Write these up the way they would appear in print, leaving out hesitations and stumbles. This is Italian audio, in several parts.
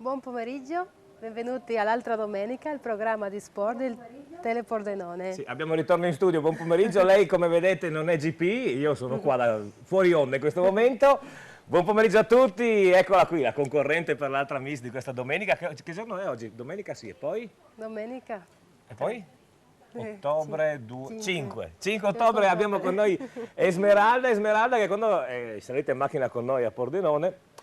buon pomeriggio, benvenuti all'altra domenica, il programma di sport del Telepordenone. Sì, abbiamo ritorno in studio, buon pomeriggio. Lei come vedete non è GP, io sono qua fuori onda in questo momento. Buon pomeriggio a tutti, eccola qui, la concorrente per l'altra Miss di questa domenica. Che giorno è oggi? Domenica sì, e poi? Domenica. E poi? Ottobre 5 5 ottobre abbiamo con noi Esmeralda che quando salite in macchina con noi a Pordenone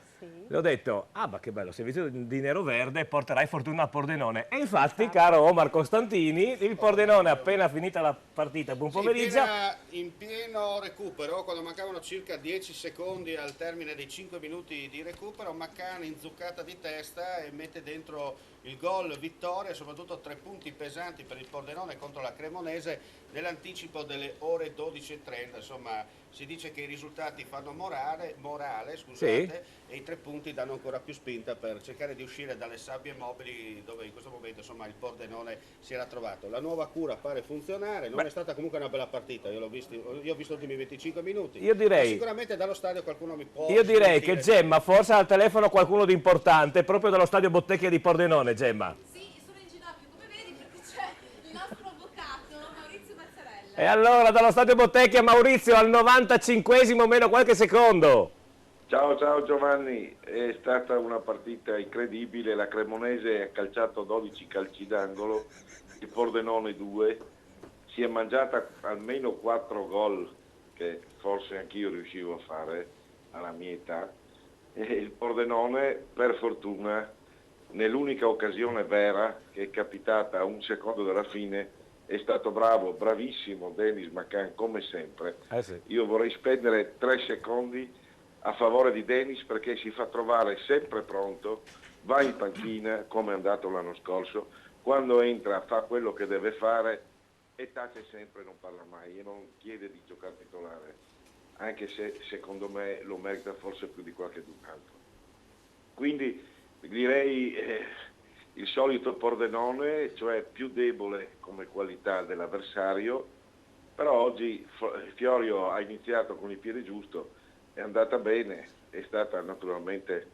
le ho detto, ah ma che bello, sei vestito di nero verde, porterai fortuna a Pordenone. E infatti, caro Omar Costantini, il Pordenone appena finita la partita, buon pomeriggio. In pieno recupero, quando mancavano circa 10 secondi al termine dei 5 minuti di recupero, Maccana inzuccata di testa e mette dentro il gol vittoria e soprattutto 3 punti pesanti per il Pordenone contro la Cremonese nell'anticipo delle ore 12:30. Insomma, si dice che i risultati fanno morale, scusate, Sì. e i 3 punti danno ancora più spinta per cercare di uscire dalle sabbie mobili dove in questo momento insomma il Pordenone si era trovato. La nuova cura pare funzionare, non è stata comunque una bella partita, io ho visto gli ultimi 25 minuti. Io direi, ma sicuramente dallo stadio qualcuno mi può io direi smentire. che Gemma forse ha al telefono qualcuno di importante proprio dallo stadio Bottecchia di Pordenone, Gemma. Sì, sono in ginocchio, come vedi, perché c'è il nostro avvocato Maurizio Mazzarella. E allora dallo stadio Bottecchia Maurizio al 95esimo meno qualche secondo. Ciao Giovanni, è stata una partita incredibile, la Cremonese ha calciato 12 calci d'angolo, il Pordenone 2, si è mangiata almeno 4 gol che forse anch'io riuscivo a fare alla mia età e il Pordenone per fortuna nell'unica occasione vera che è capitata a un secondo dalla fine è stato bravissimo Denis Macan come sempre. Sì. Io vorrei spendere 3 secondi a favore di Denis perché si fa trovare sempre pronto, va in panchina come è andato l'anno scorso, quando entra fa quello che deve fare e tace sempre, non parla mai e non chiede di giocare titolare, anche se secondo me lo merita forse più di qualche altro. Quindi direi il solito Pordenone, cioè più debole come qualità dell'avversario, però oggi Fiorio ha iniziato con il piede giusto, è andata bene, è stato naturalmente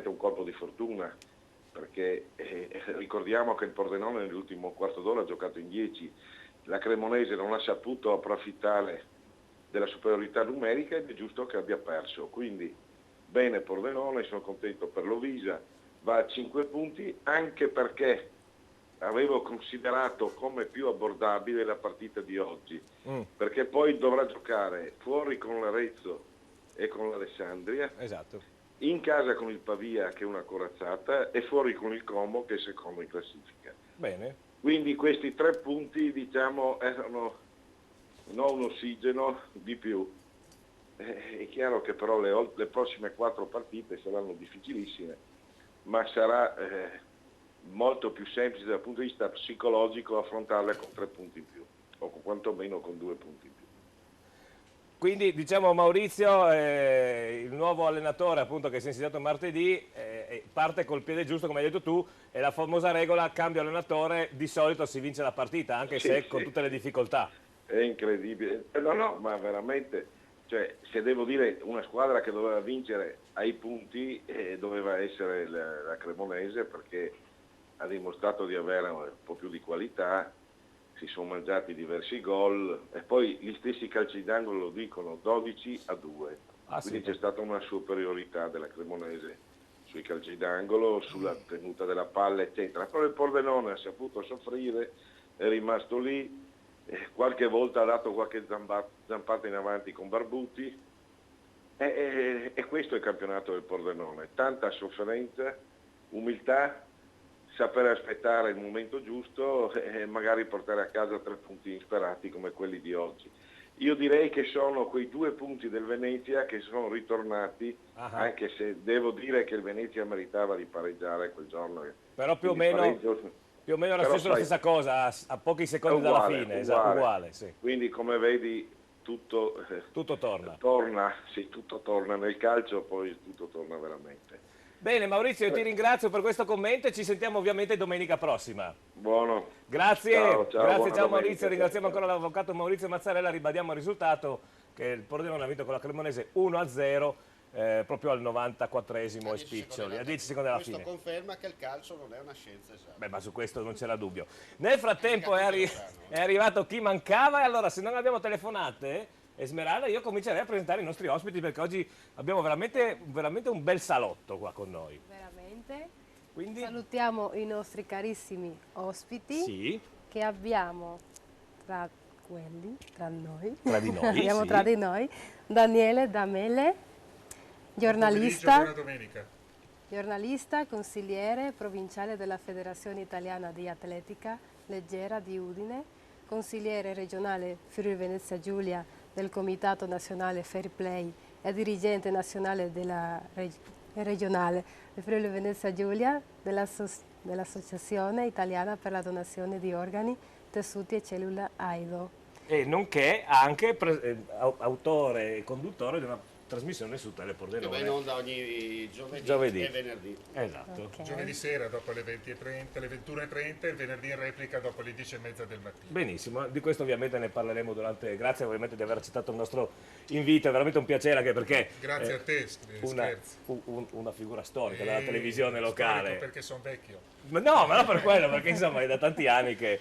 un colpo di fortuna, perché ricordiamo che il Pordenone nell'ultimo quarto d'ora ha giocato in 10, la Cremonese non ha saputo approfittare della superiorità numerica ed è giusto che abbia perso, quindi bene Pordenone, sono contento per Lovisa, va a 5 punti anche perché avevo considerato come più abbordabile la partita di oggi, perché poi dovrà giocare fuori con l'Arezzo e con l'Alessandria, Esatto. in casa con il Pavia che è una corazzata e fuori con il Como che è secondo in classifica. Bene. Quindi questi 3 punti diciamo erano non un ossigeno di più. È chiaro che però le prossime 4 partite saranno difficilissime, ma sarà molto più semplice dal punto di vista psicologico affrontarle con 3 punti in più o quantomeno con 2 punti in più. Quindi diciamo Maurizio, il nuovo allenatore appunto che si è insediato martedì, parte col piede giusto come hai detto tu, e la famosa regola cambio allenatore, di solito si vince la partita anche se con tutte le difficoltà. È incredibile, no, ma veramente, cioè se devo dire una squadra che doveva vincere ai punti doveva essere la Cremonese perché ha dimostrato di avere un po' più di qualità, si sono mangiati diversi gol e poi gli stessi calci d'angolo lo dicono 12-2, quindi c'è stata una superiorità della Cremonese sui calci d'angolo, sulla tenuta della palla eccetera, però il Pordenone ha saputo soffrire, è rimasto lì, qualche volta ha dato qualche zampata in avanti con Barbuti e questo è il campionato del Pordenone, tanta sofferenza, umiltà, sapere aspettare il momento giusto e magari portare a casa 3 punti insperati come quelli di oggi. Io direi che sono quei 2 punti del Venezia che sono ritornati, anche se devo dire che il Venezia meritava di pareggiare quel giorno. Però più o meno era la stessa cosa, a pochi secondi dalla fine, uguale. Sì. Quindi come vedi tutto torna. Sì, tutto torna nel calcio, poi tutto torna veramente. Bene Maurizio, io ti ringrazio per questo commento e ci sentiamo ovviamente domenica prossima. Buono. Grazie, ciao Maurizio, ringraziamo ciao. ancora l'avvocato Maurizio Mazzarella, ribadiamo il risultato che il Pordenone ha vinto con la Cremonese 1-0. proprio al 94esimo e spiccioli, a 10 secondi alla Questo fine. conferma che il calcio non è una scienza esatta. Beh, ma su questo non c'era dubbio. Nel frattempo è arrivato chi mancava e allora se non abbiamo telefonate, Esmeralda, io comincerei a presentare i nostri ospiti perché oggi abbiamo veramente un bel salotto qua con noi. Veramente. Quindi, Salutiamo i nostri carissimi ospiti sì, che abbiamo tra noi. Tra di noi, abbiamo sì. tra di noi Daniele Damele, Buona giornalista, domenica. giornalista, consigliere provinciale della Federazione Italiana di Atletica Leggera di Udine, consigliere regionale Friuli Venezia Giulia del Comitato Nazionale Fair Play e dirigente nazionale della regionale del Friuli Venezia Giulia dell'Associazione Italiana per la Donazione di Organi, Tessuti e Cellula AIDO. e nonché anche autore e conduttore di una trasmissione su Che va in Telepordenone. onda ogni giovedì, Giovedì. e venerdì. Esatto. Ok. Giovedì sera dopo le 20:30, le 21:30 e il venerdì in replica dopo le 10:30 del mattino. Benissimo, di questo ovviamente ne parleremo grazie ovviamente di aver accettato il nostro invito, è veramente un piacere anche perché Grazie a te, una, scherzi. una figura storica della televisione locale. Storico perché sono vecchio. Ma no, ma non per quello, perché insomma è da tanti anni che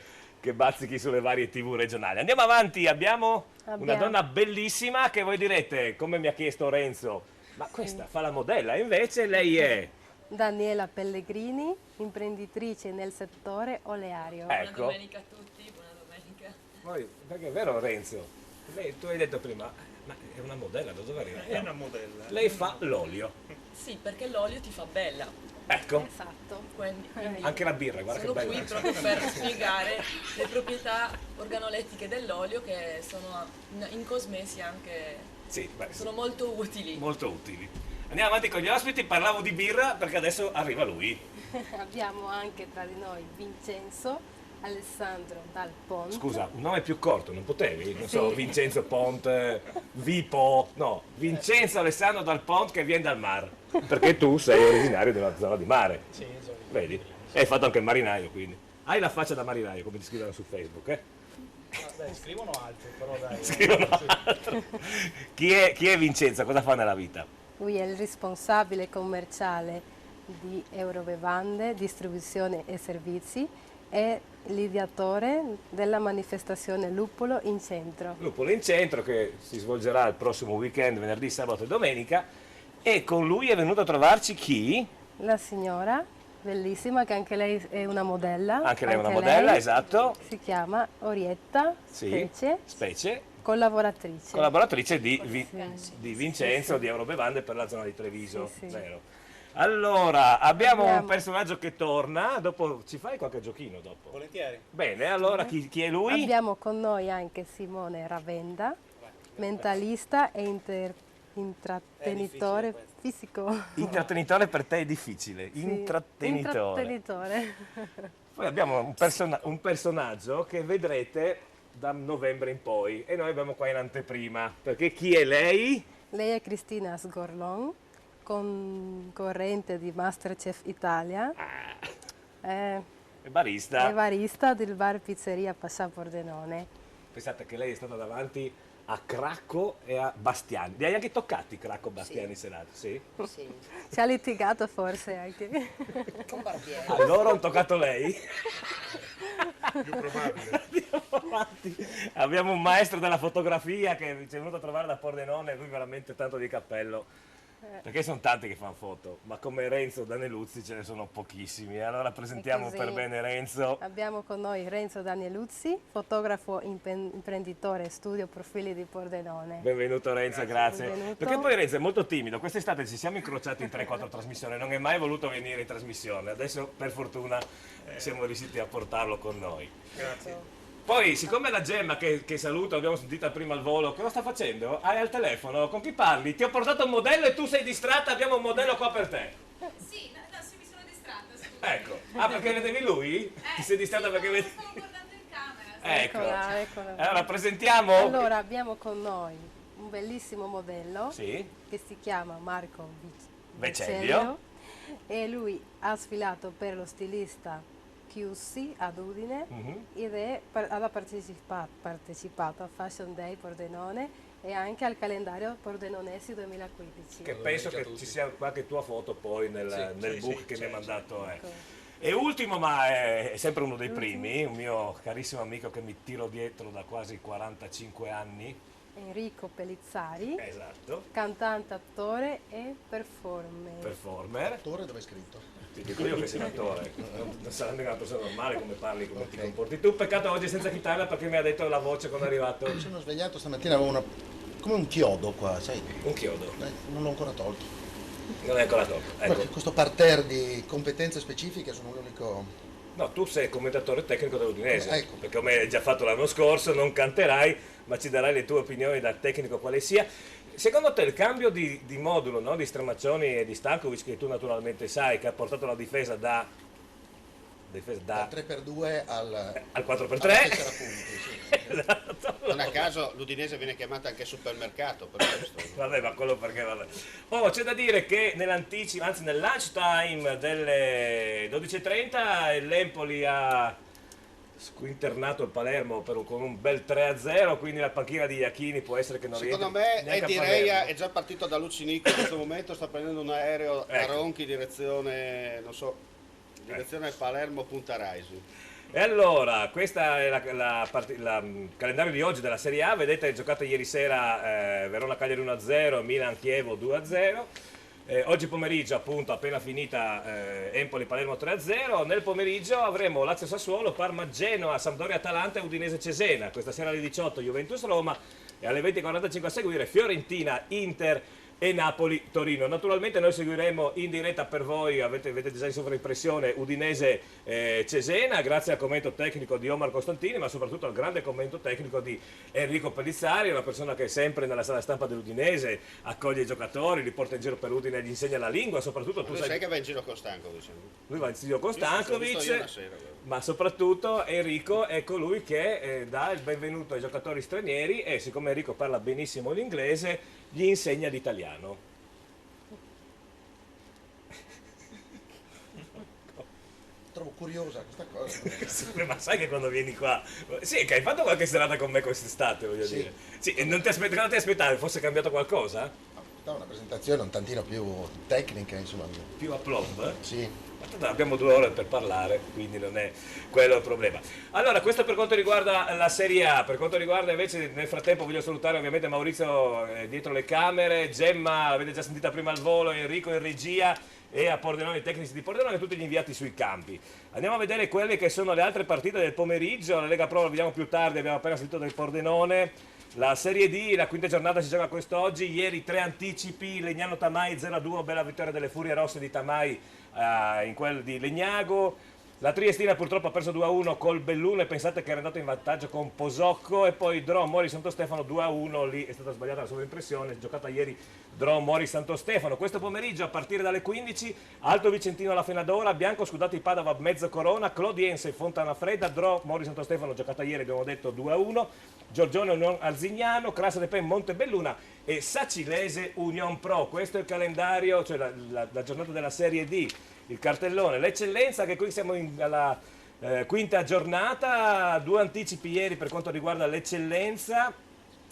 bazzichi sulle varie TV regionali. Andiamo avanti, abbiamo una Abbiamo. donna bellissima che voi direte, come mi ha chiesto Renzo, ma questa fa la modella, invece lei è... Daniela Pellegrini, imprenditrice nel settore oleario. Buona Ecco, domenica a tutti, buona domenica. poi, perché è vero Renzo, tu hai detto prima, ma è una modella, da dove arriva? È una modella. Lei fa l'olio, Sì, perché l'olio ti fa bella. ecco, Esatto. Quindi anche la birra, guarda che sono bella. qui proprio per spiegare le proprietà organolettiche dell'olio che sono in cosmesi anche Sì, beh, sì, sono molto utili. molto utili. Andiamo avanti con gli ospiti, parlavo di birra perché adesso arriva lui. Abbiamo anche tra di noi Vincenzo Alessandro Dal Ponte. Scusa, un nome più corto, non potevi? Non so, Vincenzo Ponte, Vipo, no, Vincenzo Alessandro Dal Ponte che viene dal mare, perché tu sei originario della zona di mare. Sì, esatto. Vedi? E hai fatto anche il marinaio, quindi. Hai la faccia da marinaio, come ti scrivono su Facebook, eh? Beh, scrivono altri, però dai. Scrivono altro. Chi è Vincenzo? Cosa fa nella vita? Lui è il responsabile commerciale di Eurobevande, distribuzione e servizi e l'ideatore della manifestazione Lupolo in Centro. Lupolo in Centro che si svolgerà il prossimo weekend, venerdì, sabato e domenica. E con lui è venuto a trovarci chi? La signora, bellissima, che anche lei è una modella. Anche lei è una modella, lei esatto. Si chiama Orietta Sì, Specie, collaboratrice collaboratrice. di Vincenzo di Eurobevande per la zona di Treviso. Sì, sì. Vero. Allora, abbiamo un Abbiamo- personaggio che torna, dopo ci fai qualche giochino dopo. Volentieri. Bene, allora chi è lui? Abbiamo con noi anche Simone Ravenda, mentalista e intrattenitore questo. fisico. Intrattenitore per te è difficile, Sì, intrattenitore. intrattenitore. Poi abbiamo un personaggio che vedrete da novembre in poi e noi abbiamo qua in anteprima, perché chi è lei? Lei è Cristina Sgorlon, concorrente di Masterchef Italia. È È barista. barista del bar Pizzeria Pasà Pordenone. Pensate che lei è stata davanti a Cracco e a Bastiani. Li hai anche toccati Cracco, Bastiani, Senato? Sì? Sì, Ci ha litigato forse anche. con Barbieri. A loro hanno toccato lei? Più probabile. Andiamo avanti. Abbiamo un maestro della fotografia che ci è venuto a trovare da Pordenone e lui veramente tanto di cappello. Perché sono tanti che fanno foto, ma come Renzo Daneluzzi ce ne sono pochissimi. Allora presentiamo così. per bene Renzo. Abbiamo con noi Renzo Danieluzzi, fotografo, imprenditore, studio profili di Pordenone. Benvenuto Renzo, grazie. Benvenuto. Perché poi Renzo è molto timido, quest'estate ci siamo incrociati in 3-4 trasmissioni, non è mai voluto venire in trasmissione, adesso per fortuna siamo riusciti a portarlo con noi. Grazie. Poi, siccome la Gemma, che saluto, abbiamo sentita prima al volo, cosa sta facendo? Hai al telefono? Con chi parli? Ti ho portato un modello e tu sei distratta, abbiamo un modello qua per te. Sì, no, sì, mi sono distratta, scusa. Ecco. Ah, perché vedevi lui? Ti sei distratta sì, perché no, vedi... stavo guardando in camera. Ecco. Eccola. Allora, presentiamo... Allora abbiamo con noi un bellissimo modello Sì, che si chiama Marco Veceglio. e lui ha sfilato per lo stilista QC ad Udine Mhm. ed ha partecipato a Fashion Day Pordenone e anche al calendario Pordenonesi 2015. Che penso che ci sia qualche tua foto poi nel book che mi hai mandato. Ecco. E ultimo, ma è sempre uno dei primi, un mio carissimo amico che mi tiro dietro da quasi 45 anni. Enrico Pellizzari, Esatto. cantante, attore e performer. Attore dove è scritto? Ti dico io che sei un attore, non sarà mica una persona normale come parli, come ti comporti tu. Peccato oggi senza chitarra perché mi ha detto la voce quando è arrivato. Mi sono svegliato stamattina, avevo come un chiodo qua, sai? Un chiodo. Non l'ho ancora tolto. Non è ancora tolto. Ecco. Perché questo parterre di competenze specifiche sono l'unico... No, tu sei commentatore tecnico dell'Udinese, Ecco. perché come hai già fatto l'anno scorso non canterai, ma ci darai le tue opinioni da tecnico quale sia. Secondo te il cambio di modulo, no, di Stramaccioni e di Stankovic, che tu naturalmente sai, che ha portato la difesa da Dal 3x2 al 4x3? alla punti, sì. Esatto. Non a caso l'Udinese viene chiamata anche supermercato per questo. Vabbè, ma quello perché vabbè. Oh, c'è da dire che nell'anticipo, anzi nel lunch time delle 12:30 l'Empoli ha squinternato il Palermo con un bel 3-0, quindi la panchina di Iachini può essere che non Secondo rientri me neanche a Eddie Reia Palermo. è già partito da Lucinicco in questo momento, sta prendendo un aereo a Ecco. Ronchi direzione, non so, direzione Palermo Punta Raisi. E allora, questa è il calendario di oggi della Serie A. Vedete, è giocata ieri sera Verona-Cagliari 1-0, Milan-Chievo 2-0. Oggi pomeriggio, appunto, appena finita Empoli-Palermo 3-0. Nel pomeriggio avremo Lazio-Sassuolo, Parma-Genoa, Sampdoria-Atalanta e Udinese-Cesena. Questa sera alle 18 Juventus-Roma e alle 20:45 a seguire Fiorentina-Inter e Napoli-Torino. Naturalmente noi seguiremo in diretta per voi, avete già in sovraimpressione Udinese-Cesena, grazie al commento tecnico di Omar Costantini, ma soprattutto al grande commento tecnico di Enrico Pellizzari, una persona che è sempre nella sala stampa dell'Udinese, accoglie i giocatori, li porta in giro per Udine, gli insegna la lingua, soprattutto tu Sai che va in giro con Stankovic? lui va in giro con L'ho visto Stankovic, io una sera, ma soprattutto Enrico è colui che dà il benvenuto ai giocatori stranieri e siccome Enrico parla benissimo l'inglese gli insegna l'italiano. Trovo curiosa questa cosa. Ma sai che quando vieni qua, sì, che hai fatto qualche serata con me quest'estate, voglio Sì. dire. Sì, e non ti aspettavi fosse cambiato qualcosa? Una presentazione un tantino più tecnica, insomma. Più a plomb? Sì. Ma tanto abbiamo 2 ore per parlare, quindi non è quello il problema. Allora, questo per quanto riguarda la Serie A. Per quanto riguarda invece, nel frattempo voglio salutare ovviamente Maurizio dietro le camere, Gemma, l'avete già sentita prima al volo, Enrico in regia e a Pordenone, i tecnici di Pordenone e tutti gli inviati sui campi. Andiamo a vedere quelle che sono le altre partite del pomeriggio. La Lega Pro la vediamo più tardi, abbiamo appena sentito del Pordenone. La Serie D, la quinta giornata si gioca quest'oggi, ieri 3 anticipi, Legnano Tamai 0-2, bella vittoria delle Furie Rosse di Tamai in quel di Legnago. La Triestina purtroppo ha perso 2-1 col Bellune, pensate che era andato in vantaggio con Posocco, e poi Dro Mori Santo Stefano 2-1, lì è stata sbagliata la sovraimpressione, giocata ieri Dro Mori Santo Stefano. Questo pomeriggio a partire dalle 15, Alto Vicentino alla Fenadora, Bianco Scudati Padova mezzo Corona, Clodiense Fontana Fredda, Dro Mori Santo Stefano giocata ieri abbiamo detto 2-1, Giorgione Union Arzignano, Crassa de Pen Montebelluna e Sacilese Union Pro. Questo è il calendario, cioè la giornata della Serie D, il cartellone, l'eccellenza che qui siamo alla quinta giornata, 2 anticipi ieri per quanto riguarda l'eccellenza.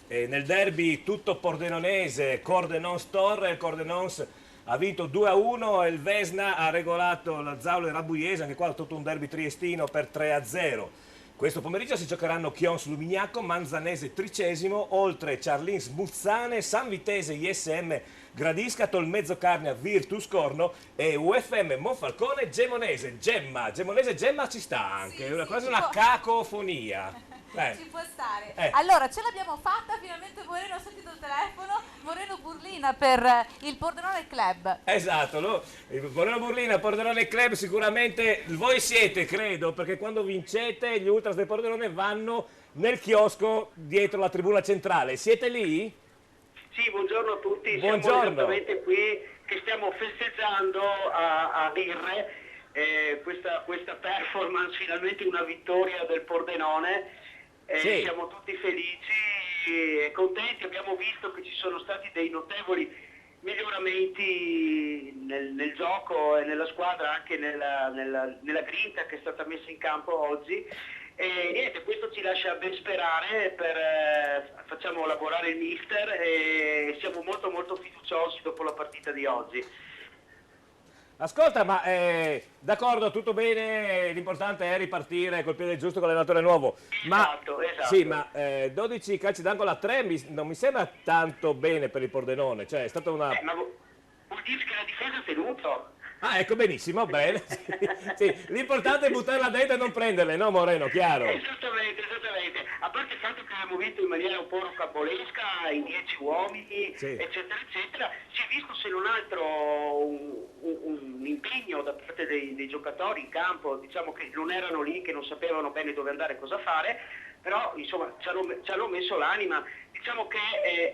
Nel derby tutto pordenonese, Cordenons Torre, il Cordenons ha vinto 2-1 e il Vesna ha regolato la Zaulo e Rabuiese, anche qua tutto un derby triestino per 3-0. Questo pomeriggio si giocheranno Chions Lumignacco, Manzanese Tricesimo, oltre Ciarlins Muzzane, San Vitese ISM Gradisca, Tolmezzo Carnia Virtus Corno e UFM Monfalcone Gemonese. Gemonese Gemma ci sta anche, Sì, è sì, quasi ci una può. cacofonia. Ci può stare. Eh. Allora, ce l'abbiamo fatta, finalmente Moreno ha sentito il telefono, Moreno Burlina per il Pordenone Club. Esatto, il Moreno Burlina, Pordenone Club, sicuramente voi siete, credo, perché quando vincete gli Ultras del Pordenone vanno nel chiosco dietro la tribuna centrale. Siete lì? Sì, buongiorno a tutti, Buongiorno. siamo esattamente qui che stiamo festeggiando a Birre questa performance, finalmente una vittoria del Pordenone. Sì. Siamo tutti felici e contenti, abbiamo visto che ci sono stati dei notevoli miglioramenti nel gioco e nella squadra, anche nella grinta che è stata messa in campo oggi. E niente, questo ci lascia ben sperare, facciamo lavorare il mister e siamo molto molto fiduciosi dopo la partita di oggi. Ascolta, ma d'accordo, tutto bene, l'importante è ripartire col piede giusto con l'allenatore nuovo. Esatto. Sì, ma 12 calci d'angolo a 3 non mi sembra tanto bene per il Pordenone, cioè è stata una... Ma vuol dire che la difesa ha tenuto. Ah, ecco, benissimo, bene. Sì, l'importante è buttarla dentro e non prenderle, no Moreno, chiaro? Esattamente. A parte il fatto che abbiamo vinto in maniera un po' rocambolesca, in 10 uomini, sì, eccetera, eccetera, si è visto se non altro un impegno da parte dei giocatori in campo, diciamo che non erano lì, che non sapevano bene dove andare e cosa fare, però insomma ci hanno messo l'anima. Diciamo che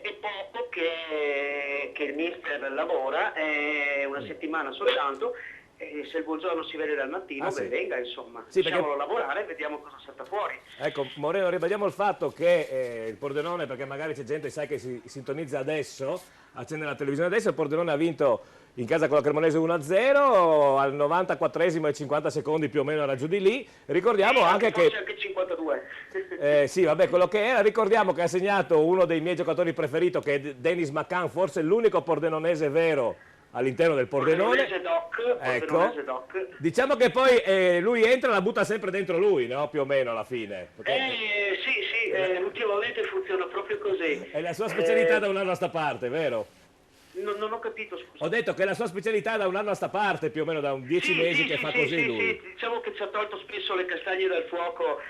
è poco che il mister lavora, è una settimana soltanto, e se il buongiorno si vede dal mattino, ben venga, insomma. Sì, lasciamolo lavorare e vediamo cosa salta fuori. Ecco, Moreno, ribadiamo il fatto che il Pordenone, perché magari c'è gente sai che si sintonizza adesso, accende la televisione adesso, il Pordenone ha vinto in casa con la Cremonese 1-0, al 94esimo e 50 secondi più o meno era giù di lì. Ricordiamo anche che... Forse anche 52. Sì, vabbè, quello che era. Ricordiamo che ha segnato uno dei miei giocatori preferiti, che è Denis Macan, forse l'unico pordenonese vero all'interno del Pordenone. Pordenonese doc. Diciamo che poi lui entra e la butta sempre dentro lui, no? Più o meno alla fine. Sì, ultimamente funziona proprio così. È la sua specialità da un anno a sta parte, vero? Non ho capito, scusa. Ho detto che è la sua specialità da un anno a sta parte, più o meno da 10 mesi che fa così lui. Sì, diciamo che ci ha tolto spesso le castagne dal fuoco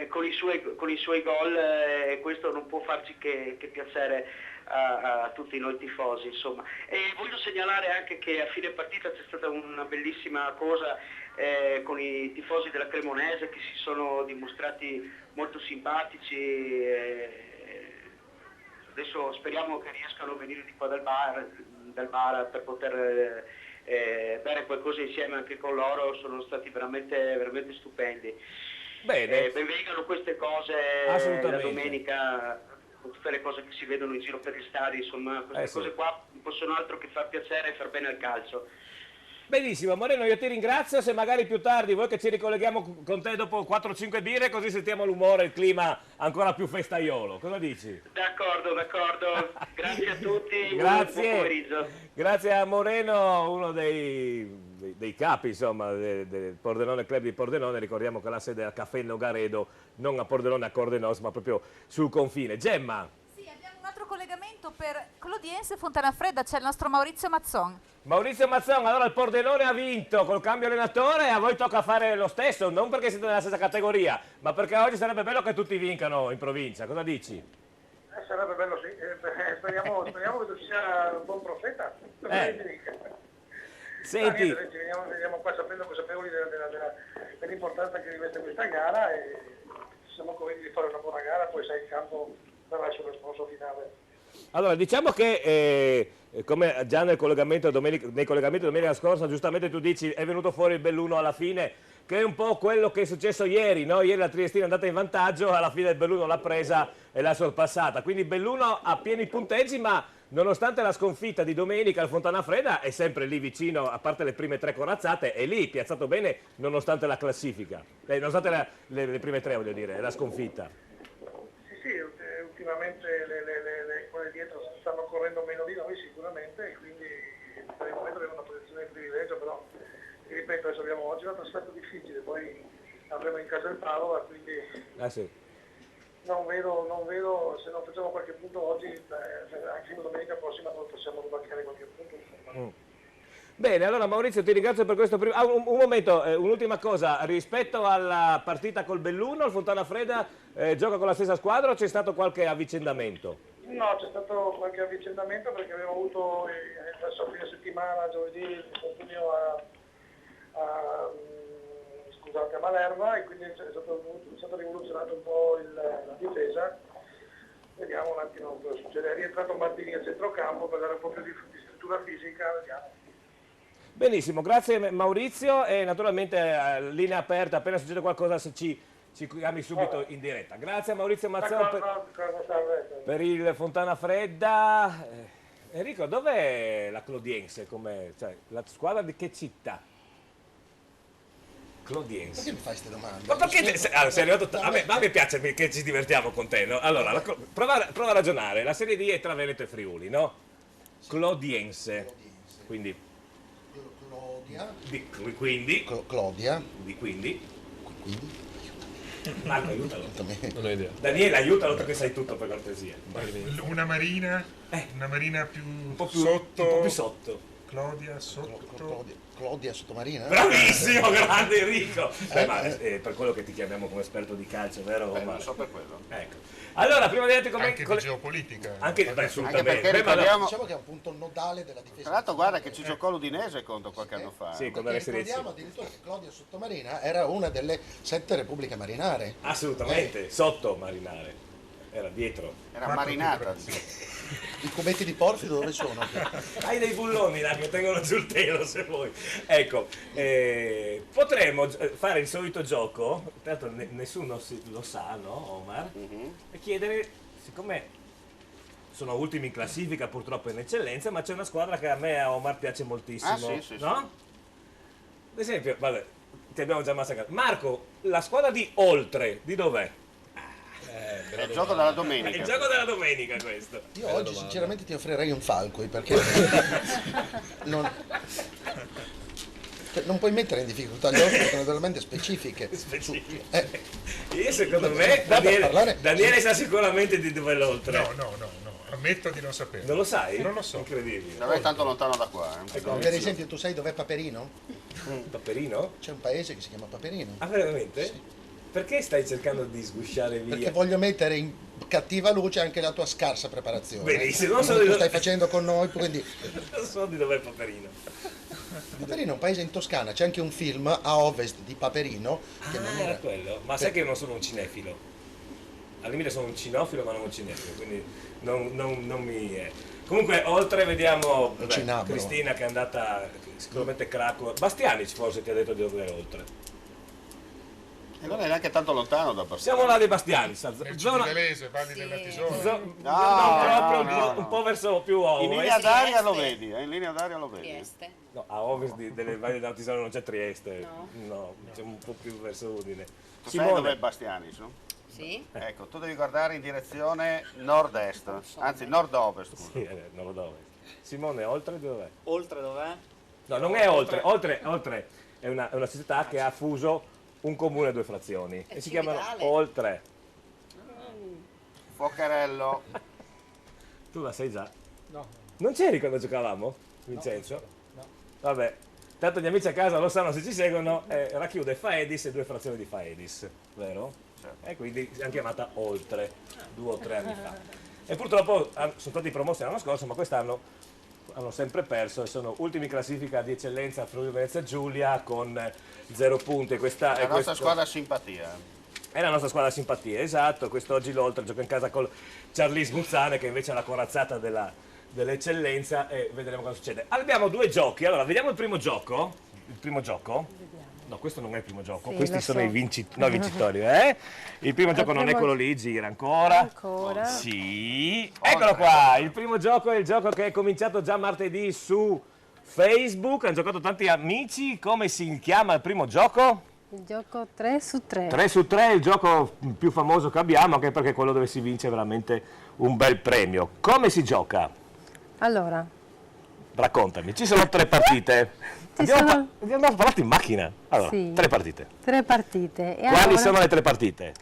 con i suoi gol, e questo non può farci che piacere a tutti noi tifosi, insomma. E voglio segnalare anche che a fine partita c'è stata una bellissima cosa con i tifosi della Cremonese che si sono dimostrati molto simpatici. Adesso speriamo che riescano a venire di qua dal bar per poter bere qualcosa insieme anche con loro, sono stati veramente stupendi. Bene. Benvengano queste cose la domenica, con tutte le cose che si vedono in giro per gli stadi, insomma, queste cose qua non possono altro che far piacere e far bene al calcio. Benissimo, Moreno, io ti ringrazio, se magari più tardi vuoi che ci ricolleghiamo con te dopo 4-5 birre, così sentiamo l'umore, il clima ancora più festaiolo, cosa dici? D'accordo, grazie a tutti, grazie. Buon pomeriggio. Grazie a Moreno, uno dei capi insomma del Pordenone Club di Pordenone. Ricordiamo che la sede è a Caffè Nogaredo, non a Pordenone, a Cordenos, ma proprio sul confine. Gemma. Sì, abbiamo un altro collegamento per Clodiense e Fontanafredda, c'è il nostro Maurizio Mazzon. Maurizio Mazzon, allora il Pordenone ha vinto col cambio allenatore e a voi tocca fare lo stesso, non perché siete nella stessa categoria, ma perché oggi sarebbe bello che tutti vincano in provincia, cosa dici? Sarebbe bello, sì, speriamo che tu sia un buon profeta. Senti, veniamo qua consapevoli dell'importanza che riveste questa gara e siamo convinti di fare una buona gara, poi sai il campo verrà sul responso finale. Allora, diciamo che come già nei collegamenti domenica scorsa, giustamente tu dici, è venuto fuori il Belluno alla fine, che è un po' quello che è successo ieri, no? Ieri la Triestina è andata in vantaggio, alla fine il Belluno l'ha presa e l'ha sorpassata, quindi Belluno ha pieni punteggi, ma nonostante la sconfitta di domenica al Fontanafredda è sempre lì vicino, a parte le prime 3 corazzate, è lì piazzato bene nonostante la classifica, nonostante le prime 3 voglio dire, la sconfitta. Sì, ultimamente quelle dietro stanno correndo meno di noi sicuramente e quindi per il momento abbiamo una posizione di privilegio, però ripeto, adesso abbiamo oggi una trasferta difficile, poi avremo in casa il Padova, quindi non vedo se non facciamo qualche punto oggi, anche la domenica prossima possiamo sbarcare qualche punto. Bene, allora Maurizio ti ringrazio per questo primo... un momento, un'ultima cosa, rispetto alla partita col Belluno, il Fontanafredda gioca con la stessa squadra o c'è stato qualche avvicendamento? No, c'è stato qualche avvicendamento perché abbiamo avuto verso fine settimana, giovedì, l'infortunio a Malerba e quindi è stato rivoluzionato un po' la difesa. Vediamo un attimo cosa succede. È rientrato Martini a centrocampo per dare un po' più di struttura fisica, vediamo. Benissimo, grazie Maurizio e naturalmente linea aperta, appena succede qualcosa se ci chiami subito in diretta. Grazie a Maurizio Mazzon per il Fontanafredda. Enrico, dov'è la Clodiense? Cioè, la squadra di che città? Clodiense. Perché mi fai queste domande? Ma perché sei arrivato a me piace che ci divertiamo con te, no? Allora, prova a ragionare. La Serie D è tra Veneto e Friuli, no? Clodiense. Quindi. Clodia. Quindi. Clodia. Quindi. Quindi. Marco, aiutalo. Non ho idea. Daniele, aiutalo perché sai tutto, per cortesia. Una marina? Una marina più, sotto. Un po' più sotto. Clodia sotto. Clodia sottomarina? Bravissimo, grande Enrico! Per quello che ti chiamiamo come esperto di calcio, vero? Non so per quello. Ecco. Allora, prima di dire come... Anche di geopolitica. Anche, assolutamente. Anche perché ricordiamo... Diciamo che è un punto nodale della difesa. Tra l'altro guarda che ci giocò l'Udinese contro qualche anno fa. Sì, quando era Serie C. Ricordiamo addirittura che Clodia Sottomarina era una delle 7 repubbliche marinare. Assolutamente, sotto marinare. Era dietro. Era marinata. I cubetti di porfido dove sono? Hai dei bulloni là che tengono giù il telo se vuoi. Ecco, potremmo fare il solito gioco, tanto nessuno lo sa, no Omar? E chiedere, siccome sono ultimi in classifica purtroppo in eccellenza, ma c'è una squadra che a me a Omar piace moltissimo, sì, no? Ad esempio, vabbè, ti abbiamo già massacrato. Marco, la squadra di Oltre, di dov'è? È il gioco della domenica. È il gioco della domenica questo. Io oggi sinceramente ti offrirei un Falcoi perché non puoi mettere in difficoltà gli ospiti naturalmente specifiche. Io secondo me Daniele sa sicuramente di dove è l'Oltre. No, ammetto di non sapere. Non lo sai? Non lo so. Incredibile. Non è tanto lontano da qua. Per esempio, tu sai dov'è Paperino? Paperino? C'è un paese che si chiama Paperino. Ah, veramente? Sì. Perché stai cercando di sgusciare via? Perché voglio mettere in cattiva luce anche la tua scarsa preparazione. Benissimo, non so Quello di che stai facendo con noi, quindi... Non so di dov'è Paperino. Paperino è un paese in Toscana, c'è anche un film a ovest di Paperino che non era quello. Ma sai che io non sono un cinefilo? Al limite sono un cinofilo ma non un cinefilo, quindi non mi... Comunque, oltre vediamo Cristina che è andata sicuramente Cracco. Bastianic forse ti ha detto di dove era Oltre. E non è neanche tanto lontano da Bastiani. Siamo là dei Bastiani, nel Civitalese, Valli della Tisona. Un po' verso più ovest. In linea d'aria lo vedi, in linea d'aria lo vedi. Trieste. No, a ovest delle Valli della Tisona non c'è Trieste. No, c'è un po' più verso Udine. Tu sai dov'è Bastiani, no? Sì. Ecco, tu devi guardare in direzione nord-est, anzi nord-ovest. Sì, nord-ovest. Simone, Oltre dov'è? Oltre dov'è? No, non è Oltre. Oltre è una società che ha fuso un comune e 2 frazioni e si chiamano Oltre. Fuocherello. Tu la sai già? No. Non c'eri quando giocavamo, Vincenzo? No. Vabbè, tanto gli amici a casa lo sanno se ci seguono, racchiude Faedis e 2 frazioni di Faedis, vero? Certo. E quindi si è chiamata Oltre 2 o 3 anni fa. E purtroppo sono stati promossi l'anno scorso, ma quest'anno hanno sempre perso e sono ultimi in classifica di eccellenza Friuli Venezia Giulia con 0 punti. La nostra squadra simpatia. È la nostra squadra simpatia, esatto. Quest'oggi l'Oltre gioca in casa con Charlis Muzzane che invece ha la corazzata dell'eccellenza e vedremo cosa succede. Abbiamo 2 giochi, allora vediamo il primo gioco. Il primo gioco? No, questo non è il primo gioco, sì, questi sono i vincitori, Il primo gioco non è primo... quello lì, gira ancora. Ancora? Sì. Eccolo qua, il primo gioco è il gioco che è cominciato già martedì su Facebook, hanno giocato tanti amici. Come si chiama il primo gioco? Il gioco 3 su 3. 3 su 3 è il gioco più famoso che abbiamo, anche perché è quello dove si vince veramente un bel premio. Come si gioca? Allora, raccontami, ci sono 3 partite. Abbiamo parlato in macchina. Allora, sì, 3 partite. 3 partite. E quali allora sono le 3 partite?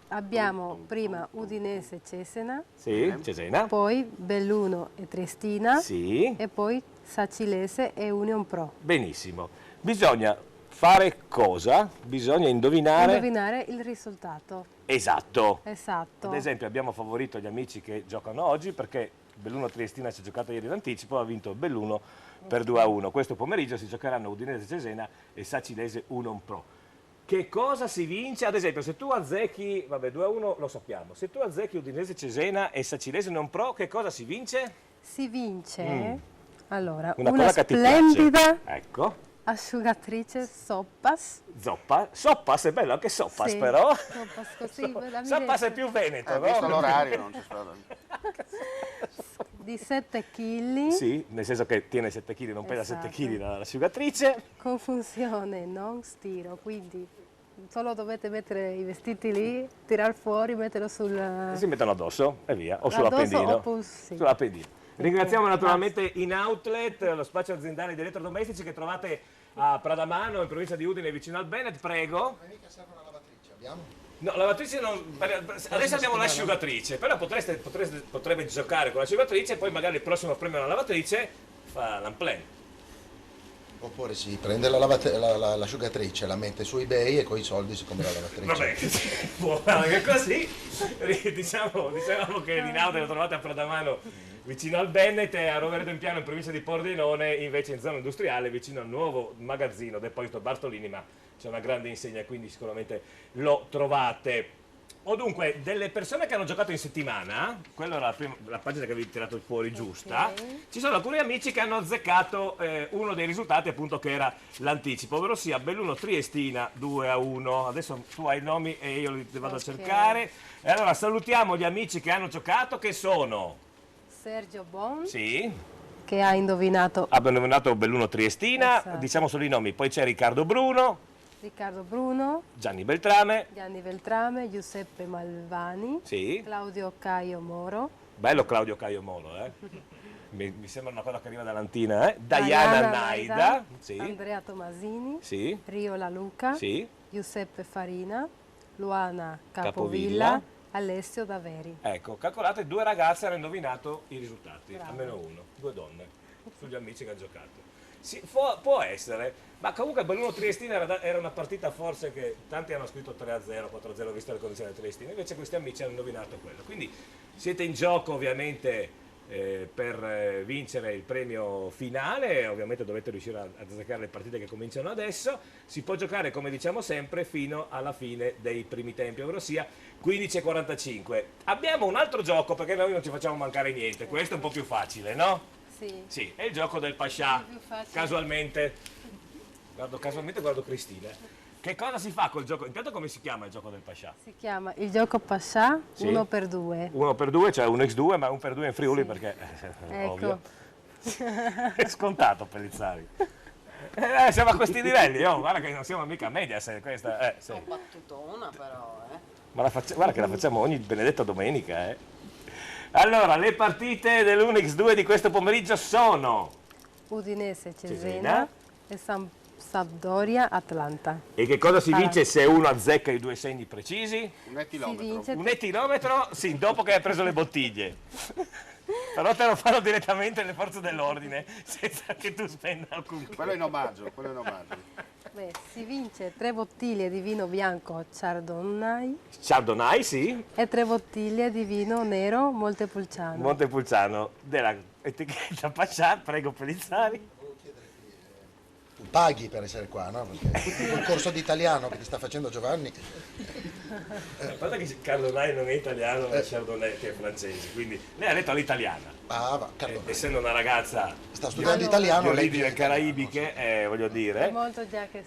Abbiamo prima Udinese e Cesena. Sì, Cesena. Poi Belluno e Triestina. Sì. E poi Sacilese e Union Pro. Benissimo. Bisogna fare cosa? Bisogna indovinare il risultato. Esatto. Esatto. Ad esempio abbiamo favorito gli amici che giocano oggi perché Belluno Triestina si è giocato ieri in anticipo, ha vinto Belluno per 2-1. Questo pomeriggio si giocheranno Udinese Cesena e Sacilese Union Pro. Che cosa si vince? Ad esempio, se tu azzecchi, vabbè, 2-1 lo sappiamo, se tu azzecchi Udinese Cesena e Sacilese Union Pro, che cosa si vince? Si vince, allora, una una cosa che ti splendida ecco. asciugatrice Soppas. Soppas è bello anche Soppas, sì, però. Soppas, così, Soppas è più veneto, no? Visto l'orario non ci sta. di 7 kg. Sì, nel senso che tiene 7 kg, non pesa 7 Esatto. kg l'asciugatrice. Con funzione non stiro, quindi solo dovete mettere i vestiti lì, tirar fuori, metterlo sul... Si mettono addosso e via, o Addosso sull'appendino. o sì. Sull'appendino. Ringraziamo naturalmente In Outlet, lo spazio aziendale di elettrodomestici che trovate a Pradamano, in provincia di Udine, vicino al Bennett. Prego. Mica serve una lavatrice, abbiamo? No, lavatrice non. Adesso abbiamo l'asciugatrice, però potrebbe giocare con l'asciugatrice e poi magari il prossimo premio alla lavatrice fa l'unplane. Oppure si prende l'asciugatrice, la mette su eBay e con i soldi si compra la lavatrice. Vabbè, può anche così. Diciamo che In Outlet lo trovate a Pradamano, vicino al Bennett, e a Rovereto in Piano, in provincia di Pordenone, invece in zona industriale, vicino al nuovo magazzino Deposito Bartolini, ma c'è una grande insegna, quindi sicuramente lo trovate. O dunque, delle persone che hanno giocato in settimana, quella era la pagina che avevi tirato fuori giusta, ci sono alcuni amici che hanno azzeccato uno dei risultati, appunto, che era l'anticipo, ovvero sia Belluno Triestina 2-1. Adesso tu hai i nomi e io li vado a cercare. E allora salutiamo gli amici che hanno giocato, che sono... Sergio Bon, Sì, che ha indovinato abbiamo nominato Belluno Triestina, Esatto. diciamo solo i nomi, poi c'è Riccardo Bruno, Riccardo Bruno, Gianni Beltrame, Gianni Beltrame, Giuseppe Malvani, sì, Claudio Caio Moro, bello Claudio Caio Molo, mi sembra una cosa che arriva dall'Antina, Diana Naida, sì, Andrea Tomasini, sì, Rio La Luca, sì, Giuseppe Farina, Luana Capovilla, Capovilla, Alessio Daveri. ecco, calcolate, 2 ragazze hanno indovinato i risultati, Bravo. almeno uno, 2 donne, sugli amici che hanno giocato. Sì, può essere, ma comunque Belluno Triestina era una partita forse che tanti hanno scritto 3-0, 4-0 visto le condizioni del Triestina, invece questi amici hanno indovinato quello. Quindi siete in gioco ovviamente per vincere il premio finale, ovviamente dovete riuscire a azzeccare le partite che cominciano adesso. Si può giocare, come diciamo sempre, fino alla fine dei primi tempi, ovvero sia 15:45. Abbiamo un altro gioco perché noi non ci facciamo mancare niente, questo è un po' più facile, no? Sì. Sì, è il gioco del Pascià, Più facile. casualmente guardo Cristina. Che cosa si fa col gioco? Intanto come si chiama il gioco del Pascià? Si chiama il gioco Pascià Sì. 1x2. 1x2, cioè 1x2, ma 1x2 in Friuli Sì. perché Ecco. ovvio. È scontato Pellizzari. Siamo a questi livelli, guarda che non siamo mica Mediaset questa. Sì. Battutona però, Ma guarda che la facciamo ogni benedetta domenica, Allora, le partite dell'1x2 di questo pomeriggio sono Udinese Cesena Cesena e Sampdoria Atlanta. E che cosa si vince se uno azzecca i 2 segni precisi? Un etilometro. vince- Un etilometro? Sì, dopo che hai preso le bottiglie. Però te lo fanno direttamente le forze dell'ordine, senza che tu spenda alcun... Quello è in omaggio, Beh, si vince 3 bottiglie di vino bianco Chardonnay Chardonnay, sì, e 3 bottiglie di vino nero Montepulciano. Montepulciano, della etichetta Pascià, prego Pellizzari. Tu paghi per essere qua, no? Perché il corso di italiano che ti sta facendo Giovanni. Guarda che Chardonnay non è italiano, è Chardonnay che è francese, quindi lei ha detto all'italiana. Ah, va, Chardonnay. Essendo una ragazza Sta studiando italiano, di lei origini caraibiche, voglio È dire, molto già che...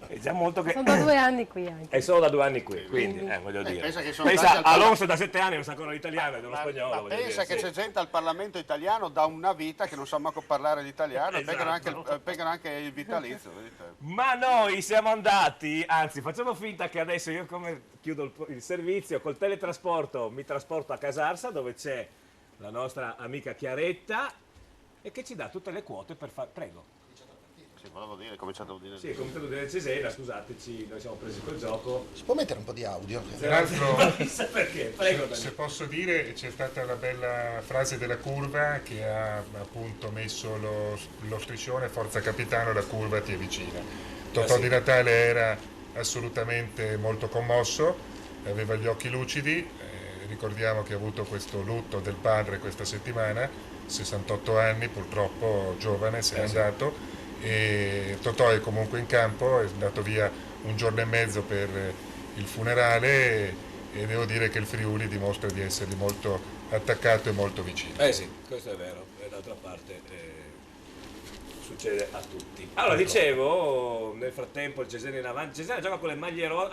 è già molto che... Sono da 2 anni qui anche. È solo da 2 anni qui, quindi voglio dire. pensa che sono tanti al Alonso da 7 anni non sa ancora l'italiano ed è uno spagnolo. Ma voglio pensa dire, che sì. c'è gente al Parlamento italiano da una vita che non sa manco parlare l'italiano e Esatto. pagano anche il vitalizio. vedete? Ma noi siamo andati, anzi facciamo finta che adesso io come chiudo il servizio, col teletrasporto mi trasporto a Casarsa dove c'è la nostra amica Chiaretta e che ci dà tutte le quote per fare... Prego. Sì, volevo dire, cominciato a dire. Sì, come tu dire Cesena, scusateci, noi siamo presi col gioco. Si può mettere un po' di audio? Peraltro, Chissà perché, prego. se posso dire, c'è stata la bella frase della curva che ha appunto messo lo striscione Forza Capitano, la curva ti è vicina. Totò sì. Di Natale era assolutamente molto commosso, aveva gli occhi lucidi, ricordiamo che ha avuto questo lutto del padre questa settimana, 68 anni, purtroppo giovane, se n'è andato. E Totò è comunque in campo, è andato via un giorno e mezzo per il funerale e devo dire che il Friuli dimostra di essergli molto attaccato e molto vicino. Sì, questo è vero, e d'altra parte succede a tutti. Allora, dicevo, nel frattempo il Cesena in avanti, Cesena gioca con le maglie rosse,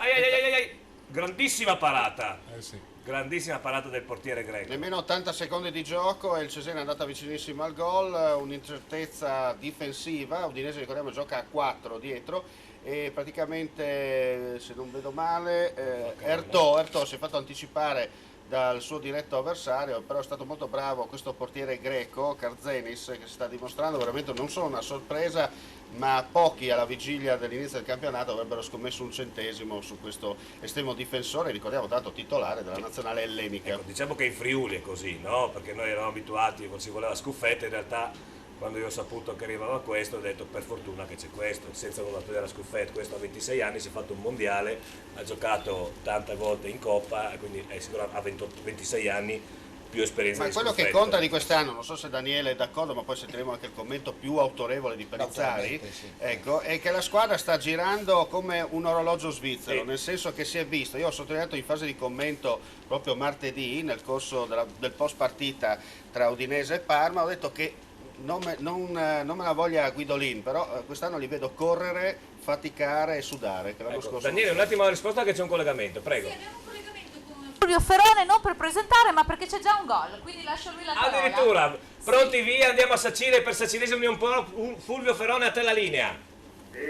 grandissima parata. Sì. Grandissima parata del portiere greco. Nemmeno 80 secondi di gioco e il Cesena è andata vicinissimo al gol, un'incertezza difensiva. Udinese, ricordiamo, gioca a 4 dietro e praticamente, se non vedo male, Ertò si è fatto anticipare dal suo diretto avversario, però è stato molto bravo questo portiere greco, Karzenis, che si sta dimostrando veramente non solo una sorpresa, ma pochi alla vigilia dell'inizio del campionato avrebbero scommesso un centesimo su questo estremo difensore, ricordiamo tanto titolare della nazionale ellenica. Ecco, diciamo che in Friuli è così, no? Perché noi eravamo abituati, quando si voleva scuffetta, in realtà quando io ho saputo che arrivava questo ho detto per fortuna che c'è questo, senza voler togliere la scuffetta. Questo a 26 anni si è fatto un mondiale, ha giocato tante volte in Coppa, quindi è sicuro ha 26 anni, più esperienza Ma di quello scuffetta. che conta di quest'anno, non so se Daniele è d'accordo, ma poi sentiremo anche il commento più autorevole di Perizzari, sì. ecco, è che la squadra sta girando come un orologio svizzero, nel senso che si è visto, io ho sottolineato in fase di commento proprio martedì nel corso del post partita tra Udinese e Parma, ho detto che non me la voglia Guidolin, però quest'anno li vedo correre, faticare e sudare. Che l'anno scorso Daniele, un attimo la risposta che c'è un collegamento, prego. Sì, abbiamo un collegamento con Fulvio Ferone, non per presentare, ma perché c'è già un gol, quindi lascio lui la parola. Addirittura, pronti via, andiamo a Sacile per Sacinese Union Pro. Fulvio Ferone, a te la linea.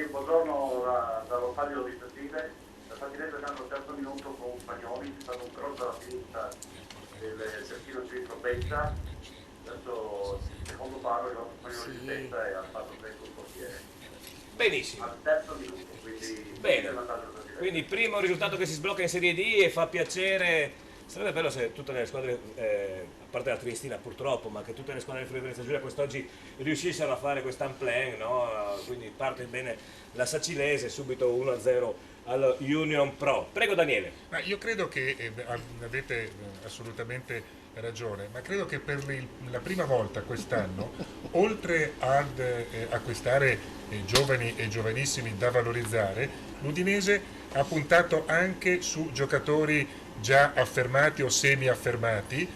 Buongiorno dallo stadio di Sacile. La Sacinese è stato al terzo minuto con Spagnoli, c'è stato un cross alla sinistra del terzino sinistro Pezza. Adesso il secondo palo il nostro Spagnoli di testa e ha fatto presto il portiere. Benissimo. Al terzo minuto, quindi Bene. Quindi primo risultato che si sblocca in Serie D e fa piacere. Sarebbe bello se tutte le squadre, a parte la Triestina purtroppo, ma che tutte le squadre del Friuli Venezia Giulia quest'oggi riuscissero a fare quest'unplan, no? Quindi parte bene la Sacilese, subito 1-0 al Union Pro. Prego Daniele. Ma io credo che avete assolutamente ragione, ma credo che per la prima volta quest'anno, oltre ad acquistare giovani e giovanissimi da valorizzare, l'Udinese ha puntato anche su giocatori già affermati o semi-affermati,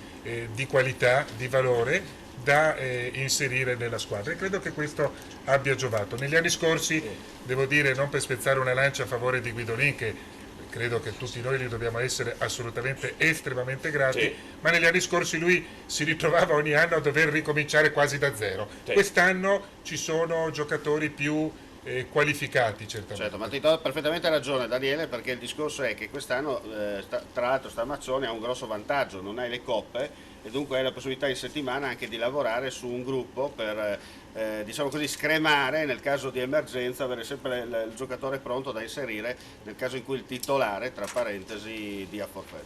di qualità, di valore, da inserire nella squadra, e credo che questo abbia giovato. Negli anni scorsi, devo dire, non per spezzare una lancia a favore di Guidolin, che credo che tutti noi gli dobbiamo essere assolutamente estremamente grati, sì, ma negli anni scorsi lui si ritrovava ogni anno a dover ricominciare quasi da zero. Sì. Quest'anno ci sono giocatori più qualificati, certamente. Certo, ma ti do perfettamente ragione Daniele, perché il discorso è che quest'anno, tra l'altro Stamazzoni ha un grosso vantaggio, non hai le coppe e dunque hai la possibilità in settimana anche di lavorare su un gruppo per diciamo così scremare nel caso di emergenza, avere sempre il giocatore pronto da inserire nel caso in cui il titolare, tra parentesi, dia forfait.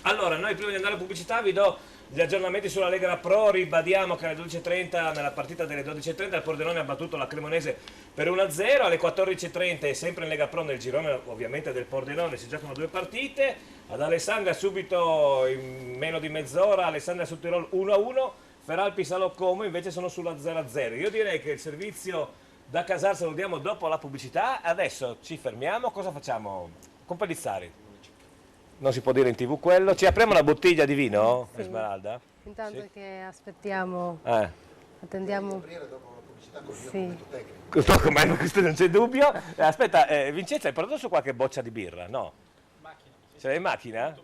Allora, noi prima di andare alla pubblicità vi do gli aggiornamenti sulla Lega Pro. Ribadiamo che alle 12.30, nella partita delle 12.30, il Pordenone ha battuto la Cremonese per 1-0. Alle 14.30 sempre in Lega Pro, nel girone ovviamente del Pordenone, si giocano 2 partite. Ad Alessandria subito in meno di mezz'ora, Alessandria su Tirol 1-1, Feralpi Salò Como invece sono sulla 0-0. Io direi che il servizio da Casar se lo diamo dopo la pubblicità. Adesso ci fermiamo, cosa facciamo? Con Pellizzari. Non si può dire in TV quello. Ci apriamo una bottiglia di vino, Sì. Esmeralda? Intanto Sì. che aspettiamo, Eh. attendiamo. Sì. Ma questo non c'è dubbio. Aspetta, Vincenzo, hai portato su qualche boccia di birra? No? Ce l'hai in macchina?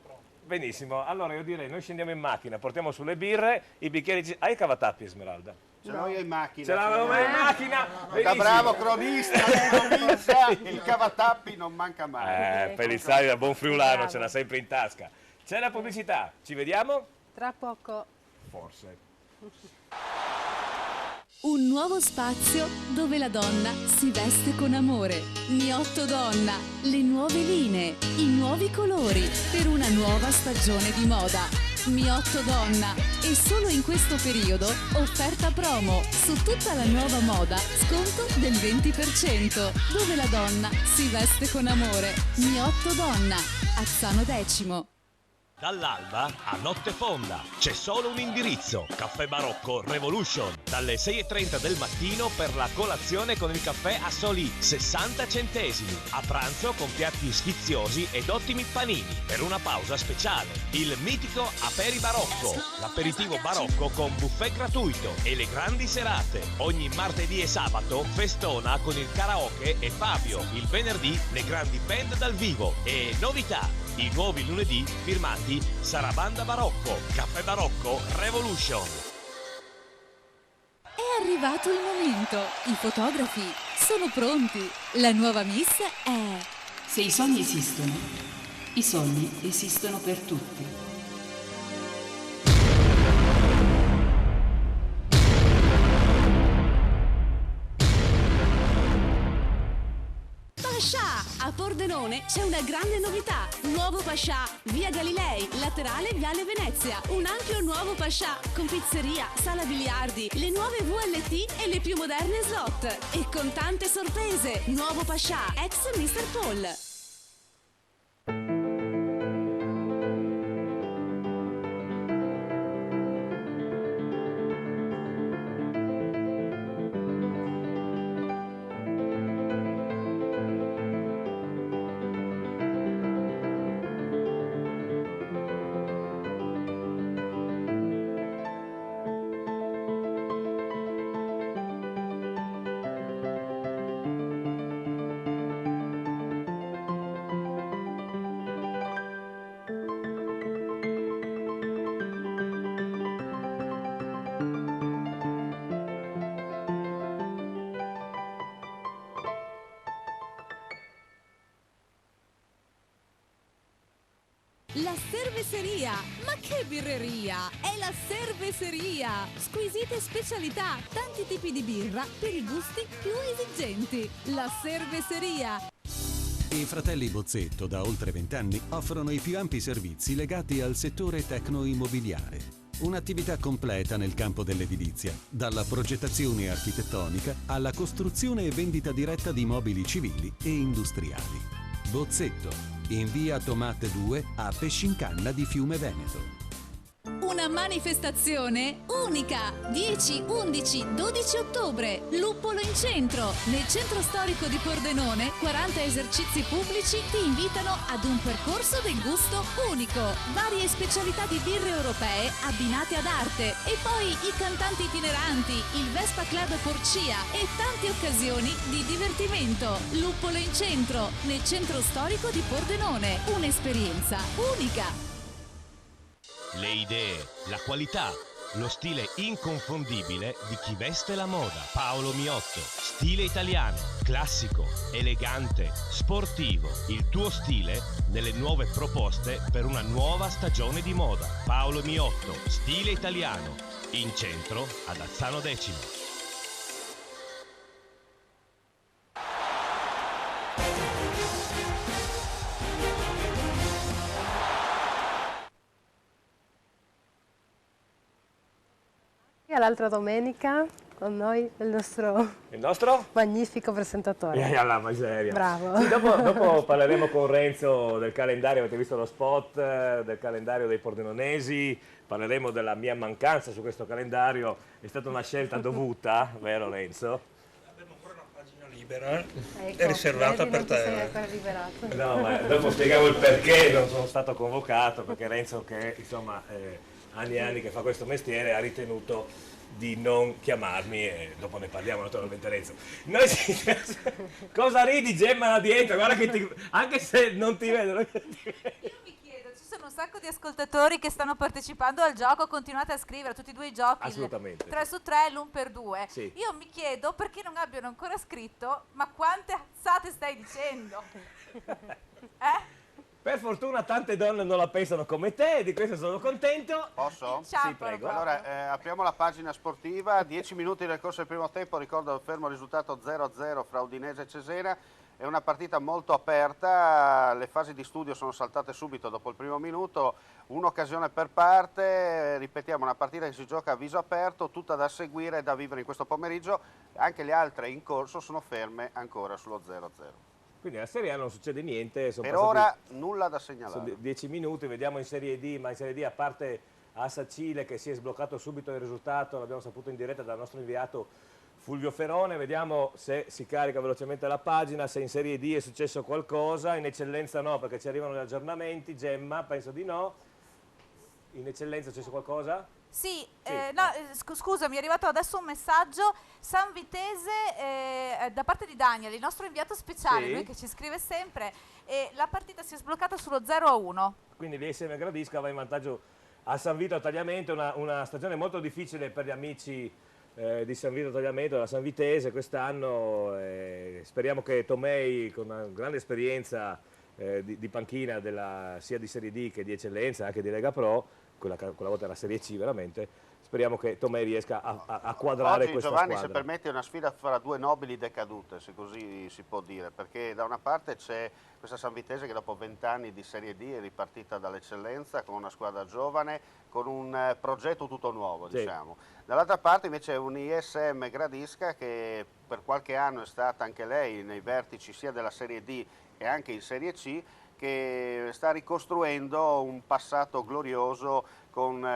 Benissimo, allora io direi noi scendiamo in macchina, portiamo sulle birre, i bicchieri. Hai i cavatappi, Esmeralda? Ce l'ho io in macchina. Ce l'avevo in macchina! Da Benissimo. bravo cronista, il cavatappi non manca mai. Pellizzari da buon friulano Bravo. ce l'ha sempre in tasca. C'è la pubblicità, ci vediamo? Tra poco. Forse. Un nuovo spazio dove la donna si veste con amore. Miotto Donna, le nuove linee, i nuovi colori per una nuova stagione di moda. Miotto Donna, e solo in questo periodo offerta promo su tutta la nuova moda, sconto del 20%, dove la donna si veste con amore. Miotto Donna, Azzano X. Dall'alba a notte fonda c'è solo un indirizzo: Caffè Barocco Revolution, dalle 6:30 del mattino per la colazione con il caffè a soli 60 centesimi, a pranzo con piatti sfiziosi ed ottimi panini, per una pausa speciale il mitico Aperi Barocco, l'aperitivo barocco con buffet gratuito, e le grandi serate ogni martedì e sabato festona con il karaoke e Fabio, il venerdì le grandi band dal vivo e novità I nuovi lunedì firmati Sarabanda Barocco, Caffè Barocco Revolution. È arrivato il momento. I fotografi sono pronti. La nuova miss è... Se i sogni esistono, i sogni esistono per tutti. Pascià! A Pordenone c'è una grande novità. Nuovo Pascià, via Galilei, laterale Viale Venezia. Un ampio nuovo Pascià con pizzeria, sala biliardi, le nuove VLT e le più moderne slot. E con tante sorprese. Nuovo Pascià, ex Mr. Paul. La cerveseria! Ma che birreria! È la cerveseria! Squisite specialità, tanti tipi di birra per i gusti più esigenti. La cerveseria! I fratelli Bozzetto da oltre 20 anni offrono i più ampi servizi legati al settore tecno-immobiliare. Un'attività completa nel campo dell'edilizia, dalla progettazione architettonica alla costruzione e vendita diretta di mobili civili e industriali. Bozzetto, in via Tomate 2 a Pescincanna di Fiume Veneto. Una manifestazione unica! 10, 11, 12 ottobre, Luppolo in centro. Nel centro storico di Pordenone, 40 esercizi pubblici ti invitano ad un percorso del gusto unico. Varie specialità di birre europee abbinate ad arte. E poi i cantanti itineranti, il Vespa Club Porcia e tante occasioni di divertimento. Luppolo in centro, nel centro storico di Pordenone. Un'esperienza unica! Le idee, la qualità, lo stile inconfondibile di chi veste la moda. Paolo Miotto, stile italiano, classico, elegante, sportivo. Il tuo stile nelle nuove proposte per una nuova stagione di moda. Paolo Miotto, stile italiano, in centro ad Azzano Decimo. L'altra domenica con noi il nostro magnifico presentatore. Alla miseria. Bravo. Sì, dopo parleremo con Renzo del calendario, avete visto lo spot del calendario dei pordenonesi, parleremo della mia mancanza su questo calendario, è stata una scelta dovuta, vero Renzo? Abbiamo ancora una pagina libera, è riservata per te. No, ma dopo spiegavo il perché non sono stato convocato, perché Renzo che insomma anni e anni che fa questo mestiere ha ritenuto di non chiamarmi e dopo ne parliamo naturalmente Renzo. Cosa ridi Gemma là dietro? Guarda che anche se non ti vedo. Io mi chiedo, ci sono un sacco di ascoltatori che stanno partecipando al gioco, continuate a scrivere tutti e due i giochi. Assolutamente. 3 su 3 l'1 per 2. Sì. Io mi chiedo perché non abbiano ancora scritto, ma quante cazzate stai dicendo? Per fortuna tante donne non la pensano come te e di questo sono contento. Posso? Sì, prego. Allora, apriamo la pagina sportiva, 10 minuti nel corso del primo tempo, ricordo il fermo risultato 0-0 fra Udinese e Cesena, è una partita molto aperta, le fasi di studio sono saltate subito dopo il primo minuto, un'occasione per parte, ripetiamo una partita che si gioca a viso aperto, tutta da seguire e da vivere in questo pomeriggio, anche le altre in corso sono ferme ancora sullo 0-0. Quindi alla Serie A non succede niente. Per ora nulla da segnalare. Sono 10 minuti, vediamo in Serie D, ma in Serie D a parte Assa Cile che si è sbloccato subito il risultato, l'abbiamo saputo in diretta dal nostro inviato Fulvio Ferone, vediamo se si carica velocemente la pagina, se in Serie D è successo qualcosa, in eccellenza no perché ci arrivano gli aggiornamenti, Gemma penso di no, in eccellenza è successo qualcosa? Sì, no, scusami, è arrivato adesso un messaggio, San Vitese da parte di Daniel, il nostro inviato speciale, Sì. lui che ci scrive sempre, e la partita si è sbloccata sullo 0-1. Quindi l'ISM Gradisca va in vantaggio a San Vito a Tagliamento, una stagione molto difficile per gli amici di San Vito Tagliamento, della San Vitese quest'anno. Speriamo che Tomei, con una grande esperienza di panchina sia di Serie D che di eccellenza, anche di Lega Pro, quella volta era Serie C veramente, speriamo che Tomei riesca a quadrare Oggi, questa Giovanni, squadra. se permetti, è una sfida fra due nobili decadute, se così si può dire, perché da una parte c'è questa San Vitese che dopo 20 anni di Serie D è ripartita dall'eccellenza con una squadra giovane, con un progetto tutto nuovo, Sì. diciamo. Dall'altra parte invece è un ISM Gradisca che per qualche anno è stata anche lei nei vertici sia della Serie D e anche in Serie C, che sta ricostruendo un passato glorioso con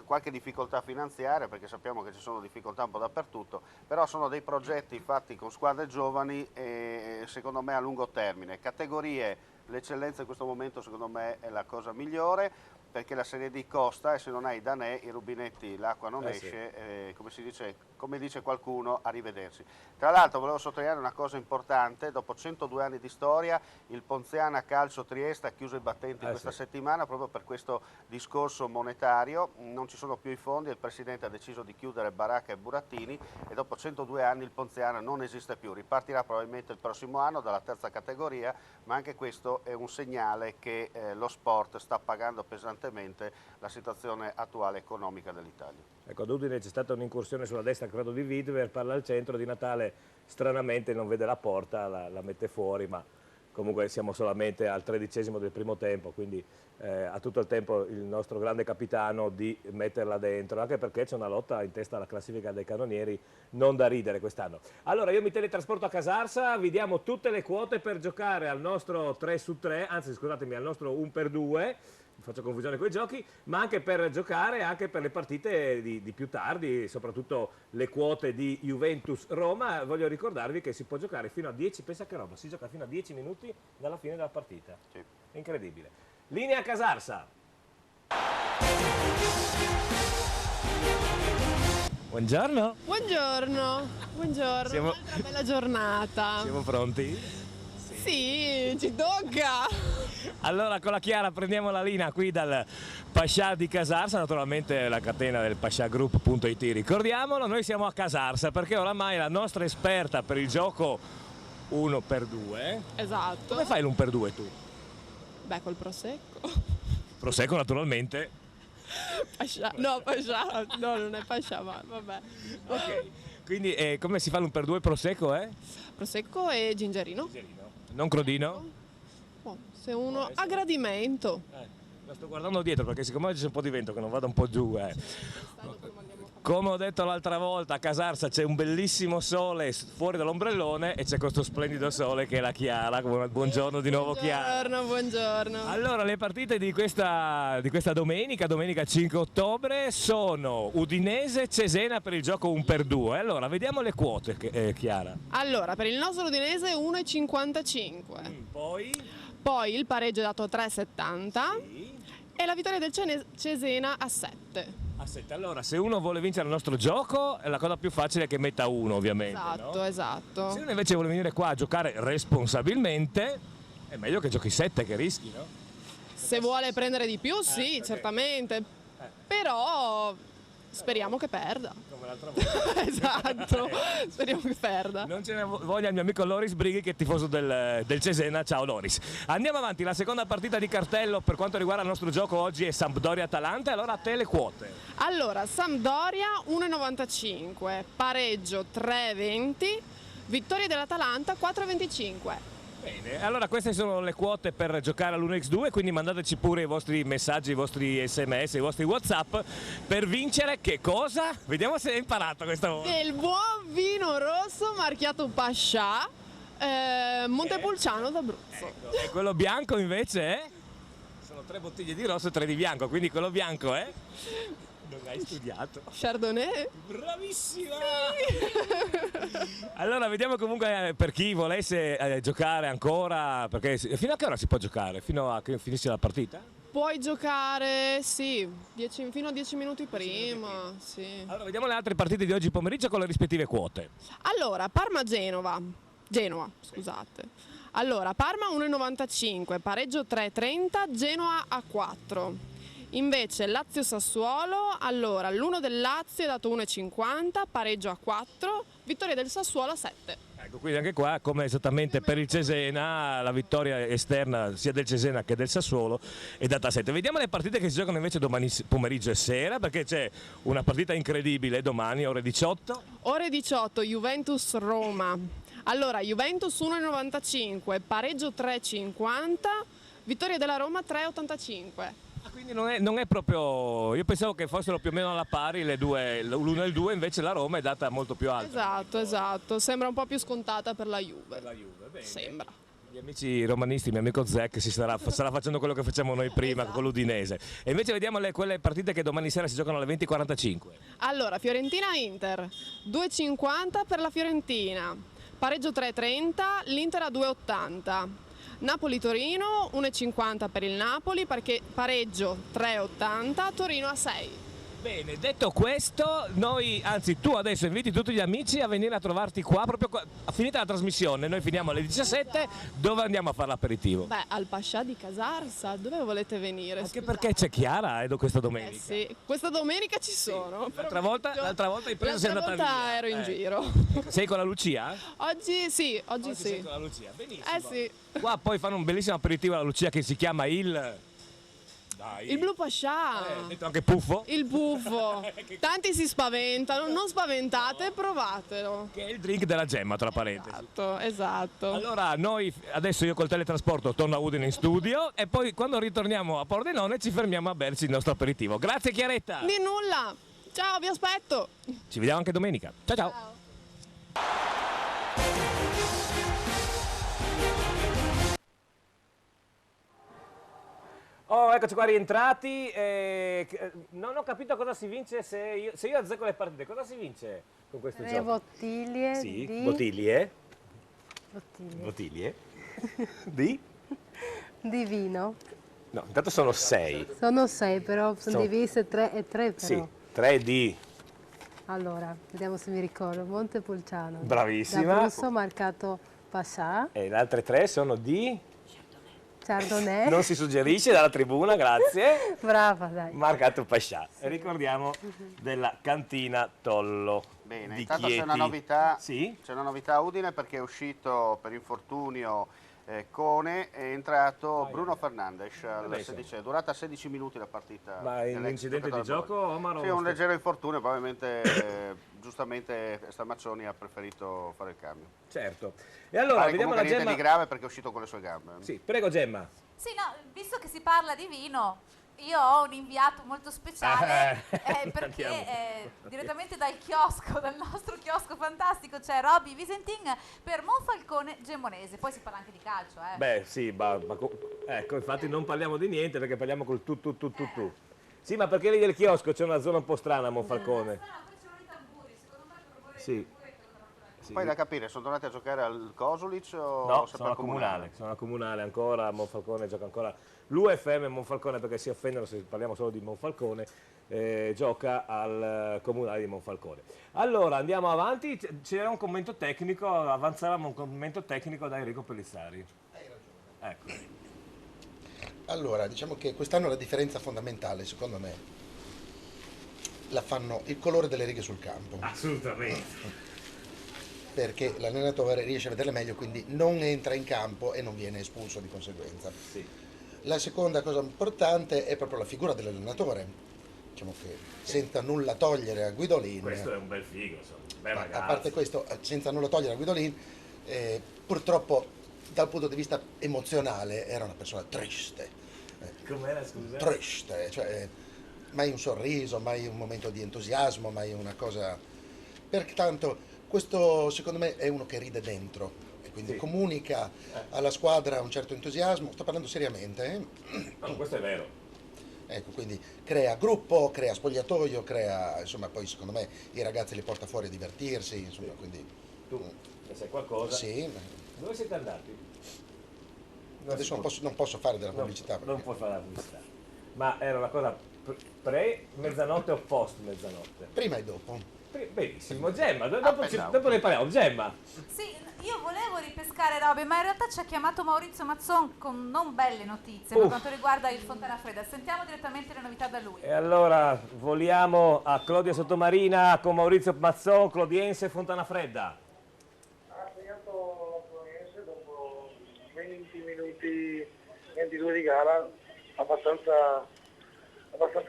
qualche difficoltà finanziaria, perché sappiamo che ci sono difficoltà un po' dappertutto, però sono dei progetti fatti con squadre giovani e secondo me a lungo termine. Categorie, l'eccellenza in questo momento secondo me è la cosa migliore, perché la Serie D costa e se non hai i danè, i rubinetti, l'acqua non esce, come dice qualcuno, arrivederci. Tra l'altro volevo sottolineare una cosa importante: dopo 102 anni di storia il Ponziana Calcio Trieste ha chiuso i battenti questa settimana proprio per questo discorso monetario. Non ci sono più i fondi, il Presidente ha deciso di chiudere Baracca e Burattini e dopo 102 anni il Ponziana non esiste più, ripartirà probabilmente il prossimo anno dalla terza categoria, ma anche questo è un segnale che lo sport sta pagando pesantemente la situazione attuale economica dell'Italia. Ecco, ad Udine c'è stata un'incursione sulla destra, credo di Widmer, parla al centro, Di Natale stranamente non vede la porta, la mette fuori, ma comunque siamo solamente al 13° del primo tempo, quindi ha tutto il tempo il nostro grande capitano di metterla dentro, anche perché c'è una lotta in testa alla classifica dei cannonieri non da ridere quest'anno. Allora io mi teletrasporto a Casarsa, vi diamo tutte le quote per giocare al nostro 3-su-3, anzi scusatemi, al nostro 1x2, faccio confusione con i giochi, ma anche per giocare anche per le partite di più tardi, soprattutto le quote di Juventus-Roma. Voglio ricordarvi che si può giocare fino a 10, pensa che roba, si gioca fino a 10 minuti dalla fine della partita. Sì. Incredibile. Linea Casarsa. Buongiorno. Buongiorno, buongiorno, Siamo- un'altra bella giornata. Siamo pronti? Sì, ci tocca. Allora con la Chiara prendiamo la linea qui dal Pascià di Casarsa, naturalmente la catena del pasciagroup.it, ricordiamolo, noi siamo a Casarsa perché oramai la nostra esperta per il gioco 1x2. Esatto. Come fai l'1x2 tu? Beh, col prosecco. Prosecco naturalmente. Pascià. No, pascià. No, non è pascià, ma vabbè. Ok. Quindi come si fa l'1x2 prosecco, Prosecco e gingerino. Non crodino? Oh, se uno a gradimento. La sto guardando dietro perché siccome oggi c'è un po' di vento che non vada un po' giù. Come ho detto l'altra volta, a Casarsa c'è un bellissimo sole fuori dall'ombrellone e c'è questo splendido sole che è la Chiara. Buongiorno di nuovo Chiara. Buongiorno. Allora, le partite di questa domenica 5 ottobre, sono Udinese-Cesena per il gioco 1x2. Allora, vediamo le quote, Chiara. Allora, per il nostro Udinese 1,55. Poi il pareggio è dato a 3,70 e la vittoria del Cesena a 7. A 7. Allora, se uno vuole vincere il nostro gioco, la cosa più facile è che metta 1, ovviamente. Esatto, no? esatto. Se uno invece vuole venire qua a giocare responsabilmente, è meglio che giochi 7, che rischi, no? Se vuole prendere di più, sì, certamente. Però speriamo che perda. Come l'altra volta. Esatto, speriamo che perda. Non ce ne voglia il mio amico Loris Brighi, che è tifoso del Cesena. Ciao Loris. Andiamo avanti, la seconda partita di cartello per quanto riguarda il nostro gioco oggi è Sampdoria-Atalanta. Allora a te le quote. Allora, Sampdoria 1,95, pareggio 3,20, vittoria dell'Atalanta 4,25. Bene, allora queste sono le quote per giocare all'1x2, quindi mandateci pure i vostri messaggi, i vostri sms, i vostri WhatsApp per vincere che cosa? Vediamo se hai imparato questa volta. Del buon vino rosso marchiato Pascià, Montepulciano d'Abruzzo. Ecco. E quello bianco invece è? Sono 3 bottiglie di rosso e 3 di bianco, quindi quello bianco è? Non hai studiato. Chardonnay? Bravissima! Allora vediamo comunque per chi volesse giocare ancora, perché fino a che ora si può giocare? Fino a che finisce la partita? Puoi giocare, sì, fino a 10 minuti prima. Sì. Allora, vediamo le altre partite di oggi pomeriggio con le rispettive quote. Allora, Parma-Genova. Genoa, scusate. Allora, Parma 1,95, pareggio 3,30, Genoa a 4. Invece Lazio-Sassuolo, allora l'uno del Lazio è dato 1,50, pareggio a 4, vittoria del Sassuolo a 7. Ecco, quindi anche qua, come esattamente per il Cesena, la vittoria esterna sia del Cesena che del Sassuolo è data a 7. Vediamo le partite che si giocano invece domani pomeriggio e sera, perché c'è una partita incredibile domani, ore 18. Ore 18, Juventus-Roma. Allora, Juventus 1,95, pareggio 3,50, vittoria della Roma 3,85. Quindi non è proprio, io pensavo che fossero più o meno alla pari le due, l'uno e il 2, invece la Roma è data molto più alta. Esatto, sembra un po' più scontata per la Juve. Per la Juve, bene. Sembra. Gli amici romanisti, mio amico Zec, starà facendo quello che facciamo noi prima con l'Udinese. E invece vediamo quelle partite che domani sera si giocano alle 20:45. Allora, Fiorentina-Inter, 2,50 per la Fiorentina, pareggio 3,30, l'Inter a 2,80. Napoli-Torino 1,50 per il Napoli, perché pareggio 3,80, Torino a 6. Bene, detto questo, noi, anzi tu adesso inviti tutti gli amici a venire a trovarti qua, proprio qua, finita la trasmissione, noi finiamo alle 17, dove andiamo a fare l'aperitivo? Beh, al Pascià di Casarsa, dove volete venire? Anche perché c'è Chiara questa domenica. Sì, questa domenica ci sono. L'altra volta hai preso, sei andata via. L'altra volta ero in giro. Sei con la Lucia? Oggi sì. Sei con la Lucia, benissimo. Sì. Qua poi fanno un bellissimo aperitivo alla Lucia che si chiama il Blue Pascià. Detto anche puffo? Il puffo. Tanti si spaventano, non spaventate, provatelo. Che è il drink della Gemma, tra parentesi. Esatto. Allora, noi adesso io col teletrasporto torno a Udine in studio e poi quando ritorniamo a Pordenone ci fermiamo a berci il nostro aperitivo. Grazie Chiaretta. Di nulla. Ciao, vi aspetto. Ci vediamo anche domenica. Ciao. Oh, eccoci qua rientrati. Non ho capito cosa si vince se io azzecco le partite. Cosa si vince con questo gioco? Bottiglie sì, di... bottiglie. Bottiglie. Di? Di vino. No, intanto sono 6. Sono 6, però sono divise 3 e 3 però. Sì, 3 di... Allora, vediamo se mi ricordo. Montepulciano. Bravissima. D'Abruzzo, marcato Pascià. E le altre 3 sono di... Chardonnay. Non si suggerisce dalla tribuna, grazie. Brava, dai. Marcato Pascià. E ricordiamo della cantina Tollo. Bene, di intanto Chieti. c'è una novità, Sì? c'è una novità a Udine perché è uscito per infortunio Cone, è entrato Bruno Fernandes al 16, è durata 16 minuti la partita. Ma in incidente di gioco Omar? Sì, un leggero infortunio, probabilmente giustamente Stamaccioni ha preferito fare il cambio. Certo. E allora vediamo la Gemma. Niente di grave perché è uscito con le sue gambe. Sì, prego Gemma. Sì, no, visto che si parla di vino, io ho un inviato molto speciale perché direttamente dal chiosco, dal nostro chiosco fantastico, c'è Robby Visentin per Monfalcone Gemonese. Poi si parla anche di calcio, Beh, sì, ecco, infatti non parliamo di niente perché parliamo col tu. Sì, ma perché lì del chiosco c'è una zona un po' strana a Monfalcone. Sì. Poi da capire, sono tornati a giocare al Kosulic o No, sempre sono al a Comunale ancora, Monfalcone gioca ancora, l'UFM Monfalcone perché si offendono se parliamo solo di Monfalcone, gioca al Comunale di Monfalcone. Allora andiamo avanti, c'era un commento tecnico, avanzavamo un commento tecnico da Enrico Pellizzari. Hai ragione. Ecco. Allora, diciamo che quest'anno la differenza fondamentale, secondo me, la fanno il colore delle righe sul campo. Assolutamente. Perché l'allenatore riesce a vederle meglio, quindi non entra in campo e non viene espulso di conseguenza. Sì. La seconda cosa importante è proprio la figura dell'allenatore, diciamo che senza nulla togliere a Guidolin. Questo è un bel figo, insomma, bel ragazzo. A parte questo, senza nulla togliere a Guidolin, purtroppo dal punto di vista emozionale era una persona triste. Com'era, scusa? Triste, cioè mai un sorriso, mai un momento di entusiasmo, mai una cosa... Pertanto questo secondo me è uno che ride dentro e quindi comunica alla squadra un certo entusiasmo, sto parlando seriamente. No, questo è vero. Ecco, quindi crea gruppo, crea spogliatoio, crea, insomma, poi secondo me i ragazzi li porta fuori a divertirsi, insomma, quindi... Tu ne sai qualcosa? Sì. Dove siete andati? Adesso non posso fare della pubblicità. Non puoi fare la pubblicità. Ma era una cosa pre-mezzanotte o post-mezzanotte? Prima e dopo. Benissimo, Gemma, dopo ne parliamo. Gemma. Sì, io volevo ripescare Roby, ma in realtà ci ha chiamato Maurizio Mazzon con non belle notizie per quanto riguarda il Fontana Fredda. Sentiamo direttamente le novità da lui. E allora voliamo a Clodia Sottomarina con Maurizio Mazzon, Clodiense Fontana Fredda. Ha segnato la Clodiense dopo 20 minuti, 22 di gara, abbastanza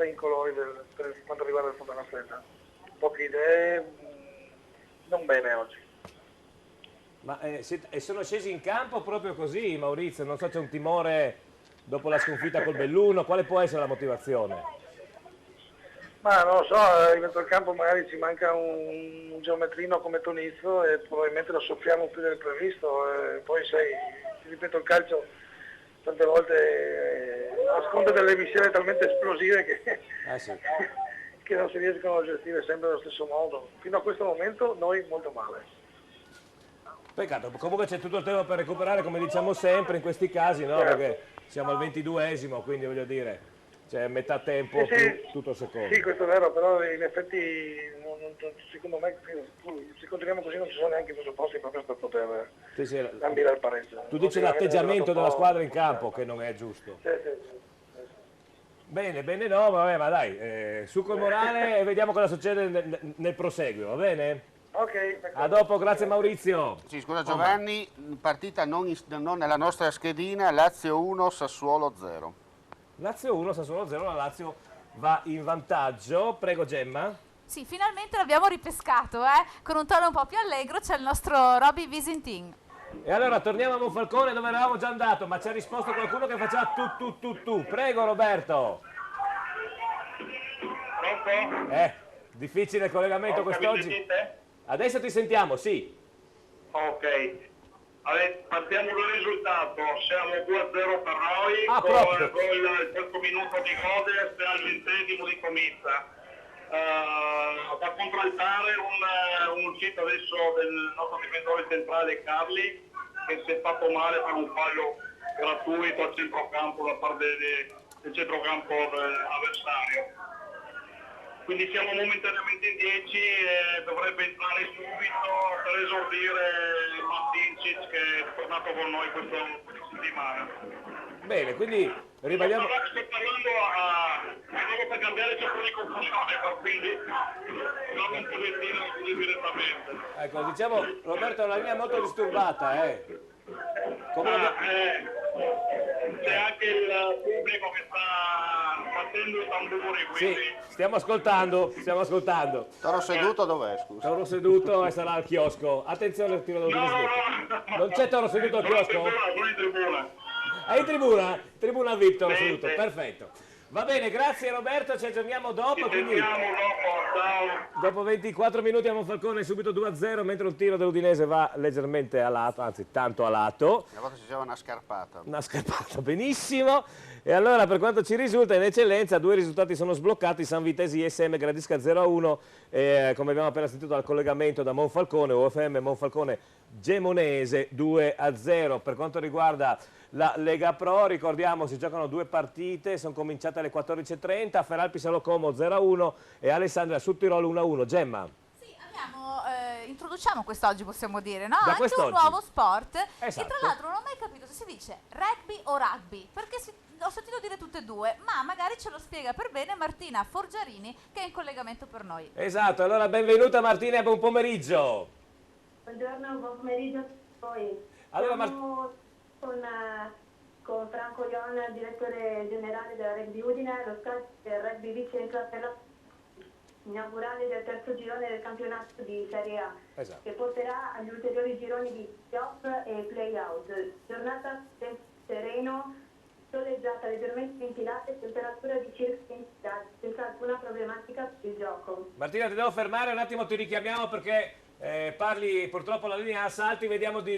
incolori per quanto riguarda il Fontana Fredda. Poche idee, non bene oggi. Ma sono scesi in campo proprio così, Maurizio? Non so, c'è un timore dopo la sconfitta col Belluno? Quale può essere la motivazione? Ma non lo so, in mezzo al campo magari ci manca un geometrino come Tonizzo e probabilmente lo soffriamo più del previsto. Poi sai, ti ripeto, il calcio tante volte nasconde delle missioni talmente esplosive che non si riescono a gestire sempre allo stesso modo. Fino a questo momento noi molto male. Peccato, comunque c'è tutto il tempo per recuperare, come diciamo sempre in questi casi, no? Perché siamo al 22esimo, quindi voglio dire, c'è metà tempo più tutto il secondo. Sì, questo è vero, però in effetti secondo me se continuiamo così non ci sono neanche i presupposti proprio per poter ambire al pareggio. Tu dici l'atteggiamento della squadra in campo che non è giusto. Sì. Bene, no, vabbè, ma dai, su col morale e vediamo cosa succede nel proseguio, va bene? Ok. A dopo, grazie Maurizio. Sì, scusa Giovanni, partita non nella nostra schedina, Lazio 1, Sassuolo 0. Lazio 1, Sassuolo 0, la Lazio va in vantaggio. Prego Gemma. Sì, finalmente l'abbiamo ripescato, con un tono un po' più allegro c'è il nostro Roby Visintin. E allora torniamo a Monfalcone dove eravamo già andato, ma ci ha risposto qualcuno che faceva tu. Prego Roberto. Pronto? Difficile il collegamento quest'oggi. Adesso ti sentiamo, sì. Ok. Partiamo dal risultato, siamo 2-0 per noi, con il terzo minuto di Godes al 20° di Comizza. Da contraltare un'uscita adesso del nostro difensore centrale Carli, che si è fatto male per un fallo gratuito al centrocampo da parte del centrocampo avversario. Quindi siamo momentaneamente in 10 e dovrebbe entrare subito per esordire Martincic, che è tornato con noi questa settimana. Bene, quindi ribadiamo. Sto parlando per cambiare c'è un po' di confusione, quindi non un pochettino così direttamente. Ecco, diciamo Roberto, la linea è molto disturbata, C'è anche il pubblico che sta battendo i tamburi, quindi... Sì, stiamo ascoltando. Toro seduto dov'è, scusa? Toro seduto e sarà al chiosco. Attenzione al tiro No. Non c'è Toro seduto al chiosco? Sono in tribuna. È in tribuna? Tribuna VIP Toro seduto, perfetto. Va bene, grazie Roberto, ci aggiorniamo dopo. Quindi, dopo 24 minuti a Monfalcone subito 2-0, mentre un tiro dell'Udinese va leggermente a lato, anzi tanto a lato. Una volta si diceva una scarpata. Una scarpata, benissimo. E allora per quanto ci risulta in eccellenza due risultati sono sbloccati, San Vitesi ISM gradisca 0-1, come abbiamo appena sentito dal collegamento da Monfalcone, UFM Monfalcone Gemonese 2-0. Per quanto riguarda la Lega Pro, ricordiamo, si giocano due partite, sono cominciate alle 14:30, Feralpi Salocomo 0-1 e Alessandria Sudtirolo 1-1. Gemma? Sì, introduciamo quest'oggi, possiamo dire, no? Da Anche un nuovo sport. Esatto. E tra l'altro non ho mai capito se si dice rugby o rugby, perché ho sentito dire tutte e due, ma magari ce lo spiega per bene Martina Forgiarini, che è in collegamento per noi. Esatto, allora benvenuta Martina e buon pomeriggio. Buongiorno, buon pomeriggio a voi. Allora, Siamo con Franco Lion, direttore generale della Rugby Udine, lo scatto del Rugby Vicenza per la inaugurale del terzo girone del campionato di Serie A, esatto, che porterà agli ulteriori gironi di play-off e play-out. Giornata sereno, soleggiata, leggermente ventilata e temperatura di circa 20 gradi, senza alcuna problematica per il gioco. Martina, ti devo fermare un attimo, ti richiamiamo perché parli, purtroppo la linea a salti, vediamo di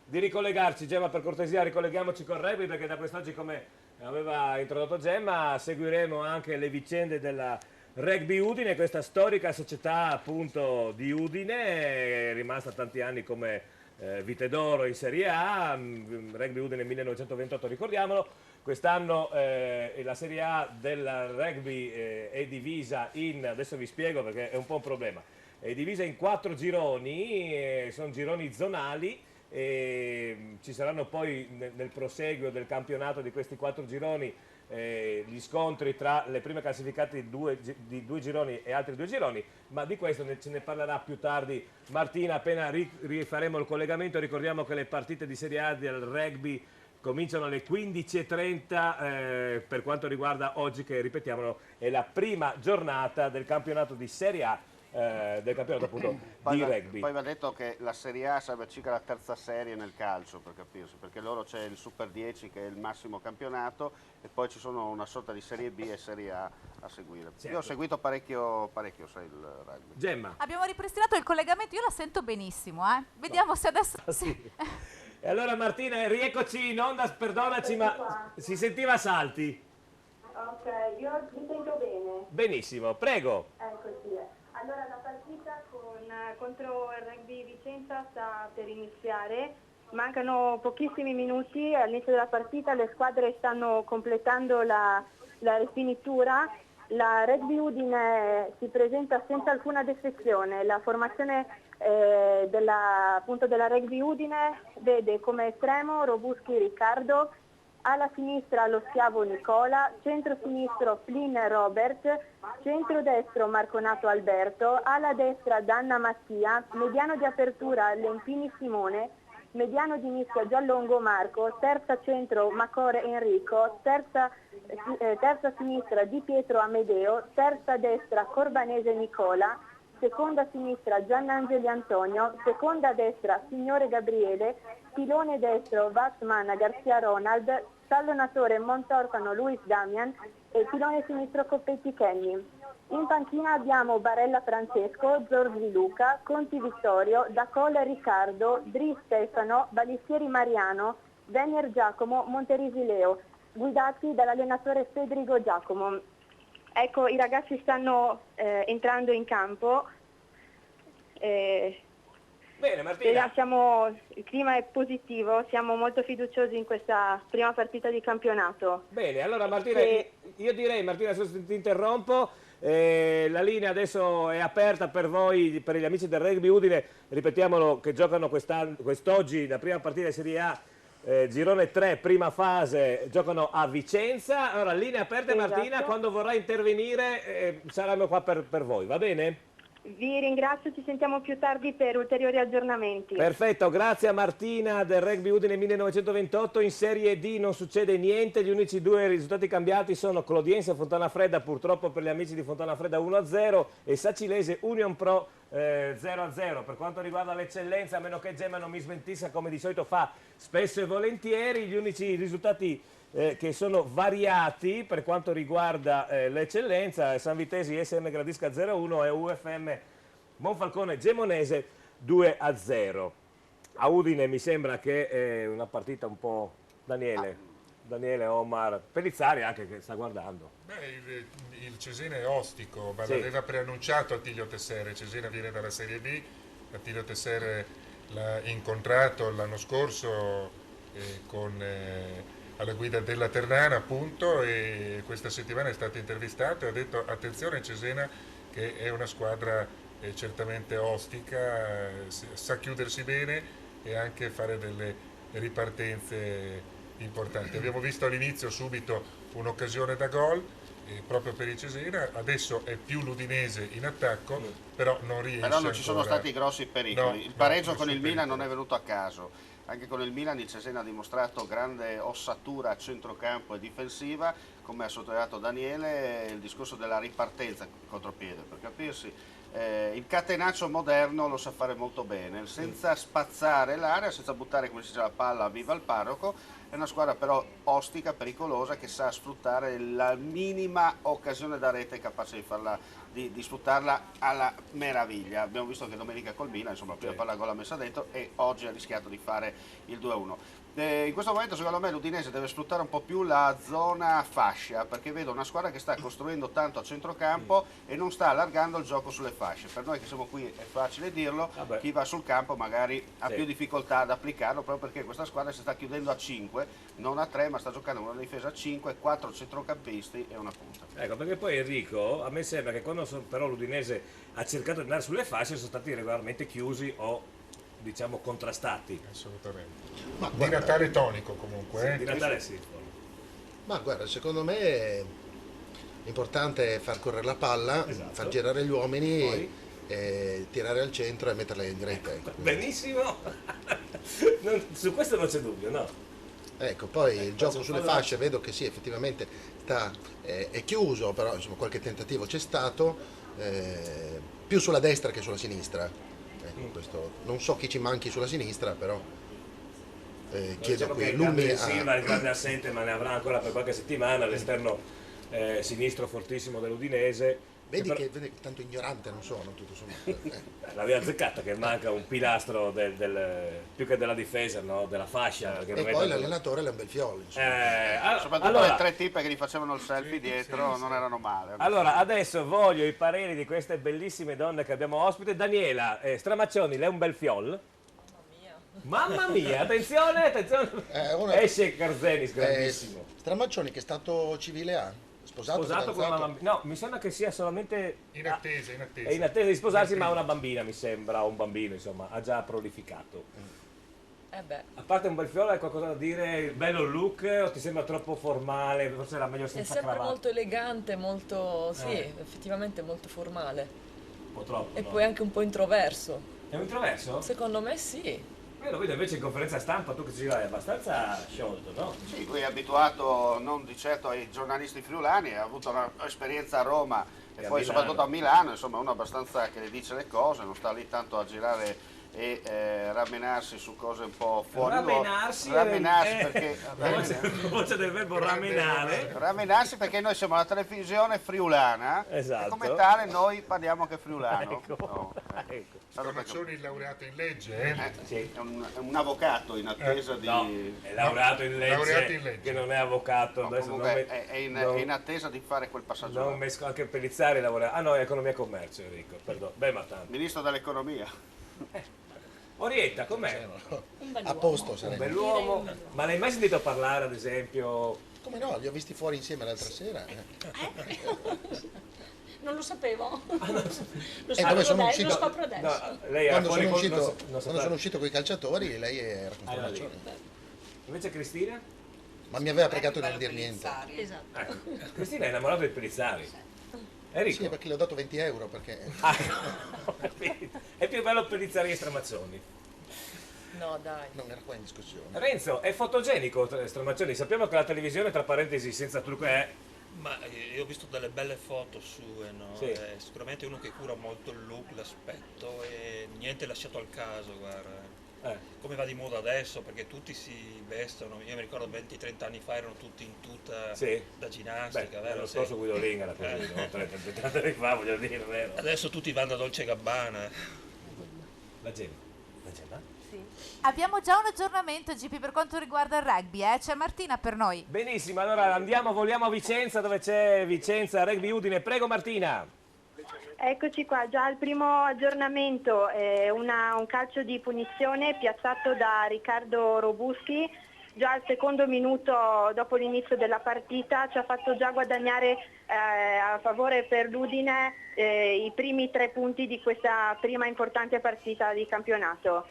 ricollegarci. Gemma, per cortesia ricolleghiamoci con Rugby, perché da quest'oggi, come aveva introdotto Gemma, seguiremo anche le vicende Rugby Udine, questa storica società appunto di Udine, è rimasta tanti anni come vite d'oro in Serie A, Rugby Udine 1928 ricordiamolo, quest'anno la Serie A del rugby è divisa in, adesso vi spiego perché è un po' un problema, è divisa in 4 gironi, sono gironi zonali, e ci saranno poi nel proseguio del campionato di questi 4 gironi gli scontri tra le prime classificate di due gironi e altri 2 gironi, ma di questo ce ne parlerà più tardi Martina appena rifaremo il collegamento. Ricordiamo che le partite di Serie A del rugby cominciano alle 15:30 per quanto riguarda oggi, che ripetiamolo è la prima giornata del campionato di Serie A, del campionato appunto di rugby. Poi va detto che la Serie A sarebbe circa la terza serie nel calcio, per capirsi, perché loro c'è il Super 10 che è il massimo campionato e poi ci sono una sorta di Serie B e Serie A a seguire. Certo. Io ho seguito parecchio sai, il rugby. Gemma. Abbiamo ripristinato il collegamento, io la sento benissimo, Vediamo se adesso... Sì. E allora Martina, rieccoci in onda, perdonaci ma si sentiva a salti. Ok, io mi sento bene. Benissimo, prego. Eccoci. Allora la partita contro il Rugby Vicenza sta per iniziare, mancano pochissimi minuti all'inizio della partita, le squadre stanno completando la rifinitura, la Rugby Udine si presenta senza alcuna defezione, la formazione della Rugby Udine vede come estremo Robuschi Riccardo, alla sinistra lo schiavo Nicola, centro-sinistro Flynn Robert, centro-destro Marconato Alberto, alla destra Danna Mattia, mediano di apertura Lempini Simone, mediano di inizio Giallongo Marco, terza centro Macore Enrico, terza sinistra Di Pietro Amedeo, terza destra Corbanese Nicola, seconda sinistra Giannangeli Antonio, seconda destra Signore Gabriele, pilone destro Vassman Garzia Ronald, tallonatore Montorfano Luis Damian e pilone sinistro Coppetti Kenny. In panchina abbiamo Barella Francesco, Zorzi Luca, Conti Vittorio, Dacolle Riccardo, Dri Stefano, Balistieri Mariano, Venier Giacomo, Monterisi Leo, guidati dall'allenatore Federico Giacomo. Ecco, i ragazzi stanno entrando in campo. Bene Martina. Il clima è positivo, siamo molto fiduciosi in questa prima partita di campionato. Bene, allora Martina, io direi, Martina, se ti interrompo, la linea adesso è aperta per voi, per gli amici del Rugby Udine, ripetiamolo che giocano quest'oggi la prima partita di Serie A, girone 3, prima fase, giocano a Vicenza. Allora, linea aperta, esatto. Martina, quando vorrai intervenire saranno qua per voi, va bene? Vi ringrazio, ci sentiamo più tardi per ulteriori aggiornamenti. Perfetto, grazie a Martina del Rugby Udine 1928. In Serie D non succede niente, gli unici 2 risultati cambiati sono Clodiense e Fontana Fredda, purtroppo per gli amici di Fontana Fredda 1-0 e Sacilese Union Pro 0-0. Per quanto riguarda l'eccellenza, a meno che Gemma non mi smentisca come di solito fa spesso e volentieri, gli unici risultati che sono variati per quanto riguarda l'eccellenza, San Vitesi SM Gradisca 0-1 e UFM Monfalcone Gemonese 2-0. A Udine mi sembra che è una partita un po'... Daniele, Omar, Pellizzari anche che sta guardando. Beh, il Cesena è ostico, ma sì, l'aveva preannunciato Attilio Tessere. Cesena viene dalla Serie B, Attilio Tessere l'ha incontrato l'anno scorso alla guida della Ternana appunto, e questa settimana è stato intervistato e ha detto attenzione Cesena che è una squadra certamente ostica, sa chiudersi bene e anche fare delle ripartenze importanti. Abbiamo visto all'inizio subito un'occasione da gol proprio per il Cesena, adesso è più l'Udinese in attacco, però non riesce Però non ci sono ancora. stati grossi pericoli. No, il pareggio no, con il Milan non è venuto a caso. Anche con il Milan il Cesena ha dimostrato grande ossatura a centrocampo e difensiva, come ha sottolineato Daniele, il discorso della ripartenza contropiede, per capirsi. Il catenaccio moderno lo sa fare molto bene, senza spazzare l'area, senza buttare, come si dice, la palla viva al parroco. È una squadra però ostica, pericolosa, che sa sfruttare la minima occasione da rete, capace di farla di sfruttarla alla meraviglia. Abbiamo visto che domenica col Milan, insomma, la prima palla gol l'ha messa dentro e oggi ha rischiato di fare il 2-1. In questo momento secondo me l'Udinese deve sfruttare un po' più la zona fascia, perché vedo una squadra che sta costruendo tanto a centrocampo e non sta allargando il gioco sulle fasce. Per noi che siamo qui è facile dirlo, chi va sul campo magari ha più difficoltà ad applicarlo, proprio perché questa squadra si sta chiudendo a 5, non a 3, ma sta giocando una difesa a 5, 4 centrocampisti e una punta. Ecco, perché poi Enrico, a me sembra che quando però l'Udinese ha cercato di andare sulle fasce sono stati regolarmente chiusi o diciamo contrastati. Assolutamente. Ma di Natale tonico comunque. Sì, di Natale sì. Ma guarda, secondo me è importante far correre la palla, far girare gli uomini, tirare al centro e metterla in rete. Ecco. Benissimo, su questo non c'è dubbio, no? Ecco, poi il gioco sulle fasce vedo che sì, effettivamente è chiuso, però insomma qualche tentativo c'è stato, più sulla destra che sulla sinistra. Ecco, questo, non so chi ci manchi sulla sinistra, però chiedo diciamo qui che Lumi Gabriel Silva è il grande assente, ma ne avrà ancora per qualche settimana, l'esterno sinistro fortissimo dell'Udinese. Vedi che tanto ignorante non sono, tutto sommato. L'aveva azzeccata che manca un pilastro più che della difesa, no? Della fascia. E poi l'allenatore è un bel fiolo. Soprattutto le tre tipe che gli facevano il selfie dietro non erano male. Allora, adesso voglio i pareri di queste bellissime donne che abbiamo ospite. Daniela Stramaccioni, lei è un bel fiol? Mamma mia, attenzione, attenzione. Esce Carzenis, grandissimo. Stramaccioni che è stato civile A? Sposato con una bambina. No, mi sembra che sia solamente in attesa. È in attesa di sposarsi, ma ha una bambina, mi sembra, o un bambino, insomma, ha già prolificato. A parte un bel fiore, hai qualcosa da dire? Il bello look o ti sembra troppo formale? Forse era meglio senza cravatta. È sempre cravatta. molto elegante, molto, sì, effettivamente molto formale. Un po' troppo, E no? poi anche un po' introverso. È un introverso? Secondo me sì. Lo vedo invece in conferenza stampa, tu che ci vai abbastanza sciolto, no? Sì, lui è abituato non di certo ai giornalisti friulani, ha avuto un'esperienza a Roma e poi soprattutto a Milano, insomma uno abbastanza che le dice le cose, non sta lì tanto a girare e ramenarsi su cose un po' fuori ramenarsi perché la voce del verbo ramenare. Ramenarsi perché noi siamo la televisione friulana e come tale noi parliamo anche friulano. Stramaccioni il laureato in legge, Sì, è un avvocato in attesa di... No, è laureato in legge, che non è avvocato. No, adesso comunque è in attesa di fare quel passaggio. Non mesco anche Pellizzari lavora. Ah no, è economia e commercio, Enrico, perdono. Beh, ma tanto. Ministro dell'economia. Orietta, com'è? A posto Un sarebbe. bell'uomo. Ma l'hai mai sentito parlare, ad esempio? Come no, li ho visti fuori insieme l'altra sera. Non lo sapevo. Dove sono uscito? Lo scopro adesso. No, lei era quando sono uscito con i calciatori, lei era con Stramaccioni. Invece Cristina? Ma mi aveva pregato di non dire niente. Esatto. Cristina è innamorata di Pellizzari. Enrico? Sì, perché le ho dato 20 euro, perché... È più bello Pellizzari e Stramaccioni. No, dai. Non era qua in discussione. Renzo, è fotogenico Stramaccioni? Sappiamo che la televisione, tra parentesi, senza trucco è... Ma io ho visto delle belle foto sue, no? Sì. È sicuramente uno che cura molto il look, l'aspetto e niente lasciato al caso, guarda. Come va di moda adesso, perché tutti si vestono, io mi ricordo 20-30 anni fa erano tutti in tuta da ginnastica, vero? L'anno scorso Guido Ling era così, no? 30 anni fa, voglio dire, vero? Adesso tutti vanno da Dolce Gabbana. La Gemma? Abbiamo già un aggiornamento GP per quanto riguarda il rugby, c'è Martina per noi. Benissimo, allora voliamo a Vicenza dove c'è Vicenza Rugby Udine. Prego Martina. Eccoci qua, già il primo aggiornamento, un calcio di punizione piazzato da Riccardo Robusti, già al secondo minuto dopo l'inizio della partita ci ha fatto già guadagnare a favore per l'Udine i primi 3 punti di questa prima importante partita di campionato.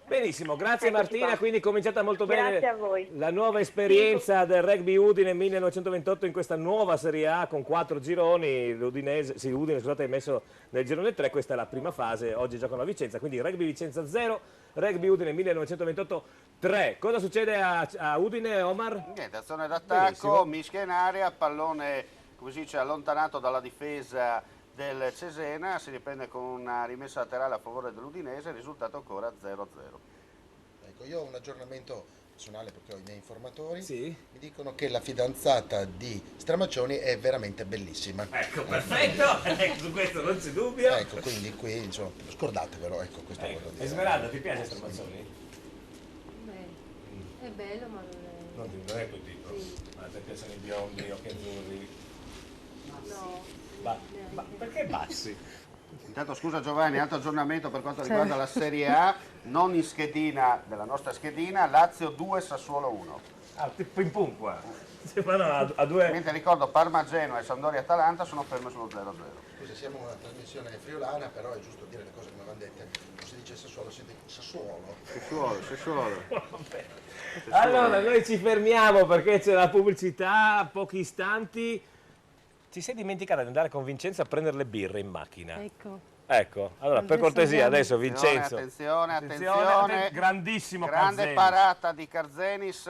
Benissimo, grazie Martina, qua. quindi è cominciata molto bene Grazie a voi. la nuova esperienza del Rugby Udine 1928 in questa nuova Serie A con 4 gironi, Udine è messo nel girone 3, questa è la prima fase, oggi giocano a Vicenza, quindi Rugby Vicenza 0, Rugby Udine 1928 3. Cosa succede a Udine, Omar? Niente, azione d'attacco, mischia in area, pallone come si dice allontanato dalla difesa del Cesena, si riprende con una rimessa laterale a favore dell'Udinese, il risultato ancora 0-0. Ecco, io ho un aggiornamento personale perché ho i miei informatori, sì, mi dicono che la fidanzata di Stramaccioni è veramente bellissima. Ecco, perfetto, su questo non c'è dubbio. Ecco, quindi qui, insomma, scordatevelo, ecco, questo voglio dire. Esmeralda, ti piace Stramaccioni? Beh, è bello, ma non è... Non è tuo tipo. Sì. Ma ti piacciono i biondi, occhi azzurri? No. Ma perché bassi? Intanto scusa Giovanni, altro aggiornamento per quanto riguarda la Serie A, non in schedina, della nostra schedina, Lazio 2, Sassuolo 1. Ah, tipo in pum qua. Si fanno a due... Mentre ricordo Parma-Genoa e Sampdoria-Atalanta sono ferme sullo 0-0. Scusa, siamo una trasmissione friulana, però è giusto dire le cose come vanno dette. Non si dice Sassuolo, si dice Sassuolo. Sassuolo. Allora, noi ci fermiamo perché c'è la pubblicità, pochi istanti. Ci sei dimenticata di andare con Vincenzo a prendere le birre in macchina? Ecco, allora per cortesia adesso Vincenzo. Attenzione. Grandissimo Grande Carzenis. parata di Carzenis.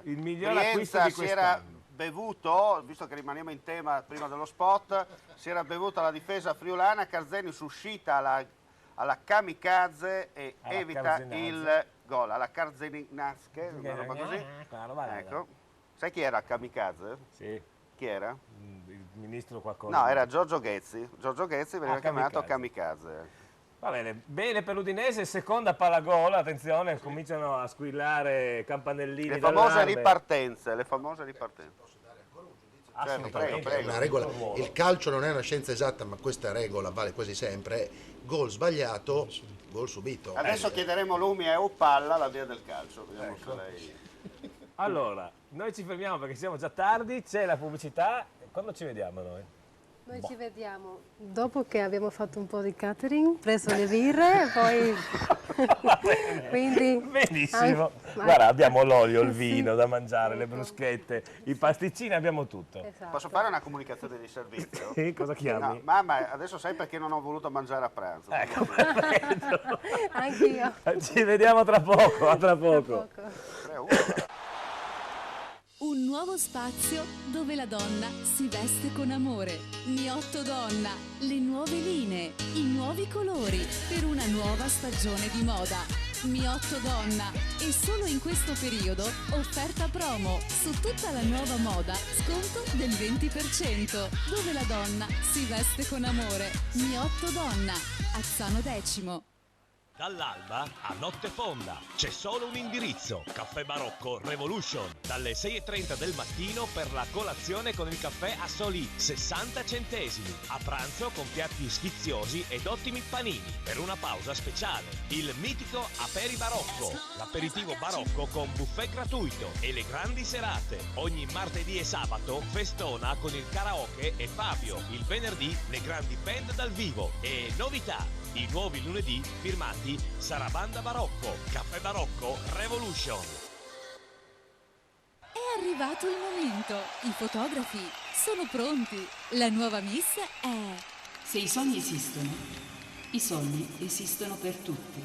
Il miglior acquisto di si era quest'anno. bevuto, visto che rimaniamo in tema prima dello spot, si era bevuta la difesa friulana, Carzenis uscita alla kamikaze e Alla evita Carzenazze. il gol. Alla Carzenasche, una roba così. Ecco. Sai chi era kamikaze? Sì. Chi era? Il ministro qualcosa. No, era Giorgio Ghezzi. Giorgio Ghezzi veniva chiamato Kamikaze. kamikaze. Va bene, bene per l'Udinese, seconda palla gol, attenzione, cominciano a squillare campanellini. Le famose d'allarme. ripartenze, Assolutamente. È una regola. Il calcio non è una scienza esatta, ma questa regola vale quasi sempre. Gol sbagliato, gol subito. Adesso chiederemo Lumi e Opalla la via del calcio. Vediamo Ecco. se lei... Allora, noi ci fermiamo perché siamo già tardi, c'è la pubblicità. Quando ci vediamo noi? Noi ci vediamo dopo che abbiamo fatto un po' di catering, preso le birre e poi... Quindi... Benissimo. Guarda, abbiamo l'olio, il vino da mangiare, le bruschette, i pasticcini, abbiamo tutto. Posso fare una comunicazione di servizio? Sì, cosa chiami? No, mamma, adesso sai perché non ho voluto mangiare a pranzo. Ecco, Anch'io. ci vediamo tra poco, a tra poco. Un nuovo spazio dove la donna si veste con amore. Mi8 Donna, le nuove linee, i nuovi colori per una nuova stagione di moda. Mi8 Donna e solo in questo periodo offerta promo su tutta la nuova moda, sconto del 20%. Dove la donna si veste con amore. Mi8 Donna, Azzano Decimo. Dall'alba a notte fonda c'è solo un indirizzo: Caffè Barocco Revolution, dalle 6:30 del mattino per la colazione con il caffè a soli 60 centesimi, a pranzo con piatti sfiziosi ed ottimi panini, per una pausa speciale il mitico Aperi Barocco, l'aperitivo barocco con buffet gratuito, e le grandi serate ogni martedì e sabato festona con il karaoke e Fabio, il venerdì le grandi band dal vivo e novità. I nuovi lunedì firmati Sarabanda Barocco, Caffè Barocco Revolution. È arrivato il momento. I fotografi sono pronti. La nuova miss è... Se i sogni esistono per tutti.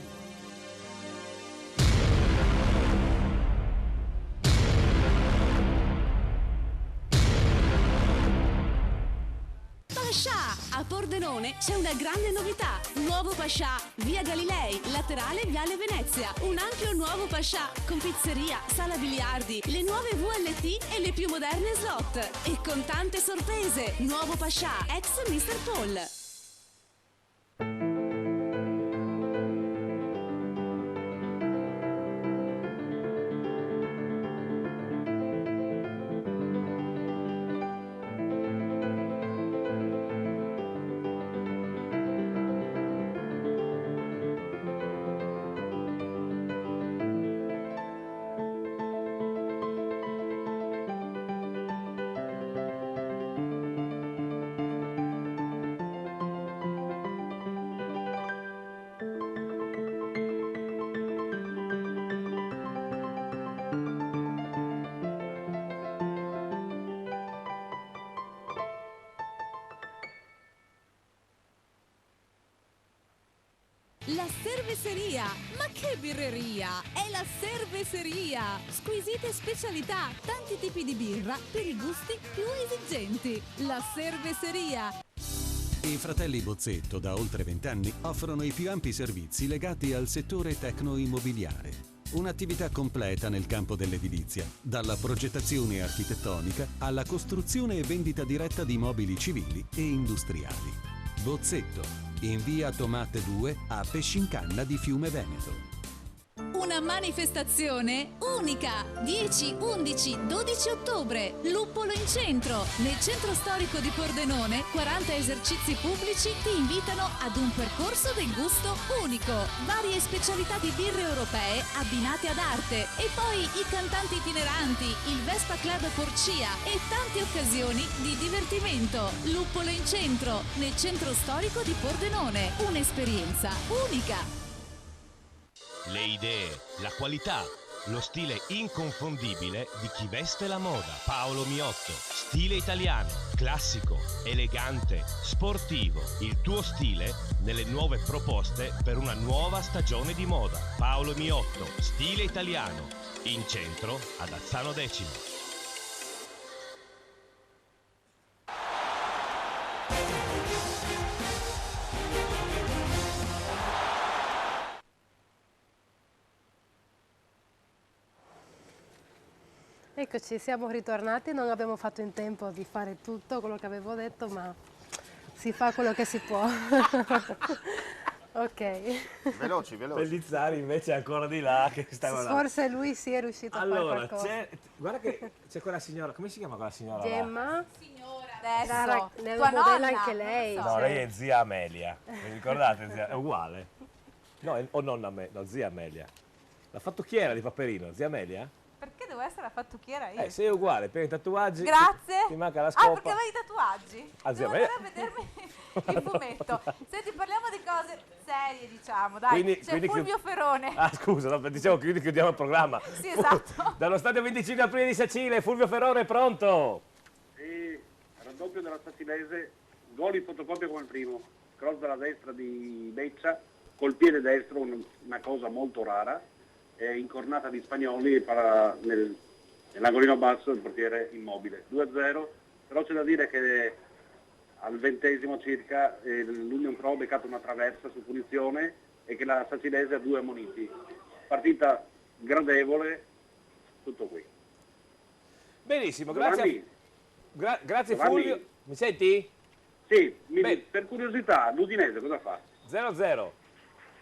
Pascià! A Pordenone c'è una grande novità. Nuovo Pascià, via Galilei, laterale Viale Venezia. Un ampio nuovo Pascià con pizzeria, sala biliardi, le nuove VLT e le più moderne slot. E con tante sorprese. Nuovo Pascià, ex Mr. Paul. La cerveseria! Ma che birreria! È la cerveseria! Squisite specialità, tanti tipi di birra per i gusti più esigenti. La cerveseria! I fratelli Bozzetto da oltre 20 anni offrono i più ampi servizi legati al settore tecno-immobiliare. Un'attività completa nel campo dell'edilizia, dalla progettazione architettonica alla costruzione e vendita diretta di mobili civili e industriali. Bozzetto, in via Tomate 2 a Pescincanna di Fiume Veneto. Una manifestazione unica! 10, 11, 12 ottobre, Luppolo in centro. Nel centro storico di Pordenone, 40 esercizi pubblici ti invitano ad un percorso del gusto unico. Varie specialità di birre europee abbinate ad arte. E poi i cantanti itineranti, il Vespa Club Porcia e tante occasioni di divertimento. Luppolo in centro, nel centro storico di Pordenone. Un'esperienza unica! Le idee, la qualità, lo stile inconfondibile di chi veste la moda. Paolo Miotto, stile italiano, classico, elegante, sportivo. Il tuo stile nelle nuove proposte per una nuova stagione di moda. Paolo Miotto, stile italiano, in centro ad Azzano Decimo. Eccoci, siamo ritornati, non abbiamo fatto in tempo di fare tutto quello che avevo detto, ma si fa quello che si può. Ok. Veloci. Pellizzari invece è ancora di là che stava là. Forse lui si è riuscito a fare qualcosa. Guarda che c'è quella signora, come si chiama quella signora là? Gemma? Adesso, nel tua modello nonna, anche lei. No, lei è zia Amelia, vi ricordate? È uguale. No, o nonna no, zia Amelia. La fattucchiera di Paperino, zia Amelia? Perché devo essere la fattucchiera io? Sei uguale, per i tatuaggi. Grazie. Ti manca la scopa. Ah, perché avevi i tatuaggi? Zia Devo Amelia. andare a vedermi il fumetto. Senti, parliamo di cose serie, diciamo, dai. C'è Fulvio Ferone. Ah, scusa, no, dicevo che chiudiamo il programma. Sì, esatto. Dallo stadio 25 aprile di Sacile, Fulvio Ferone è pronto. E raddoppio della Sacilese, gol in fotocopia come il primo, cross dalla destra di Beccia, col piede destro, una cosa molto rara, incornata di Spagnoli nell'angolino basso il portiere Immobile. 2-0, però c'è da dire che al 20° circa l'Union Pro ha beccato una traversa su punizione e che la Sacilese ha 2 ammoniti. Partita gradevole, tutto qui. Benissimo, Giovanni, grazie Giovanni. Fulvio. Mi senti? Sì, per curiosità, l'Udinese cosa fa? 0-0.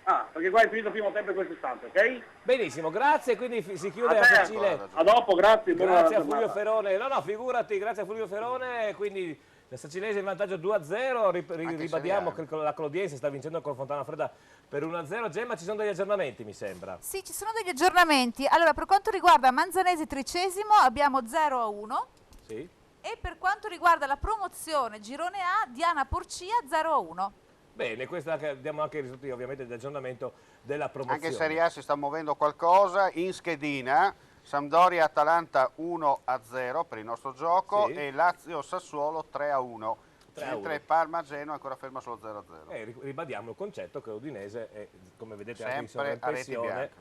Ah, perché qua è finito il primo tempo in questo istante, ok? Benissimo, grazie, quindi si chiude A la te, Sacile. a dopo, grazie, buona Grazie a giornata. Fulvio Ferone. No, figurati, grazie a Fulvio Ferone, quindi la Sacilese in vantaggio 2-0, ribadiamo che la Clodiense sta vincendo col Fontana Fredda per 1-0. Gemma, ci sono degli aggiornamenti, mi sembra. Sì, ci sono degli aggiornamenti. Allora, per quanto riguarda Manzanese 13° abbiamo 0-1. Sì. E per quanto riguarda la promozione Girone A, Diana Porcia 0-1. Bene, questa che diamo anche i risultati ovviamente di aggiornamento della promozione. Anche in Serie A si sta muovendo qualcosa, in schedina Sampdoria-Atalanta 1-0 per il nostro gioco Sì. e Lazio-Sassuolo 3-1, mentre Parma-Genoa è ancora ferma solo 0-0. Ribadiamo il concetto che l'Udinese è, come vedete anche in Sempre a reti sovraimpressione,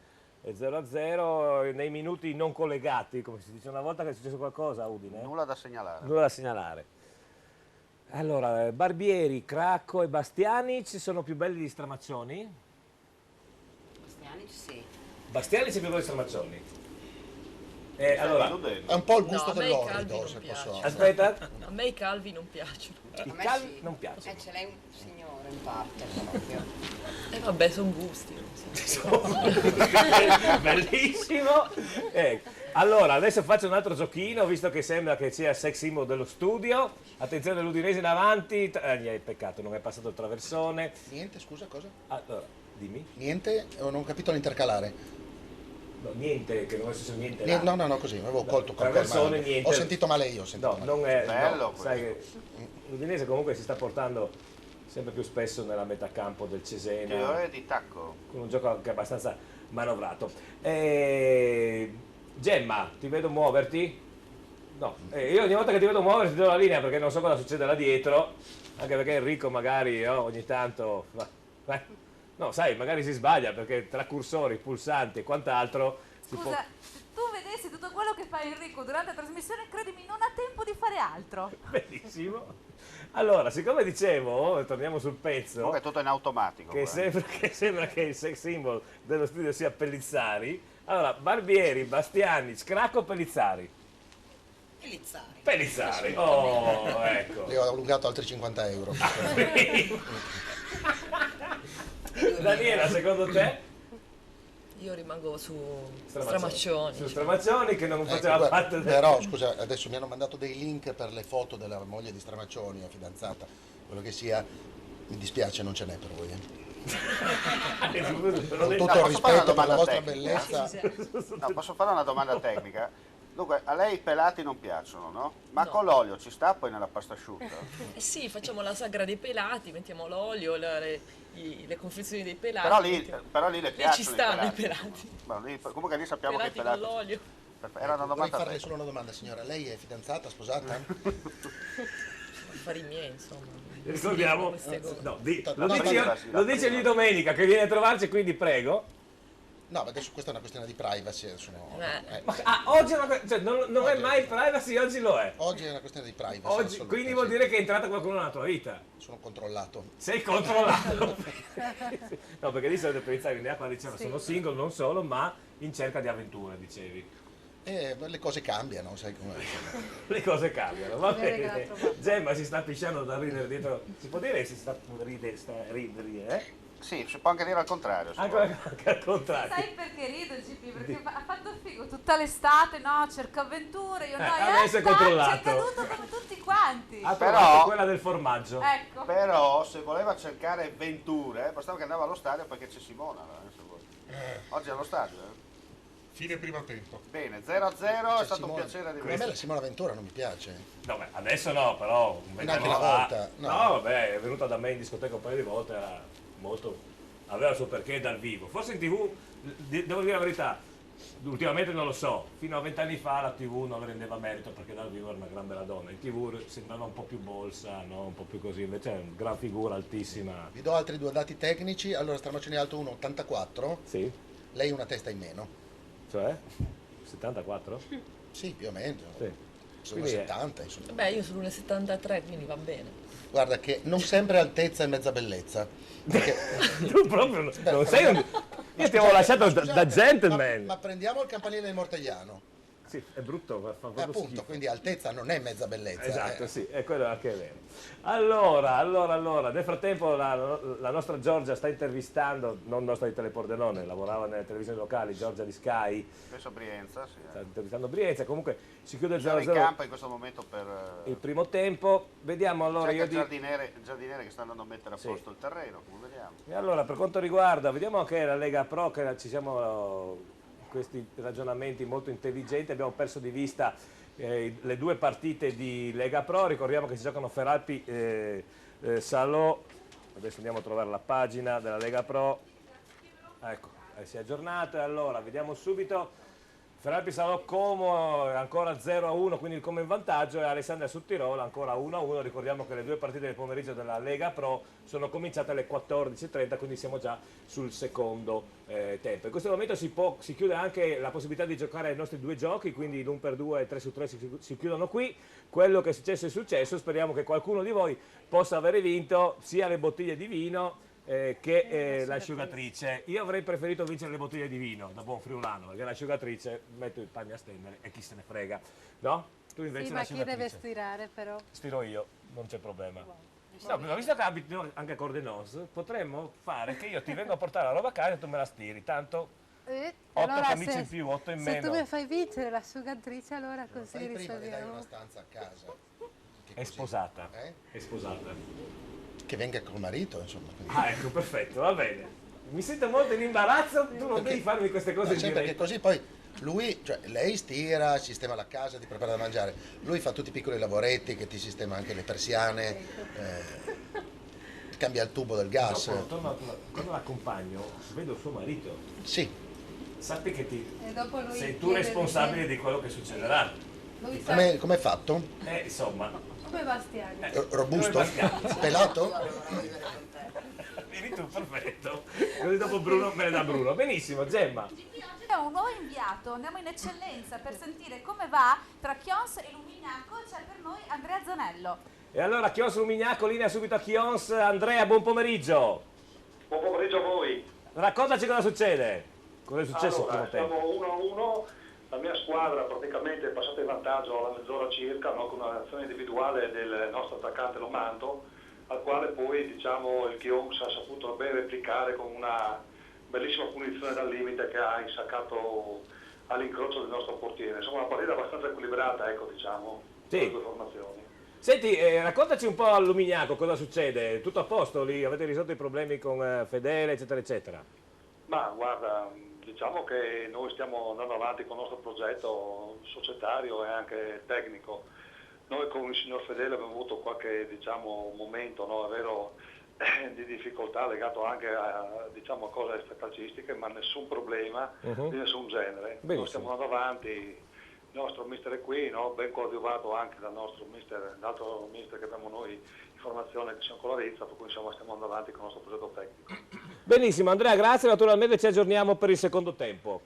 è 0-0 nei minuti non collegati, come si dice una volta che è successo qualcosa a Udine. Nulla da segnalare. Nulla da segnalare. Allora, Barbieri, Cracco e Bastianic sono più belli di Stramaccioni? Bastianic sì. Bastianic è più bello di Stramaccioni. Allora, è un po' il gusto No, a me i dell'orrido, calvi se non posso. piacciono. Aspetta. A me i calvi non piacciono. I calvi non piacciono. Ce l'hai un signore in parte proprio. Vabbè, sono gusti. Non so. Bellissimo. Allora, adesso faccio un altro giochino, visto che sembra che sia sex symbol dello studio. Attenzione l'Udinese in avanti. Peccato, non è passato il traversone. Niente, scusa, cosa? Allora, dimmi. Niente, non ho capito l'intercalare. No, niente, che non è successo niente. No, così, avevo colto traversone, male. niente. Ho sentito male io. No, non è bello. Sai che l'Udinese comunque si sta portando sempre più spesso nella metacampo del Cesena. Giocatore di tacco. Con un gioco anche abbastanza manovrato. Gemma, ti vedo muoverti? No, io ogni volta che ti vedo muoverti ti do la linea perché non so cosa succede là dietro, anche perché Enrico magari ogni tanto... No, sai, magari si sbaglia perché tra cursori, pulsanti e quant'altro... Scusa, se tu vedessi tutto quello che fa Enrico durante la trasmissione, credimi, non ha tempo di fare altro. Benissimo. Allora, siccome dicevo, torniamo sul pezzo... Comunque è tutto in automatico. Che sembra che il sex symbol dello studio sia Pellizzari, Allora, Barbieri, Bastiani, Scracco, Pellizzari. Pellizzari, oh, ecco. Le ho allungato altri 50 euro. Daniela, secondo te? Io rimango su Stramaccioni. Su Stramaccioni che non faceva guarda, parte del... Però, scusa, adesso mi hanno mandato dei link per le foto della moglie di Stramaccioni o fidanzata, quello che sia, mi dispiace, non ce n'è per voi. Con tutto il rispetto per la vostra bellezza. No, posso fare una domanda tecnica? Dunque, a lei i pelati non piacciono, no? Ma con l'olio ci sta poi nella pasta asciutta? Sì, facciamo la sagra dei pelati, mettiamo l'olio, le confezioni dei pelati. Però lì le Lì piacciono ci stanno i pelati. Comunque lì sappiamo Pelati che i pelati... con l'olio. Era una Vorrei domanda farle solo una domanda, signora. Lei è fidanzata, sposata? Affari miei, insomma. Ricordiamo, Queste cose. no, lo dice Domenica che viene a trovarci, quindi prego. No, ma adesso questa è una questione di privacy. Adesso Oggi è cioè, non è mai privacy, oggi lo è. Oggi è una questione di privacy. Oggi, quindi vuol dire che è entrata qualcuno nella tua vita. Sono controllato. Sei controllato. No, perché lì sono Pellizzari quando diceva sono single, non solo, ma in cerca di avventure, dicevi. Le cose cambiano, sai com'è. Le cose cambiano, va bene. Gemma si sta pisciando da ridere dietro. Si può dire che si sta ridere, eh? Sì, si può anche dire al contrario. Anche al contrario. Sai perché rido, GP? Perché ha fatto figo tutta l'estate, no? Cerco avventure, io no, adesso è controllato. C'è caduto come tutti quanti. Ha trovato quella del formaggio. Ecco. Però se voleva cercare avventure, bastava che andava allo stadio perché c'è Simona. Oggi è allo stadio, Fine primo tempo. Bene, 0-0, è stato un piacere A divertirsi. me la Simona Ventura non mi piace. No, beh, adesso no, però un vent'anni una fa. volta, No. no. Vabbè, è venuta da me in discoteca un paio di volte, era molto. Aveva il suo perché dal vivo. Forse in TV, devo dire la verità, ultimamente non lo so, fino a 20 anni fa la TV non le rendeva merito perché dal vivo era una gran bella donna. In TV sembrava un po' più bolsa, no? Un po' più così, invece è una gran figura, altissima. Vi do altri due dati tecnici. Allora, Stramaccioni è alto 1,84. Sì. Lei una testa in meno. Cioè? 74? Sì, più o meno. Sì. Sono Quindi 70, insomma. Beh, io sono 1,73, quindi va bene. Guarda che non sempre altezza e mezza bellezza. Perché... Tu proprio non sei un... Io ti avevo lasciato da gentleman. Ma prendiamo il campanile di Mortegliano. Sì, è brutto, fa proprio Appunto, schifo. quindi altezza non è mezza bellezza. Esatto, sì, è quello anche è vero. Allora, nel frattempo la nostra Giorgia sta intervistando, non nostra di Telepordenone, lavorava nelle televisioni locali, Giorgia di Sky. Penso Brienza, sì. Sta intervistando Brienza, comunque si chiude il Siamo in 0-0 campo in questo momento per... il primo tempo. Vediamo allora, C'è io anche dico... il giardiniere che sta andando a mettere a posto il terreno, come vediamo. E allora, per quanto riguarda, vediamo anche la Lega Pro, che ci siamo questi ragionamenti molto intelligenti, abbiamo perso di vista le due partite di Lega Pro, ricordiamo che si giocano Feralpi Salò, adesso andiamo a trovare la pagina della Lega Pro, ecco, si è aggiornata, e allora vediamo subito. Feralpi Salò Como ancora 0-1, quindi il Como in vantaggio, e Alessandria Sudtirolo ancora 1-1. Ricordiamo che le due partite del pomeriggio della Lega Pro sono cominciate alle 14:30, quindi siamo già sul secondo tempo. In questo momento si chiude anche la possibilità di giocare ai nostri due giochi, quindi l'1x2 e 3x3 si chiudono qui. Quello che è successo, speriamo che qualcuno di voi possa avere vinto sia le bottiglie di vino che l'asciugatrice. Io avrei preferito vincere le bottiglie di vino da buon friulano, perché l'asciugatrice metto i panni a stendere e chi se ne frega, no? Tu invece Sì, ma chi deve l'asciugatrice stirare però? stiro io, non c'è problema. No, ma visto che abiti anche a Cordenos, potremmo fare che io ti vengo a portare la roba a casa e tu me la stiri, tanto 8 allora camicie in più, 8 in se meno. tu mi fai vincere l'asciugatrice, allora così Fai prima le dai risolviamo. una stanza a casa. È sposata, è sposata. Che venga col marito, insomma. Quindi. Ah, ecco, perfetto, va bene. Mi sento molto in imbarazzo, tu non devi farmi queste cose No, sì, perché così poi lui, cioè lei stira, sistema la casa, ti prepara da mangiare. Lui fa tutti i piccoli lavoretti che ti sistema anche le persiane, cambia il tubo del gas. Quando l'accompagno, vedo suo marito. Sì. Sappi che E dopo lui sei tu chiede responsabile di quello che succederà. Lui sa- Com'è fatto? Insomma. Come Bastiani? Robusto? Come Bastiani. Pelato? Vieni tu, perfetto. Così dopo Bruno me ne dà Bruno. Benissimo, Gemma. Abbiamo un nuovo inviato, andiamo in eccellenza per sentire come va tra Chions e Lumignaco, c'è per noi Andrea Zanello. E allora Chions Lumignaco, linea subito a Chions. Andrea, buon pomeriggio. Buon pomeriggio a voi. Raccontaci cosa succede. Cosa è successo Allora, al primo tempo? siamo 1-1, la mia squadra praticamente è passata in vantaggio alla mezz'ora circa, no, con un'azione individuale del nostro attaccante Lomanto, al quale poi diciamo il Chioms ha saputo ben replicare con una bellissima punizione dal limite che ha insaccato all'incrocio del nostro portiere. Insomma, una partita abbastanza equilibrata, ecco, diciamo, Sì. con le due formazioni. Senti, raccontaci un po' a Lumignaco cosa succede, tutto a posto lì, avete risolto i problemi con Fedele eccetera eccetera? Ma guarda, diciamo che noi stiamo andando avanti con il nostro progetto societario e anche tecnico. Noi con il signor Fedele abbiamo avuto qualche diciamo, momento, no, è vero, di difficoltà legato anche a, diciamo, a cose extracalcistiche, ma nessun problema di nessun genere. Benissimo. Noi stiamo andando avanti, il nostro mister è qui, no, ben coadiuvato anche dal nostro mister, l'altro mister che abbiamo noi in formazione, che siamo con la Rizza, per cui insomma stiamo andando avanti con il nostro progetto tecnico. Benissimo Andrea, grazie, naturalmente ci aggiorniamo per il secondo tempo.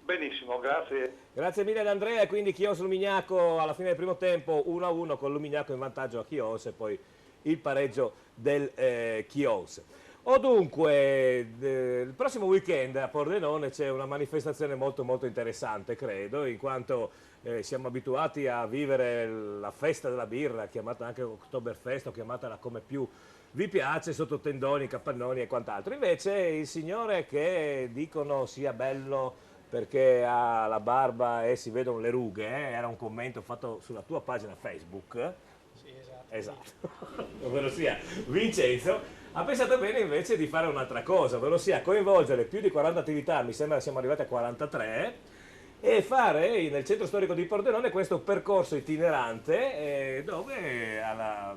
Benissimo, grazie. Grazie mille ad Andrea, e quindi Chios Lumignaco alla fine del primo tempo 1-1 con Lumignaco in vantaggio a Chios e poi il pareggio del Chios. O dunque, il prossimo weekend a Pordenone c'è una manifestazione molto molto interessante, credo, in quanto siamo abituati a vivere la festa della birra, chiamata anche Oktoberfest o chiamatela come più vi piace, sotto tendoni, capannoni e quant'altro. Invece il signore che dicono sia bello perché ha la barba e si vedono le rughe, era un commento fatto sulla tua pagina Facebook. Sì, esatto. Esatto, ovvero sia Vincenzo ha pensato bene invece di fare un'altra cosa, ovvero sia coinvolgere più di 40 attività, mi sembra siamo arrivati a 43, e fare nel centro storico di Pordenone questo percorso itinerante dove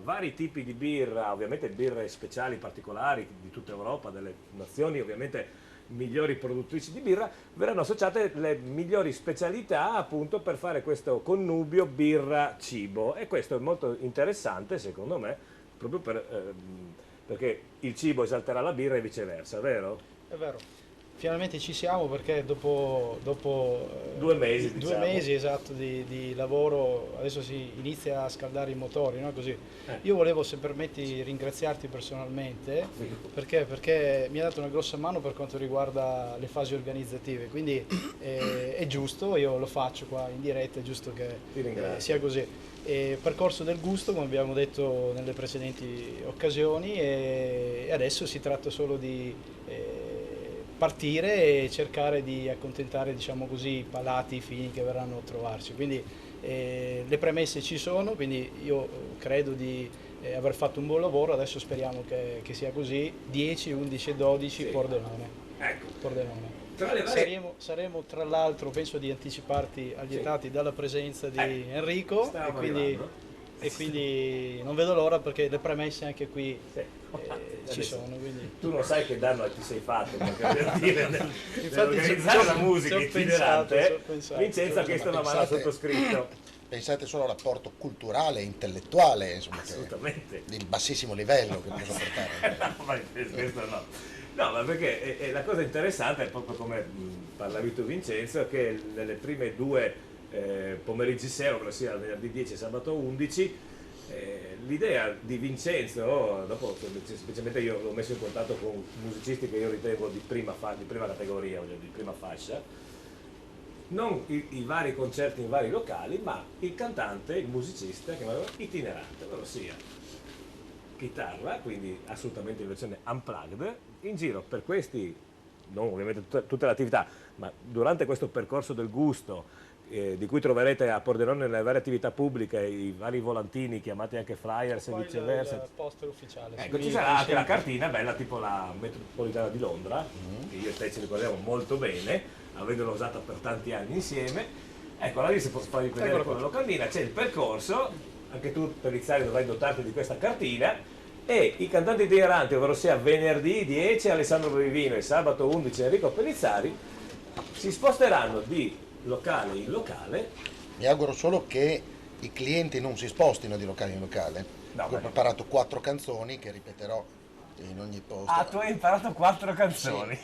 vari tipi di birra, ovviamente birre speciali particolari di tutta Europa, delle nazioni ovviamente migliori produttrici di birra, verranno associate le migliori specialità appunto per fare questo connubio birra-cibo, e questo è molto interessante secondo me, proprio perché il cibo esalterà la birra e viceversa, vero? È vero. Finalmente ci siamo, perché dopo 2 mesi, due diciamo. mesi esatto, di lavoro adesso si inizia a scaldare i motori, no? Così. Io volevo, se permetti, ringraziarti personalmente perché mi ha dato una grossa mano per quanto riguarda le fasi organizzative, quindi è giusto, io lo faccio qua in diretta, è giusto che sia così. Percorso del gusto, come abbiamo detto nelle precedenti occasioni, e adesso si tratta solo di partire e cercare di accontentare, diciamo così, i palati fini che verranno a trovarci. Quindi le premesse ci sono, quindi io credo di aver fatto un buon lavoro, adesso speriamo che sia così. 10, 11 e 12 sì. Pordenone. Ecco. Pordenone. Varie... Saremo tra l'altro, penso di anticiparti, allietati dalla presenza di Enrico, e quindi non vedo l'ora, perché le premesse anche qui ci sono. Quindi. Tu non sai che danno ti sei fatto nell'organizzare la musica itinerante. Vincenzo ha chiesto una mano al sottoscritto. Pensate solo all'apporto culturale e intellettuale, insomma, assolutamente, di bassissimo livello che posso portare. No, ma questo no. No, ma perché la cosa interessante è proprio come parlavi tu Vincenzo, che nelle prime 2 pomeriggi sera, ovvero sia venerdì 10 e sabato 11, l'idea di Vincenzo, dopo semplicemente io l'ho messo in contatto con musicisti che io ritengo di prima categoria, di prima fascia, non i vari concerti in vari locali, ma il cantante, il musicista che itinerante, ovvero sia chitarra, quindi assolutamente in versione unplugged, in giro per questi, non ovviamente tutte le attività, ma durante questo percorso del gusto, di cui troverete a Pordenone nelle varie attività pubbliche i vari volantini chiamati anche flyers e viceversa. Il poster ufficiale. Ecco, ci sarà anche la cartina bella tipo la metropolitana di Londra, che io e te ci ricordiamo molto bene, avendola usata per tanti anni insieme. Ecco, lì si può fare vedere con la locandina, c'è il percorso, anche tu Pellizzari dovrai dotarti di questa cartina, e i cantanti itineranti, ovvero sia venerdì 10 Alessandro Vivino e sabato 11 Enrico Pellizzari, si sposteranno di locale in locale. Mi auguro solo che i clienti non si spostino di locale in locale. Ho preparato 4 canzoni che ripeterò in ogni posto. Ah, tu hai imparato 4 canzoni? Sì.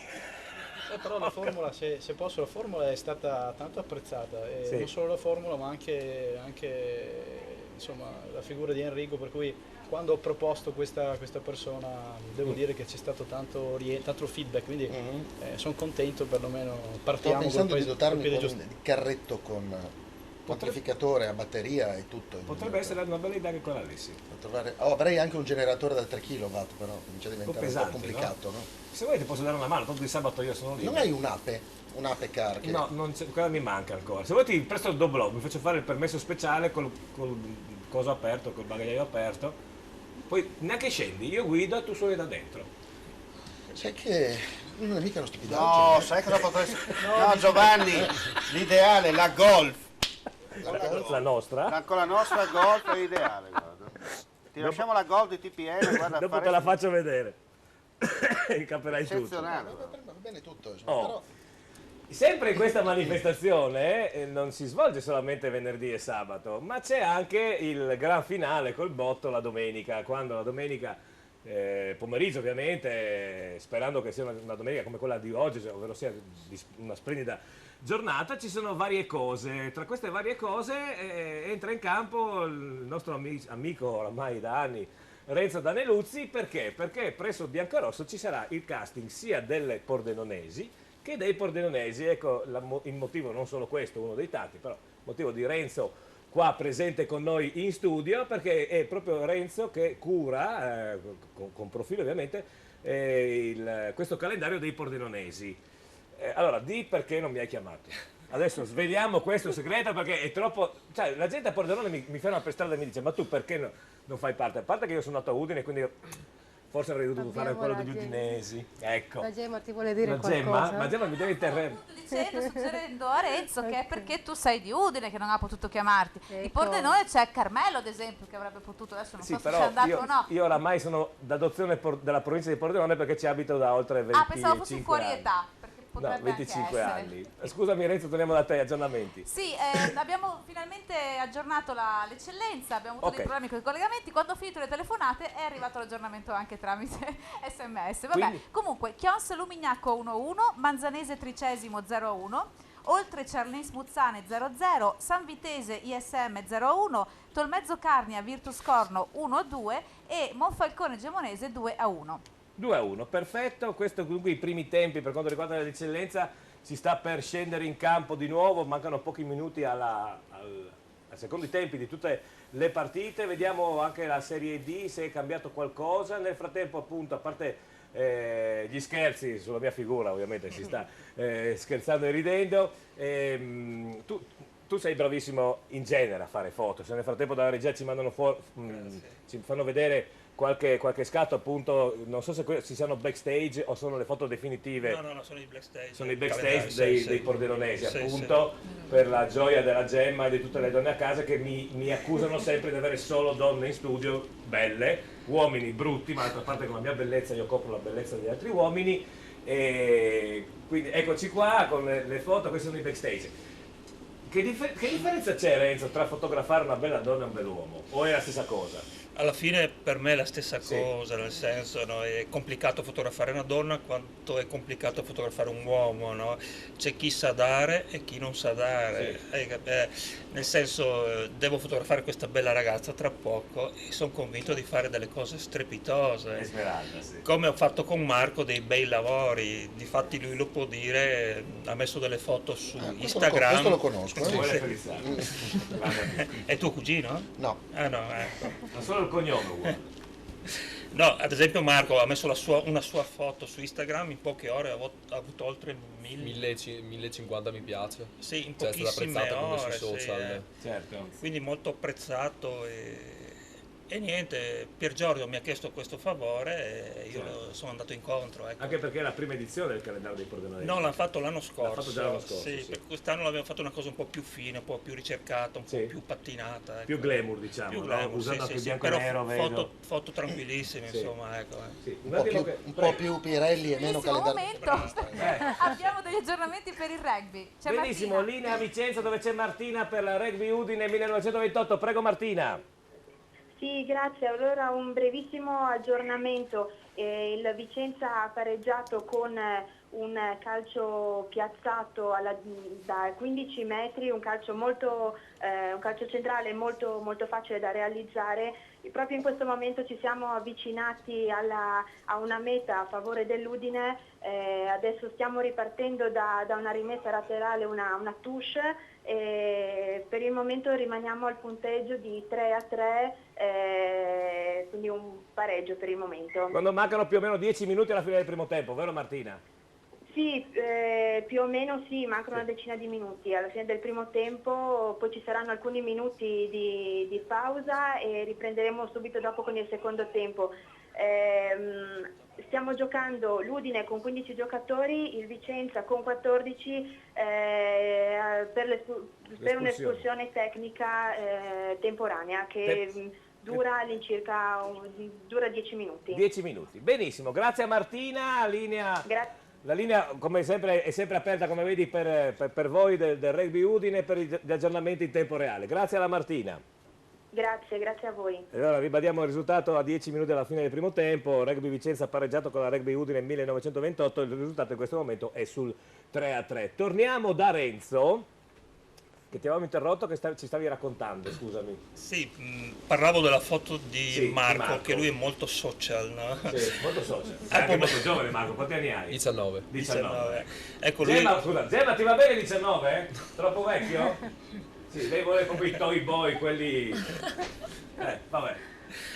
Però la formula, se posso, la formula è stata tanto apprezzata, e Sì. non solo la formula ma anche insomma, la figura di Enrico, per cui quando ho proposto questa persona devo dire che c'è stato tanto feedback, quindi sono contento, perlomeno partiamo. Sto pensando di dotarmi piede con giusto. di carretto con amplificatore a batteria e tutto. Potrebbe essere una bella idea che quella lì, sì. Avrei anche un generatore da 3 kW, però comincia a Un po' diventare pesante, un po' complicato, no? Se vuoi ti posso dare una mano, tanto di sabato io sono lì. Non hai un'ape car? Che... No, quella mi manca ancora. Se vuoi ti presto il doblò, mi faccio fare il permesso speciale col coso aperto, col bagagliaio aperto. Poi neanche scendi, io guido e tu suoni da dentro. Sai che non è mica uno stupidaggine. No, sai cosa potresti... No, Giovanni, l'ideale, la Golf. La nostra? Con la nostra Golf è ideale, guarda. Ti lasciamo la Golf di TPN, guarda. Dopo te la faccio vedere. Capirai tutto. Eccezionale. Va bene tutto, Oh. però... Sempre in questa manifestazione non si svolge solamente venerdì e sabato, ma c'è anche il gran finale col botto la domenica, quando la domenica pomeriggio ovviamente, sperando che sia una domenica come quella di oggi, ovvero sia una splendida giornata, ci sono varie cose. Tra queste varie cose entra in campo il nostro amico oramai da anni, Renzo Daneluzzi. Perché? Perché presso Biancarosso ci sarà il casting sia delle pordenonesi che dei pordenonesi. Ecco il motivo, non solo questo, uno dei tanti, però il motivo di Renzo qua presente con noi in studio, perché è proprio Renzo che cura, con profilo ovviamente, questo calendario dei pordenonesi. Allora, di perché non mi hai chiamato. Adesso sveliamo questo segreto, perché è troppo... Cioè, la gente a Pordenone mi ferma per strada e mi dice: ma tu perché non fai parte? A parte che io sono nato a Udine, quindi forse avrei dovuto fare quello degli udinesi. Ecco. La Gemma ti vuole dire Gemma, qualcosa? ma Gemma mi deve interrompere. Suggerendo a Renzo che è perché tu sei di Udine che non ha potuto chiamarti. Di Ecco. Pordenone c'è Carmelo, ad esempio, che avrebbe potuto, adesso non Sì, so se però c'è andato o no. io oramai sono d'adozione della provincia di Pordenone, perché ci abito da oltre 25 anni. Pensavo fossi fuori età, perché No, potrebbe 25 anche anni. essere. Scusami Renzo, torniamo da te, aggiornamenti. Sì, abbiamo finalmente aggiornato l'eccellenza, abbiamo avuto Ok. dei problemi con i collegamenti, quando ho finito le telefonate è arrivato l'aggiornamento anche tramite SMS. Vabbè, Quindi- comunque, Chions Lumignacco 11, Manzanese Tricesimo 01, Oltre Cerlins Muzzane 00, San Vitese ISM 01, Tolmezzo Carnia Virtus Corno 1-2 e Monfalcone Gemonese 2-1. 2-1, perfetto. Questo comunque i primi tempi per quanto riguarda l'eccellenza. Si sta per scendere in campo di nuovo, mancano pochi minuti ai secondi tempi di tutte le partite. Vediamo anche la Serie D se è cambiato qualcosa. Nel frattempo, appunto, a parte gli scherzi sulla mia figura, ovviamente si sta scherzando e ridendo, tu sei bravissimo in genere a fare foto. Se nel frattempo dalla regia ci mandano fuori, ci fanno vedere qualche scatto, appunto, non so se ci siano backstage o sono le foto definitive. No, sono i backstage. Sono i backstage dei pordenonesi, Sì, appunto, per la gioia della Gemma e di tutte le donne a casa che mi accusano sempre di avere solo donne in studio belle, uomini brutti, ma d'altra parte con la mia bellezza io copro la bellezza degli altri uomini. E quindi eccoci qua con le foto, questi sono i backstage. Che differenza c'è, Renzo, tra fotografare una bella donna e un bell'uomo? O è la stessa cosa? Alla fine per me è la stessa cosa, nel senso, no, è complicato fotografare una donna quanto è complicato fotografare un uomo, no? C'è chi sa dare e chi non sa dare. Nel senso, devo fotografare questa bella ragazza tra poco e sono convinto di fare delle cose strepitose. Esmeralda, sì. Come ho fatto con Marco, dei bei lavori, difatti lui lo può dire, ha messo delle foto su Instagram. Questo lo conosco. È tuo cugino? No. Ah no, ecco. Ma solo il cognome uguale. No, ad esempio Marco ha messo una sua foto su Instagram, in poche ore ha avuto oltre 1050 mi piace. Sì, in Cioè, è stata pochissime apprezzata come ore, sui social. Certo. Quindi molto apprezzato e niente, Pier Giorgio mi ha chiesto questo favore e io sono andato incontro. Ecco. Anche perché è la prima edizione del calendario dei pordenonesi. No, l'hanno fatto l'anno scorso. L'ha fatto già l'anno scorso, sì, sì. per quest'anno l'abbiamo fatto una cosa un po' più fine, un po' più ricercata, un po' più pattinata. Ecco. Più glamour, diciamo, Più no? glamour, Usando sì, anche il sì, bianco e però nero, vedo. foto tranquillissime, Sì. insomma, ecco. Un po' più Pirelli e meno Bellissimo calendario. momento, abbiamo degli aggiornamenti per il rugby. C'è Benissimo, Martina. linea a Vicenza dove c'è Martina per la Rugby Udine 1928. Prego Martina. Sì, grazie. Allora un brevissimo aggiornamento. Il Vicenza ha pareggiato con un calcio piazzato da 15 metri, un calcio centrale molto, molto facile da realizzare. E proprio in questo momento ci siamo avvicinati a una meta a favore dell'Udine, adesso stiamo ripartendo da una rimessa laterale, una touche, e per il momento rimaniamo al punteggio di 3-3, quindi un pareggio per il momento. Quando mancano più o meno 10 minuti alla fine del primo tempo, vero Martina? Sì, più o meno sì, mancano una decina di minuti alla fine del primo tempo, poi ci saranno alcuni minuti di pausa e riprenderemo subito dopo con il secondo tempo. Stiamo giocando l'Udine con 15 giocatori, il Vicenza con 14 per un'espulsione tecnica temporanea che dura all'incirca 10 minuti. 10 minuti, benissimo, grazie a Martina, la linea come sempre è sempre aperta, come vedi, per voi del Rugby Udine, per gli aggiornamenti in tempo reale. Grazie alla Martina. Grazie a voi. E allora ribadiamo il risultato a 10 minuti alla fine del primo tempo. Rugby Vicenza pareggiato con la Rugby Udine 1928, il risultato in questo momento è sul 3-3. Torniamo da Renzo, che ti avevamo interrotto, che ci stavi raccontando, scusami. Sì, parlavo della foto di Marco, che lui è molto social, no? Sì, molto social. Sei anche molto giovane Marco, quanti anni hai? 19. Ecco, lui... Gemma, ti va bene 19? Troppo vecchio? Sì, lei vuole proprio i toy boy, quelli... vabbè.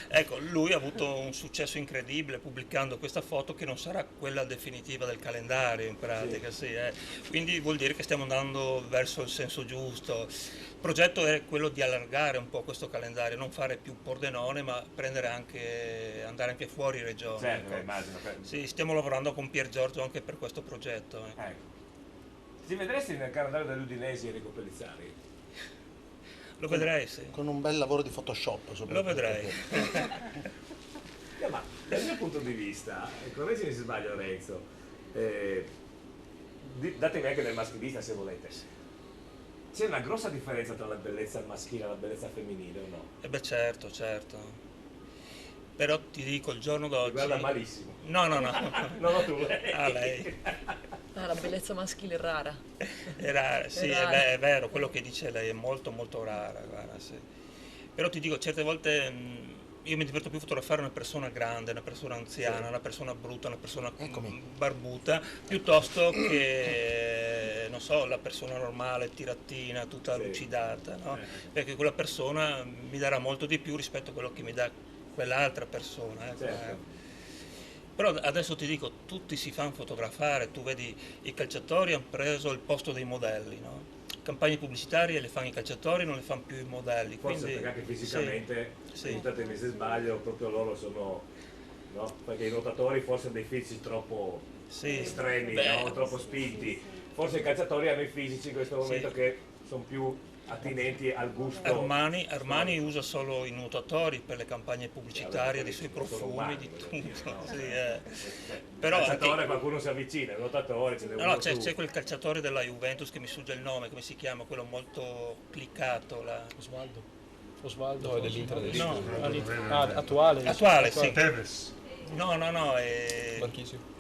Ecco, lui ha avuto un successo incredibile pubblicando questa foto che non sarà quella definitiva del calendario in pratica, sì. Quindi vuol dire che stiamo andando verso il senso giusto. Il progetto è quello di allargare un po' questo calendario, non fare più Pordenone ma andare anche fuori regione. Certo, ecco. immagino. Sì, stiamo lavorando con Pier Giorgio anche per questo progetto. Ecco. Ti vedresti nel calendario degli udinesi Enrico Pellizzari? Lo vedrei, sì. Con un bel lavoro di Photoshop. Lo vedrei. Ma dal mio punto di vista, correggimi se sbaglio Renzo, datemi anche del maschilista se volete, c'è una grossa differenza tra la bellezza maschile e la bellezza femminile o no? Beh certo. Però ti dico, il giorno d'oggi... Ti guarda malissimo. No. Non ho tu, lei. Ah, lei. La bellezza maschile è rara. È rara, sì, rara. È vero, quello che dice lei è molto molto rara, guarda, sì. Però ti dico, certe volte io mi diverto più a fotografare una persona grande, una persona anziana, una persona brutta, una persona barbuta, piuttosto che, non so, la persona normale, tirattina, tutta lucidata, no? Perché quella persona mi darà molto di più rispetto a quello che mi dà quell'altra persona. Ecco. Però adesso ti dico, tutti si fanno fotografare, tu vedi i calciatori hanno preso il posto dei modelli, no? Campagne pubblicitarie le fanno i calciatori, non le fanno più i modelli. Forse quindi, perché anche fisicamente, aiutatemi se sbaglio, proprio loro sono, no? Perché i nuotatori forse hanno dei fisici troppo estremi, no? Troppo spinti. Forse i calciatori hanno i fisici in questo momento che sono più attinenti al gusto. Armani usa solo i nuotatori per le campagne pubblicitarie dei suoi profumi, di tutto. Però calciatore qualcuno si avvicina, il nuotatore c'è quel calciatore della Juventus che mi sfugge il nome, come si chiama, quello molto cliccato. Osvaldo è dell'Inter attuale, sì. Tevez. No, è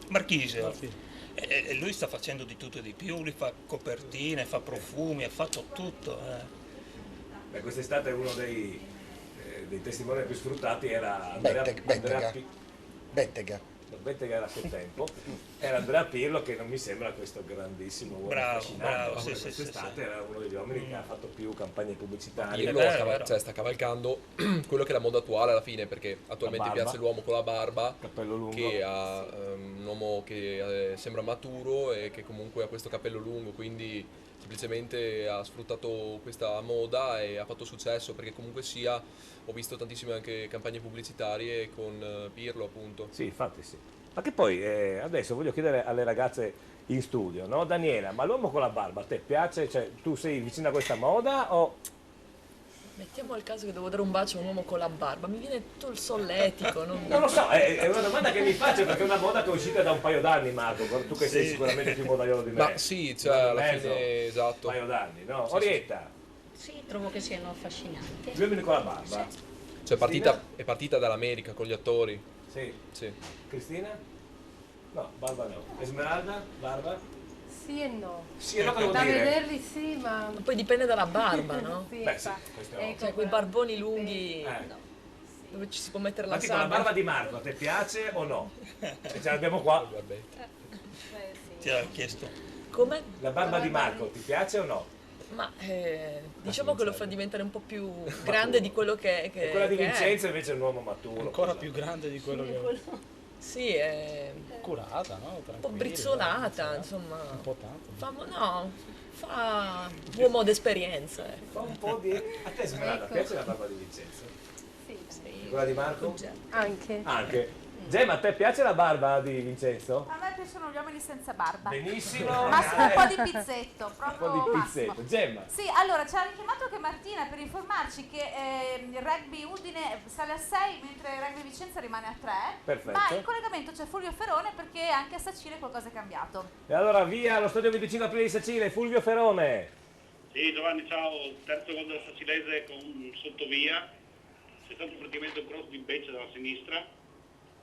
Marchisio. E lui sta facendo di tutto e di più, lui fa copertine, fa profumi, ha fatto tutto. Beh, quest'estate uno dei testimoni più sfruttati era Andrea Bettega era a quel tempo, era Andrea Pirlo, che non mi sembra questo grandissimo uomo affascinante. Quest'estate era uno degli uomini che ha fatto più campagne pubblicitarie. Pirlo sta cavalcando quello che è la moda attuale alla fine, perché attualmente piace l'uomo con la barba, cappello lungo, che ha un uomo che sembra maturo e che comunque ha questo cappello lungo, quindi semplicemente ha sfruttato questa moda e ha fatto successo, perché comunque sia ho visto tantissime anche campagne pubblicitarie con Pirlo, appunto. Sì, infatti sì. Ma che poi adesso voglio chiedere alle ragazze in studio, no? Daniela, ma l'uomo con la barba a te piace? Cioè, tu sei vicina a questa moda o... Mettiamo il caso che devo dare un bacio a un uomo con la barba, mi viene tutto il solletico. Non lo so, è una domanda che mi faccio, perché è una moda che è uscita da un paio d'anni, Marco, tu che sei sicuramente più modaiolo di me. Ma sì, cioè alla fine, esatto. Un paio d'anni, no? Orietta? Sì, trovo che siano affascinanti. Gli uomini con la barba? Sì. Cioè è partita dall'America con gli attori. Sì. Cristina? No, barba no. Esmeralda? Barba? Sì e no. Sì e no, cosa Da vuol dire? vederli sì, ma... Poi dipende dalla barba, no? Sì, Beh, sì, questo è ecco, Cioè quei barboni lunghi no. dove ci si può mettere Ma la tipo la sabbia. barba di Marco, a te piace o no? E ce l'abbiamo qua. Ti aveva chiesto. Come? La barba di Marco, ti piace o no? Ma diciamo che lo fa diventare un po' più grande di quello che E quella di che è. Vincenzo invece è un uomo maturo. Ancora più grande di quello che Sì, è curata, no? un po' brizzolata, insomma. Un po' tanto. Fa uomo d'esperienza. Fa un po' di... A te Esmeralda, piace la barba di Vincenzo? Sì. Quella di Marco? Anche. Anche. Gemma, a te piace la barba di Vincenzo? A me piacciono gli uomini senza barba. Benissimo. Massimo un po' di pizzetto, Un proprio po' di massimo. pizzetto. Gemma. Sì, allora ci ha richiamato anche Martina per informarci che il rugby Udine sale a 6 mentre il rugby Vicenza rimane a 3. Perfetto. Ma in collegamento c'è Fulvio Ferone perché anche a Sacile qualcosa è cambiato. E allora via allo stadio 25 aprile di Sacile, Fulvio Ferone. Sì, Giovanni, ciao. Terzo gol del Sacilese con un sottovia. C'è stato praticamente un cross di Beccia dalla sinistra.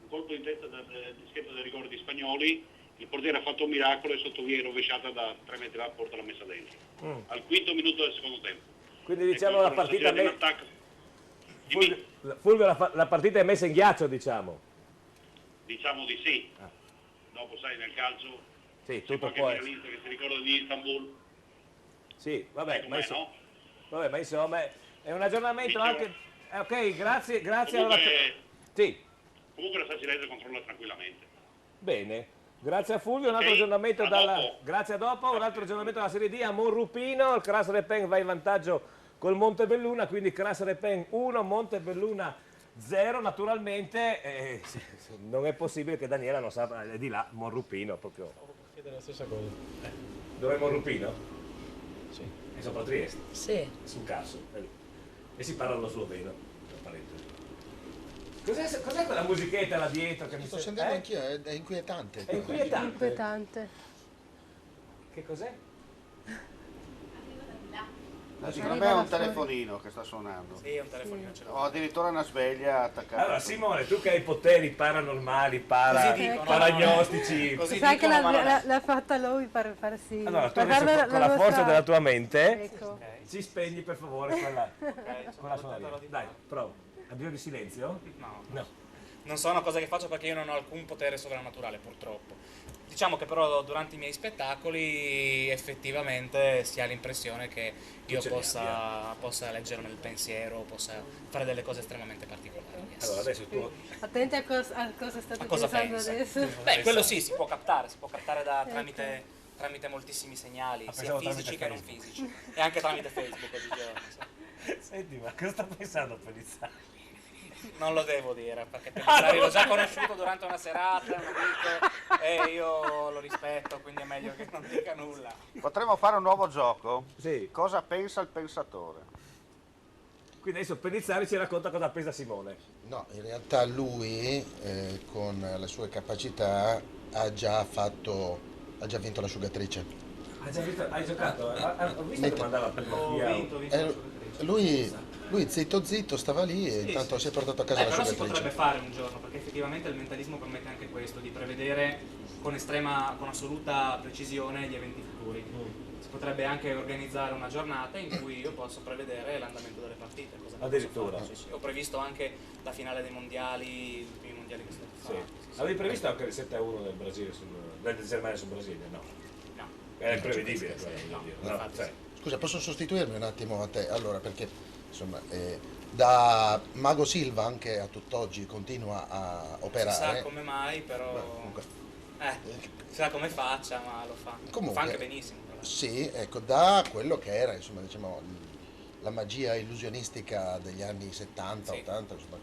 Un colpo di testa dal dischetto del rigore di Spagnoli, il portiere ha fatto un miracolo e sottovia rovesciata da 3 metri da porta l'ha messa dentro. Al quinto minuto del secondo tempo. Quindi diciamo la partita... Fulvio, Fulvio, la partita è messa in ghiaccio, diciamo. diciamo di sì. Dopo sai nel calcio Sì, c'è tutto qualche può milanista che si ricorda di Istanbul. Sì, vabbè, Com'è, no? vabbè, ma insomma è un aggiornamento anche... ok, grazie Comunque, allora... Sì, comunque la Sacilese controlla tranquillamente. bene. Grazie a Fulvio, un altro Ok, aggiornamento a dalla... dopo. Grazie a dopo, un altro aggiornamento dalla Serie D a Monrupino, il Cras Repen va in vantaggio col Montebelluna, quindi Cras Repen 1, Montebelluna 0, naturalmente non è possibile che Daniela non sappia, è di là, Monrupino proprio. chiedere la stessa cosa. Dove è Monrupino? Sì. È sopra Trieste? Sì. Sul Casso, è lì. E si parla lo sloveno, tra parentesi. Cos'è quella musichetta là dietro che mi Sto sentendo anch'io, è inquietante. È inquietante. Inquietante. Che cos'è? Secondo me è un telefonino che sta suonando. Sì, è un telefonino. Ce l'ho. Ho addirittura una sveglia attaccata. Allora Simone, tu che hai poteri paranormali, Così dicono, paragnostici. Così Sai che dicono, ma non è. l'ha fatta lui per farsi... Allora tu per adesso fare con la forza nostra- della tua mente Ecco. ci spegni per favore quella sono suoneria. contento di Dai, prova. Ha bisogno di silenzio? No. Non sono cose che faccio perché io non ho alcun potere sovrannaturale, purtroppo. Diciamo che però durante i miei spettacoli effettivamente si ha l'impressione che io ce li possa leggere nel pensiero, possa fare delle cose estremamente particolari. Yes. Allora adesso tu... Attenti a cosa state A cosa pensando pensa? adesso. Beh, quello sì, si può captare tramite moltissimi segnali, sia pensavo tramite fisici che non Facebook. fisici. E anche tramite Facebook oggigiorno. Senti, ma cosa sta pensando Pellizzari? Non lo devo dire, perché Pellizzari l'ho già conosciuto durante una serata, un amico, e io lo rispetto, quindi è meglio che non dica nulla. Potremmo fare un nuovo gioco? Sì. Cosa pensa il pensatore? Quindi adesso Pellizzari ci racconta cosa pensa Simone. No, in realtà lui con le sue capacità ha già vinto l'asciugatrice. Hai giocato? Ho visto che mandava prima via. Lui zitto stava lì e intanto si è portato a casa Però si l'asciugatrice. potrebbe fare un giorno, perché effettivamente il mentalismo permette anche questo, di prevedere con assoluta precisione gli eventi futuri. Si potrebbe anche organizzare una giornata in cui io posso prevedere l'andamento delle partite. Cosa che Addirittura. posso fare. Sì. Ho previsto anche la finale dei mondiali, i primi mondiali che sono stati. Avevi previsto anche il 7-1 del Brasile del Germania sul Brasile? No. No. Era imprevedibile. Scusa, posso sostituirmi un attimo a te? Allora, perché insomma, da Mago Silva anche a tutt'oggi continua a operare. Si sa come mai, però... si sa come faccia, ma lo fa. Lo fa anche benissimo. Però. Sì, ecco, da quello che era, insomma, diciamo, la magia illusionistica degli anni 70, 80, insomma,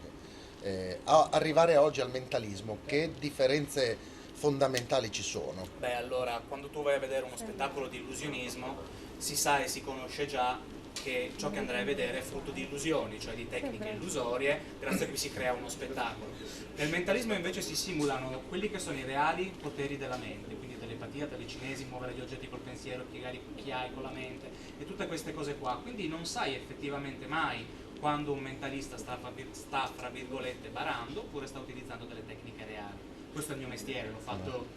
a arrivare oggi al mentalismo, che differenze fondamentali ci sono? Beh, allora, quando tu vai a vedere uno spettacolo di illusionismo, si sa e si conosce già che ciò che andrai a vedere è frutto di illusioni, cioè di tecniche illusorie, grazie a cui si crea uno spettacolo. Nel mentalismo invece si simulano quelli che sono i reali poteri della mente, quindi telepatia, telecinesi, muovere gli oggetti col pensiero, piegare chi hai con la mente e tutte queste cose qua. Quindi non sai effettivamente mai quando un mentalista sta fra virgolette barando oppure sta utilizzando delle tecniche reali. Questo è il mio mestiere, l'ho fatto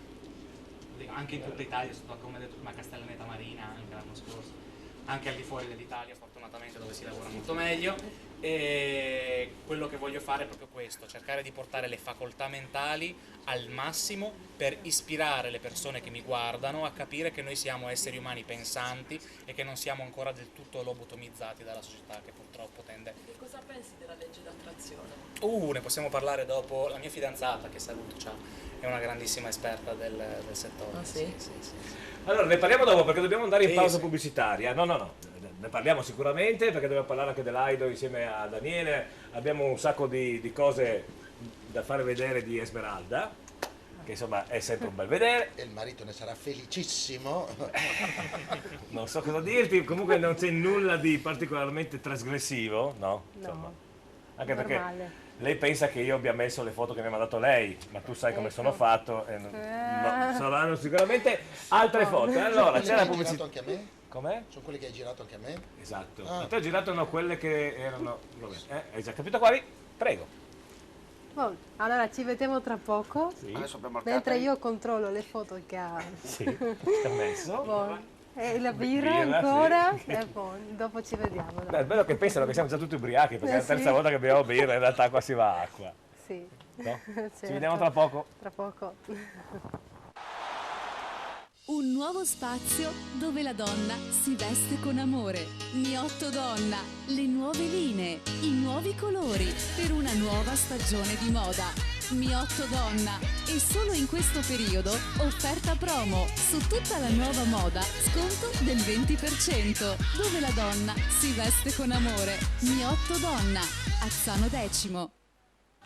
anche in tutta Italia, come detto prima, Castellaneta Marina anche l'anno scorso, anche al di fuori dell'Italia fortunatamente, dove si lavora molto meglio. E quello che voglio fare è proprio questo, cercare di portare le facoltà mentali al massimo per ispirare le persone che mi guardano a capire che noi siamo esseri umani pensanti e che non siamo ancora del tutto lobotomizzati dalla società che purtroppo tende. E cosa pensi della legge d'attrazione? Ne possiamo parlare dopo. La mia fidanzata, che saluto, è una grandissima esperta del settore. Ah, sì? Sì. Allora, ne parliamo dopo perché dobbiamo andare in pausa pubblicitaria. No, ne parliamo sicuramente perché dobbiamo parlare anche dell'Aido insieme a Daniele. Abbiamo un sacco di cose da fare vedere di Esmeralda, che insomma è sempre un bel vedere. E il marito ne sarà felicissimo. Non so cosa dirti, comunque non c'è nulla di particolarmente trasgressivo, no? Insomma, anche normale. perché lei pensa che io abbia messo le foto che mi ha mandato lei, ma tu sai come sono fatto e no, saranno sicuramente altre foto. Allora, c'è la pubblicità. Anche a me? Com'è? Sono quelle che hai girato anche a me? Esatto. A te ho girato quelle che erano... hai già capito quali? Prego. Allora ci vediamo tra poco, Adesso abbiamo mentre io controllo le foto che ha messo. E la birra ancora, e poi dopo ci vediamo. Beh, è bello che pensano che siamo già tutti ubriachi, perché è la terza volta che beviamo birra, in realtà qua si va acqua. Sì. No? Certo. Ci vediamo tra poco. Tra poco. Un nuovo spazio dove la donna si veste con amore. Mi8 Donna, le nuove linee, i nuovi colori per una nuova stagione di moda. Mi8 Donna, e solo in questo periodo offerta promo su tutta la nuova moda, sconto del 20%, dove la donna si veste con amore. Mi8 Donna, Azzano X.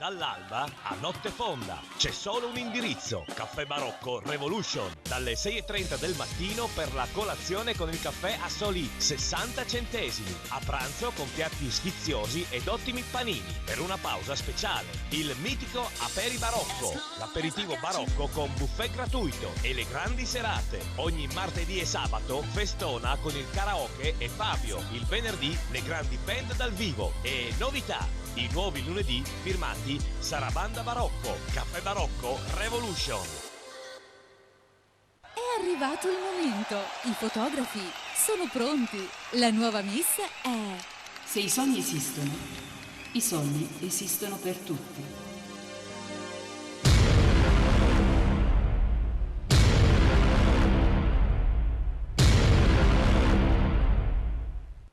Dall'alba a notte fonda c'è solo un indirizzo: Caffè Barocco Revolution, dalle 6:30 del mattino per la colazione con il caffè a soli 60 centesimi, a pranzo con piatti sfiziosi ed ottimi panini, per una pausa speciale il mitico Aperi Barocco, l'aperitivo barocco con buffet gratuito, e le grandi serate ogni martedì e sabato festona con il karaoke e Fabio, il venerdì le grandi band dal vivo e novità. I nuovi lunedì firmati Sarabanda Barocco, Caffè Barocco Revolution. È arrivato il momento. I fotografi sono pronti. La nuova miss è... Se i sogni esistono, i soldi esistono per tutti.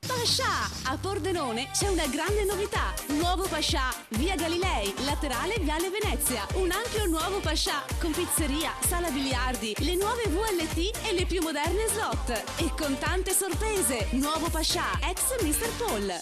Pascià! A Pordenone c'è una grande novità. Nuovo Pascià, via Galilei, laterale Viale Venezia. Un ampio nuovo Pascià con pizzeria, sala biliardi, le nuove VLT e le più moderne slot. E con tante sorprese. Nuovo Pascià, ex Mr. Paul.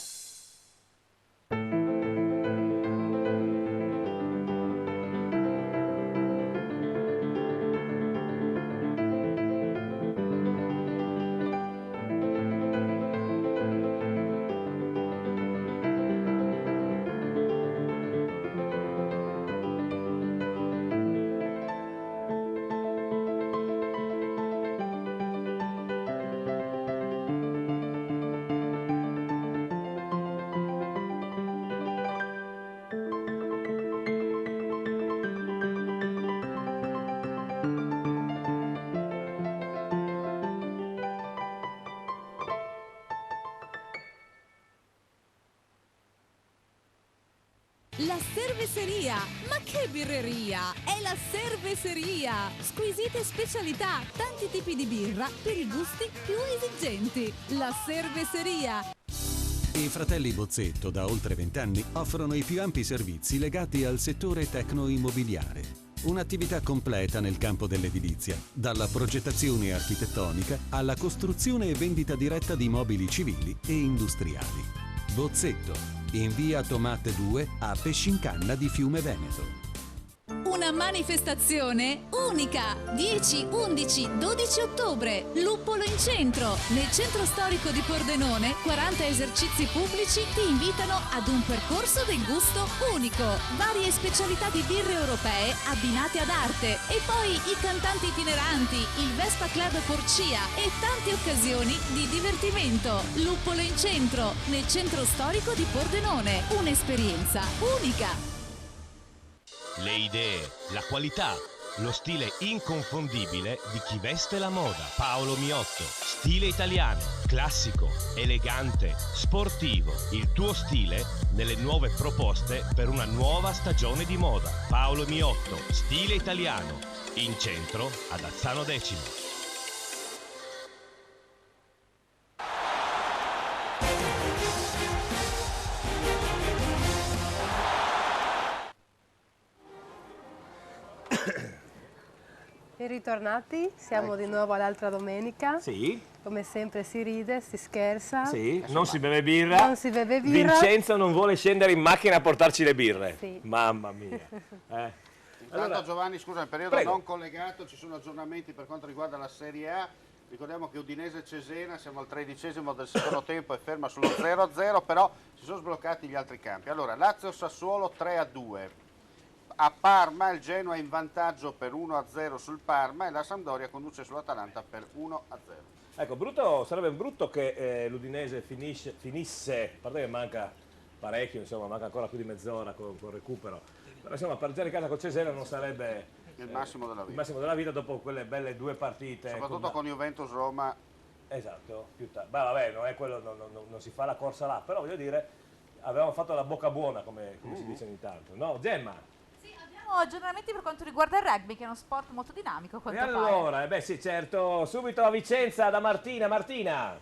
La cerveseria! Ma che birreria! È la cerveseria! Squisite specialità, tanti tipi di birra per i gusti più esigenti. La cerveseria! I fratelli Bozzetto, da oltre 20 anni, offrono i più ampi servizi legati al settore tecno-immobiliare. Un'attività completa nel campo dell'edilizia, dalla progettazione architettonica alla costruzione e vendita diretta di mobili civili e industriali. Bozzetto, in via Tomate 2 a Pescincanna di Fiume Veneto. Una manifestazione unica! 10, 11, 12 ottobre, Luppolo in centro. Nel centro storico di Pordenone, 40 esercizi pubblici ti invitano ad un percorso del gusto unico. Varie specialità di birre europee abbinate ad arte. E poi i cantanti itineranti, il Vespa Club Porcia e tante occasioni di divertimento. Luppolo in centro, nel centro storico di Pordenone. Un'esperienza unica. Le idee, la qualità, lo stile inconfondibile di chi veste la moda. Paolo Miotto, stile italiano, classico, elegante, sportivo. Il tuo stile nelle nuove proposte per una nuova stagione di moda. Paolo Miotto, stile italiano, in centro ad Azzano Decimo. E ritornati, siamo di nuovo all'altra domenica. Sì. Come sempre si ride, si scherza. Sì, non si beve birra. Non si beve birra. Vincenzo non vuole scendere in macchina a portarci le birre. Sì. Mamma mia. Intanto Allora, Giovanni, scusa, nel periodo prego. non collegato ci sono aggiornamenti per quanto riguarda la Serie A. Ricordiamo che Udinese-Cesena, siamo al 13° del secondo tempo, è ferma sullo 0-0, però si sono sbloccati gli altri campi. Allora, Lazio-Sassuolo 3-2. A Parma il Genoa è in vantaggio per 1-0 sul Parma e la Sampdoria conduce sull'Atalanta per 1-0. Ecco, sarebbe brutto che l'Udinese finisse, a parte che manca parecchio, insomma, manca ancora più di mezz'ora con recupero, però insomma pareggiare in casa con Cesena non sarebbe Il massimo della vita. il massimo della vita dopo quelle belle 2 partite. Soprattutto con Juventus-Roma. Esatto, più tardi. Beh, vabbè, non è quello, non si fa la corsa là, però voglio dire, avevamo fatto la bocca buona, come si dice ogni tanto. No, Gemma? Abbiamo aggiornamenti per quanto riguarda il rugby, che è uno sport molto dinamico. E allora, beh sì, certo, subito a Vicenza da Martina. Martina!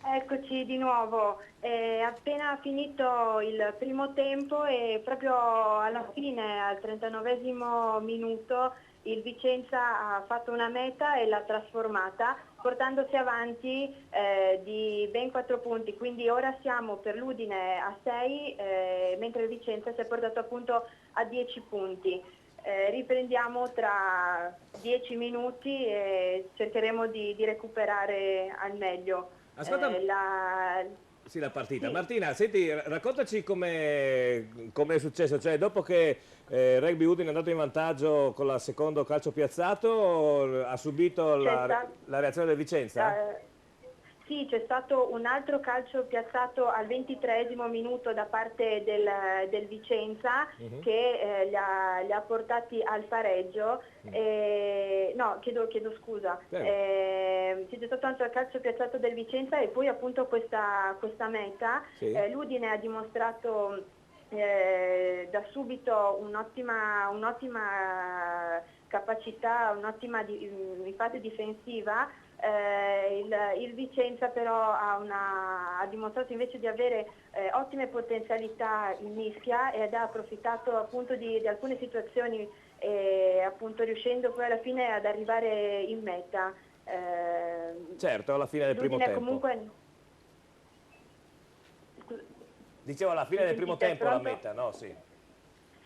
Eccoci di nuovo, è appena finito il primo tempo e proprio alla fine, al 39° minuto, il Vicenza ha fatto una meta e l'ha trasformata, portandosi avanti di ben 4 punti, quindi ora siamo per l'Udine a 6, mentre il Vicenza si è portato appunto a 10 punti. Riprendiamo tra 10 minuti e cercheremo di recuperare al meglio. Ascolta, sì, la partita. Sì. Martina, senti, raccontaci come è successo, cioè dopo che Rugby Udine è andato in vantaggio con il secondo calcio piazzato, ha subito la reazione del Vicenza? Sì, c'è stato un altro calcio piazzato al 23° minuto da parte del Vicenza che li ha portati al pareggio. No, chiedo scusa. C'è stato anche il calcio piazzato del Vicenza e poi appunto questa meta. Sì. L'Udine ha dimostrato da subito un'ottima capacità, un'ottima fase difensiva. Il Vicenza però ha dimostrato invece di avere ottime potenzialità in mischia ed ha approfittato appunto di alcune situazioni, appunto riuscendo poi alla fine ad arrivare in meta. Certo, alla fine del primo tempo. Comunque... Dicevo alla fine del primo tempo la meta, no? Sì.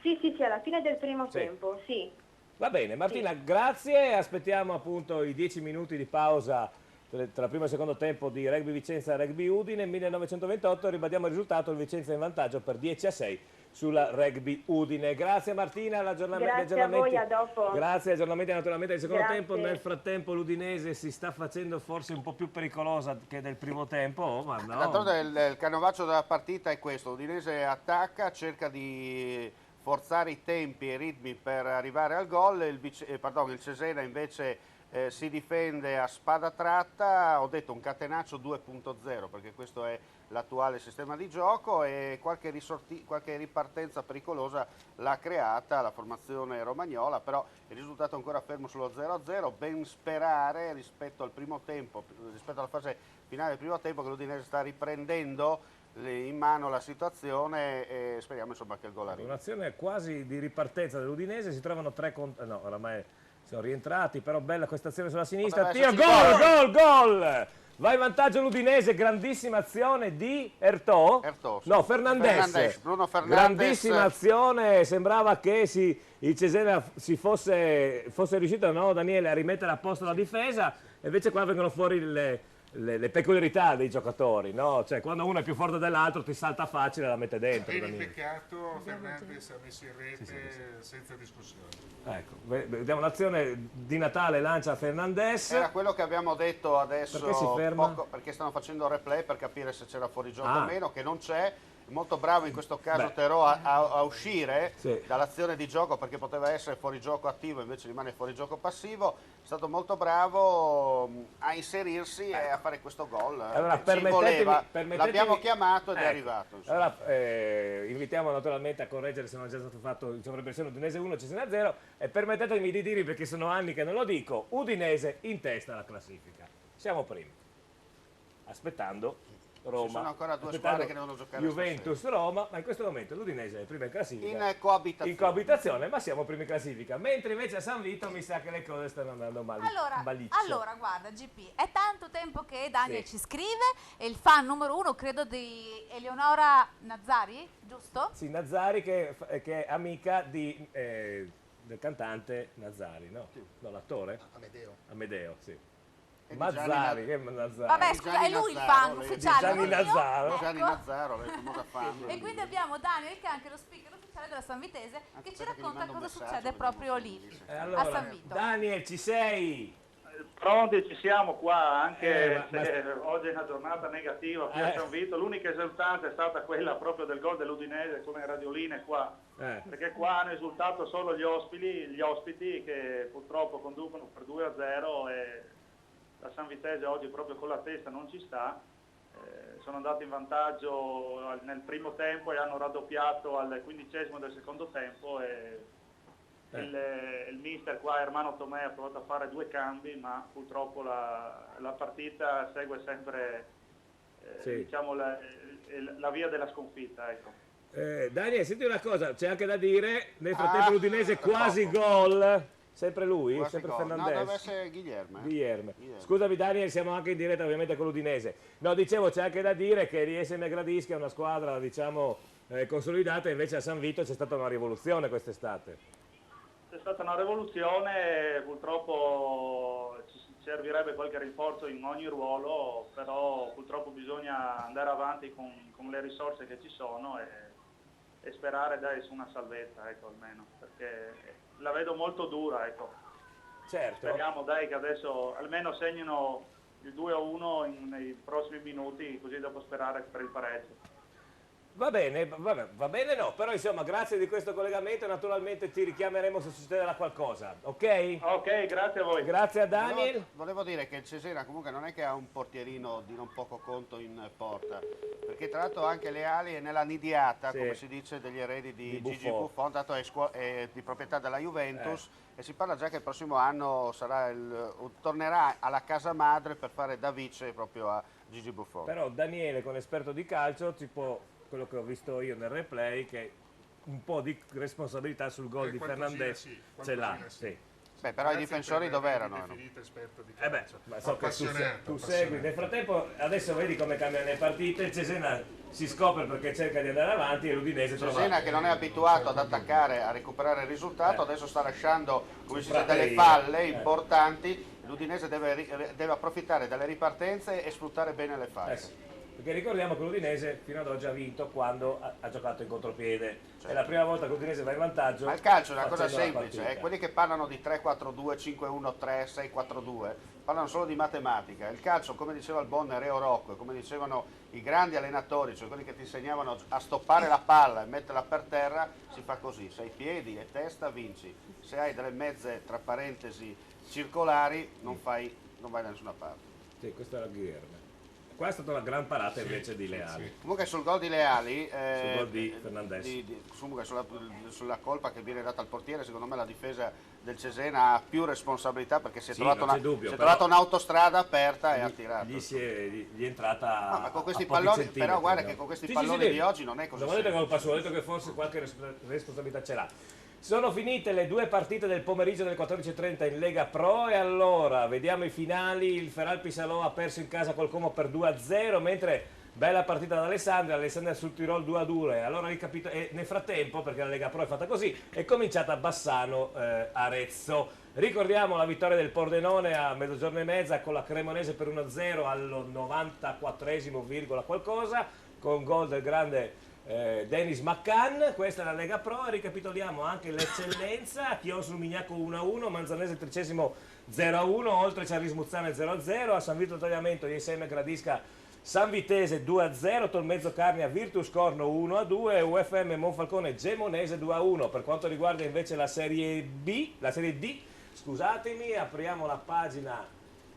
Sì, alla fine del primo tempo, sì. Va bene, Martina, grazie, aspettiamo appunto i 10 minuti di pausa tra il primo e il secondo tempo di Rugby Vicenza e Rugby Udine. 1928, ribadiamo il risultato, il Vicenza in vantaggio per 10-6 sulla Rugby Udine. Grazie Martina, grazie a voi, a dopo. Grazie, aggiornamenti naturalmente del secondo tempo. Nel frattempo l'Udinese si sta facendo forse un po' più pericolosa che del primo tempo, ma no. D'altronde il canovaccio della partita è questo, l'Udinese attacca, cerca di forzare i tempi e i ritmi per arrivare al gol, il Cesena invece si difende a spada tratta, ho detto un catenaccio 2.0 perché questo è l'attuale sistema di gioco e qualche ripartenza pericolosa l'ha creata la formazione romagnola, però il risultato è ancora fermo sullo 0-0, ben sperare rispetto al primo tempo, rispetto alla fase finale del primo tempo che l'Udinese sta riprendendo in mano la situazione e speriamo insomma che il gol arrivi. Un'azione quasi di ripartenza dell'Udinese, si trovano 3 contro... no, oramai sono rientrati, però bella questa azione sulla sinistra, tiro, gol! Va in vantaggio l'Udinese, grandissima azione di Ertò? No, Fernandes. Bruno Fernandes. Grandissima azione, sembrava che il Cesena fosse riuscito, no, Daniele, a rimettere a posto la difesa, e invece qua vengono fuori le peculiarità dei giocatori, no? Cioè quando uno è più forte dell'altro ti salta facile e la mette dentro. Per il peccato Fernandes ha messo in rete senza discussione. Ecco, vediamo l'azione di Natale, lancia Fernandes. Era quello che abbiamo detto adesso, perché si ferma? perché stanno facendo replay per capire se c'era fuorigioco o meno, che non c'è. molto bravo in questo caso Terò a uscire Sì. dall'azione di gioco, perché poteva essere fuori gioco attivo, invece rimane fuori gioco passivo. È stato molto bravo a inserirsi e a fare questo gol. Allora, Ci voleva. L'abbiamo chiamato ed è Ecco. arrivato. insomma. Allora, invitiamo naturalmente a correggere se non è già stato fatto il sovraimpressione Udinese 1, Cesena 0, e permettetemi di dirvi, perché sono anni che non lo dico, Udinese in testa alla classifica. Siamo primi, aspettando Roma, Ci sono ancora due aspettando squadre che devono giocare Juventus, Roma, ma in questo momento l'Udinese è prima in classifica. In coabitazione. In coabitazione, ma siamo primi in classifica. Mentre invece a San Vito mi sa che le cose stanno andando maliccio. Allora, guarda, GP, è tanto tempo che Daniel Sì. ci scrive, è il fan numero 1, credo, di Eleonora Nazzari, giusto? Sì, Nazzari che è amica del cantante Nazzari, no? No, l'attore? Amedeo, sì. E di Mazzari, Gianni che Nazzari? Vabbè, scusa, è lui il fan lei- ufficiale. Gianni non io. Nazzaro. Ecco. Gianni Nazzaro, lei è famosa fan. E quindi abbiamo Daniel che è anche lo speaker ufficiale della Sanvitese che ci racconta manda un cosa messaggio, succede proprio lì, a Allora, San Vito. Daniel, ci sei? Pronti, ci siamo qua, anche ma- se oggi è una giornata negativa qui a San Vito. L'unica esultanza è stata quella proprio del gol dell'Udinese come radioline qua, perché qua hanno esultato solo gli ospiti che purtroppo conducono per 2-0 e la San Vitese oggi proprio con la testa non ci sta. Sono andati in vantaggio nel primo tempo e hanno raddoppiato al 15° del secondo tempo e il mister qua, Ermano Tomè, ha provato a fare 2 cambi, ma purtroppo la partita segue sempre diciamo, la via della sconfitta. Ecco. Daniel, senti una cosa, c'è anche da dire, nel frattempo l'Udinese quasi gol. Sempre lui? Quasi Sempre gol. No, Fernandez? deve essere Guilherme. Guilherme. Scusami Daniel, siamo anche in diretta ovviamente con l'Udinese. No, dicevo, c'è anche da dire che l'ISM Gradischi è una squadra, diciamo, consolidata, invece a San Vito c'è stata una rivoluzione quest'estate. C'è stata una rivoluzione, purtroppo ci servirebbe qualche rinforzo in ogni ruolo, però purtroppo bisogna andare avanti con le risorse che ci sono e sperare dai su una salvezza, ecco, almeno, perché la vedo molto dura, ecco. Certo. Speriamo dai che adesso almeno segnino il 2-1 nei prossimi minuti, così dopo sperare per il pareggio. Va bene no, però insomma grazie di questo collegamento, naturalmente ti richiameremo se succederà qualcosa, ok? Ok, grazie a voi. Grazie a Daniel. Volevo dire che il Cesena comunque non è che ha un portierino di non poco conto in porta, perché tra l'altro anche Leali è nella nidiata, come si dice, degli eredi di Gigi Buffon, tanto è di proprietà della Juventus e si parla già che il prossimo anno tornerà alla casa madre per fare da vice proprio a Gigi Buffon. Però Daniele, con esperto di calcio, quello che ho visto io nel replay, che un po' di responsabilità sul gol di Fernandez ce l'ha. Sì. Beh, però i difensori dove erano? Esperto di calcio. Ma so che tu segui. appassionato. Nel frattempo adesso vedi come cambiano le partite, il Cesena si scopre perché cerca di andare avanti e l'Udinese trova... Cesena che non è abituato ad attaccare, a recuperare il risultato, adesso sta lasciando, come si dice, delle Prateria. falle importanti. L'Udinese deve approfittare delle ripartenze e sfruttare bene le falle. Perché ricordiamo che l'Udinese fino ad oggi ha vinto quando ha giocato in contropiede. È la prima volta che l'Udinese va in vantaggio. Ma il calcio è una cosa facendo la semplice, partita. quelli che parlano di 3-4-2, 5-1-3, 6-4-2, parlano solo di matematica. Il calcio, come diceva il buon Reo Rocco, e come dicevano i grandi allenatori, cioè quelli che ti insegnavano a stoppare la palla e metterla per terra, si fa così: se hai piedi e testa vinci, se hai delle mezze, tra parentesi, circolari, non vai da nessuna parte. Sì, questa era Guilherme. Qua è stata una gran parata invece di Leali. Comunque sul gol di Leali, Sul gol di Fernandez. comunque sulla colpa che viene data al portiere, secondo me la difesa del Cesena ha più responsabilità, perché si è Sì, trovato non c'è dubbio, però trovata un'autostrada aperta e ha tirato. Gli è entrata No, ma con questi a pochi palloni, centimetri, però guarda no? che con questi Sì, palloni sì, di oggi non è così non ho detto che semplice. colpa sua, ho detto che forse qualche responsabilità ce l'ha. Sono finite le 2 partite del pomeriggio del 14:30 in Lega Pro e allora vediamo i finali. Il Feralpi Salò ha perso in casa col Como per 2-0, mentre bella partita da Alessandria sul Tirol 2-2. Allora nel frattempo, perché la Lega Pro è fatta così, è cominciata Bassano Arezzo. Ricordiamo la vittoria del Pordenone a mezzogiorno e mezza con la Cremonese per 1-0 allo 94esimo virgola qualcosa, con gol del grande Dennis McCann. Questa è la Lega Pro. Ricapitoliamo anche l'eccellenza: Chios Lumignaco 1-1, Manzanese 13° 0-1, oltre Ciarlis Muzzane 0-0, a San Vito Tagliamento ISM Gradisca San Vitese 2-0, Tolmezzo Carnia Virtus Corno 1-2, UFM Monfalcone Gemonese 2-1. Per quanto riguarda invece la Serie D, scusatemi, apriamo la pagina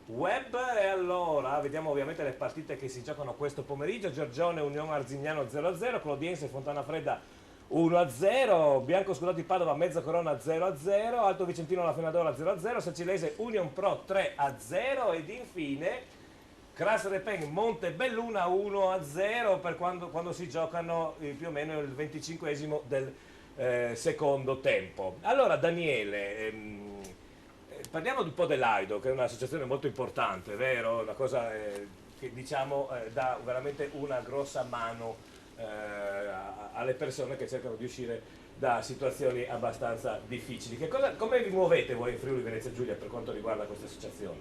web e allora vediamo ovviamente le partite che si giocano questo pomeriggio. Giorgione Unione Arzignano 0-0, Clodiense Fontana Fredda 1-0, Bianco Scudati Padova Mezza Corona 0-0, Alto Vicentino La Fenadola 0-0, Sacilese Union Pro 3-0 ed infine Cras Repeng Montebelluna 1-0 per quando si giocano più o meno il 25esimo del secondo tempo. Allora Daniele, parliamo un po' dell'Aido, che è un'associazione molto importante, vero? Una cosa che diciamo dà veramente una grossa mano alle persone che cercano di uscire da situazioni abbastanza difficili. Come vi muovete voi in Friuli Venezia Giulia per quanto riguarda questa associazione?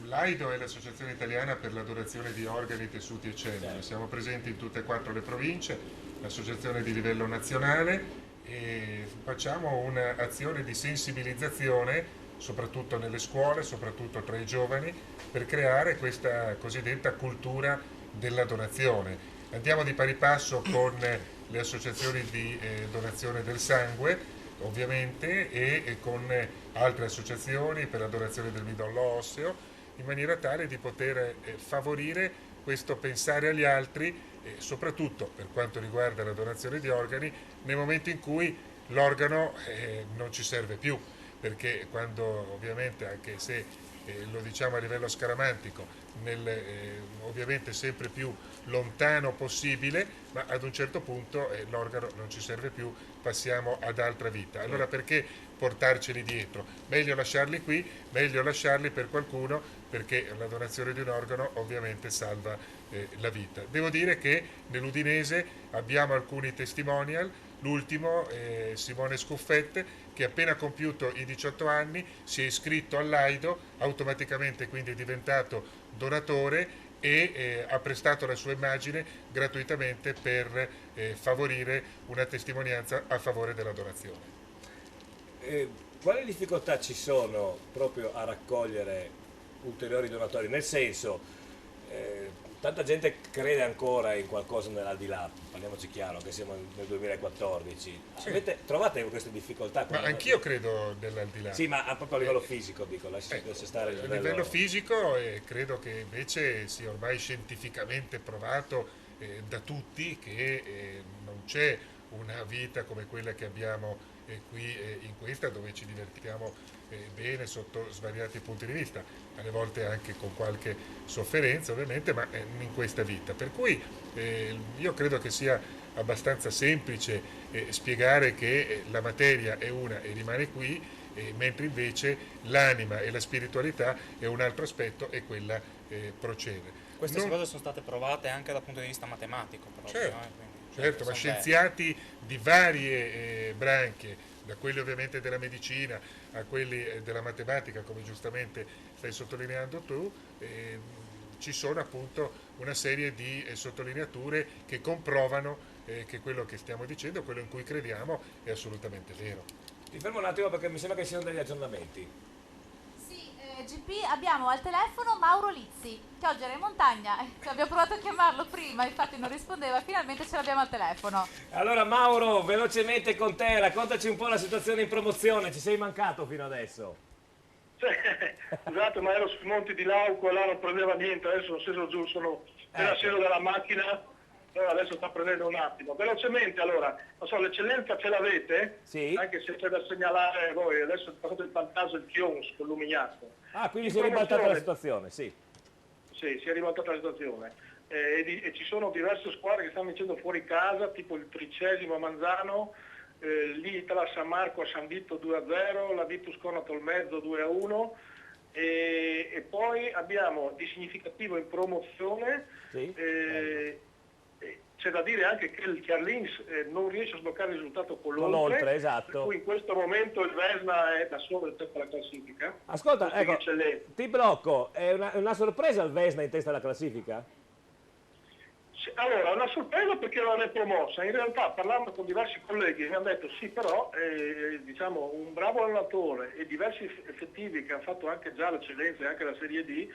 L'Aido è l'associazione italiana per la donazione di organi, tessuti e cellule. Siamo presenti in tutte e 4 le province, l'associazione di livello nazionale, e facciamo un'azione di sensibilizzazione soprattutto nelle scuole, soprattutto tra i giovani, per creare questa cosiddetta cultura della donazione. Andiamo di pari passo con le associazioni di donazione del sangue, ovviamente, e con altre associazioni per la donazione del midollo osseo, in maniera tale di poter favorire questo pensare agli altri, soprattutto per quanto riguarda la donazione di organi, nel momento in cui l'organo non ci serve più, perché quando ovviamente, anche se lo diciamo a livello scaramantico, ovviamente sempre più lontano possibile, ma ad un certo punto l'organo non ci serve più, passiamo ad altra vita. Allora perché portarceli dietro? Meglio lasciarli qui, meglio lasciarli per qualcuno, perché la donazione di un organo ovviamente salva la vita. Devo dire che nell'Udinese abbiamo alcuni testimonial, l'ultimo Simone Scuffette, che appena compiuto i 18 anni si è iscritto all'Aido, automaticamente quindi è diventato donatore e ha prestato la sua immagine gratuitamente per favorire una testimonianza a favore della donazione. Quali difficoltà ci sono proprio a raccogliere ulteriori donatori? Nel senso, tanta gente crede ancora in qualcosa nell'aldilà, parliamoci chiaro che siamo nel 2014. Sì. Trovate queste difficoltà? Ma anch'io credo nell'aldilà. Sì, ma proprio a livello fisico, dico, lascia stare il livello. A livello fisico credo che invece sia ormai scientificamente provato da tutti che non c'è una vita come quella che abbiamo qui in questa, dove ci divertiamo bene sotto svariati punti di vista, alle volte anche con qualche sofferenza ovviamente, ma in questa vita. Per cui io credo che sia abbastanza semplice spiegare che la materia è una e rimane qui, mentre invece l'anima e la spiritualità è un altro aspetto e quella procede. Queste cose sono state provate anche dal punto di vista matematico, però, certo, ma scienziati di varie branche, da quelli ovviamente della medicina a quelli della matematica, come giustamente stai sottolineando tu, ci sono appunto una serie di sottolineature che comprovano che quello che stiamo dicendo, quello in cui crediamo, è assolutamente vero. Ti fermo un attimo perché mi sembra che siano degli aggiornamenti. GP, abbiamo al telefono Mauro Lizzi, che oggi era in montagna, abbiamo provato a chiamarlo prima, infatti non rispondeva, finalmente ce l'abbiamo al telefono. Allora Mauro, velocemente con te, raccontaci un po' la situazione in promozione, ci sei mancato fino adesso. Scusate, ma ero sui monti di Lauco e là non prendeva niente, adesso sono sceso giù, sono nella sera della macchina, allora adesso sta prendendo un attimo. Velocemente, allora, non so, l'eccellenza ce l'avete? Sì. Anche se c'è da segnalare voi, adesso è passato il vantaggio il Chions con l'Umigliato. Ah, quindi si è ribaltata la situazione, sì. Sì, si è ribaltata la situazione. E ci sono diverse squadre che stanno vincendo fuori casa, tipo il 13° a Manzano, l'Itala San Marco a San Vito 2-0, la Virtus Corno a Tolmezzo 2-1, e poi abbiamo di significativo in promozione, c'è da dire anche che il Chiarlins non riesce a sbloccare il risultato con l'Oltre, esatto. Per cui in questo momento il Vesna è da solo in testa alla classifica. Ascolta, ecco, ti blocco, è una sorpresa il Vesna in testa alla classifica? Allora, è una sorpresa perché non è promossa. In realtà, parlando con diversi colleghi, mi hanno detto sì, però diciamo, un bravo allenatore e diversi effettivi che hanno fatto anche già l'eccellenza e anche la Serie D,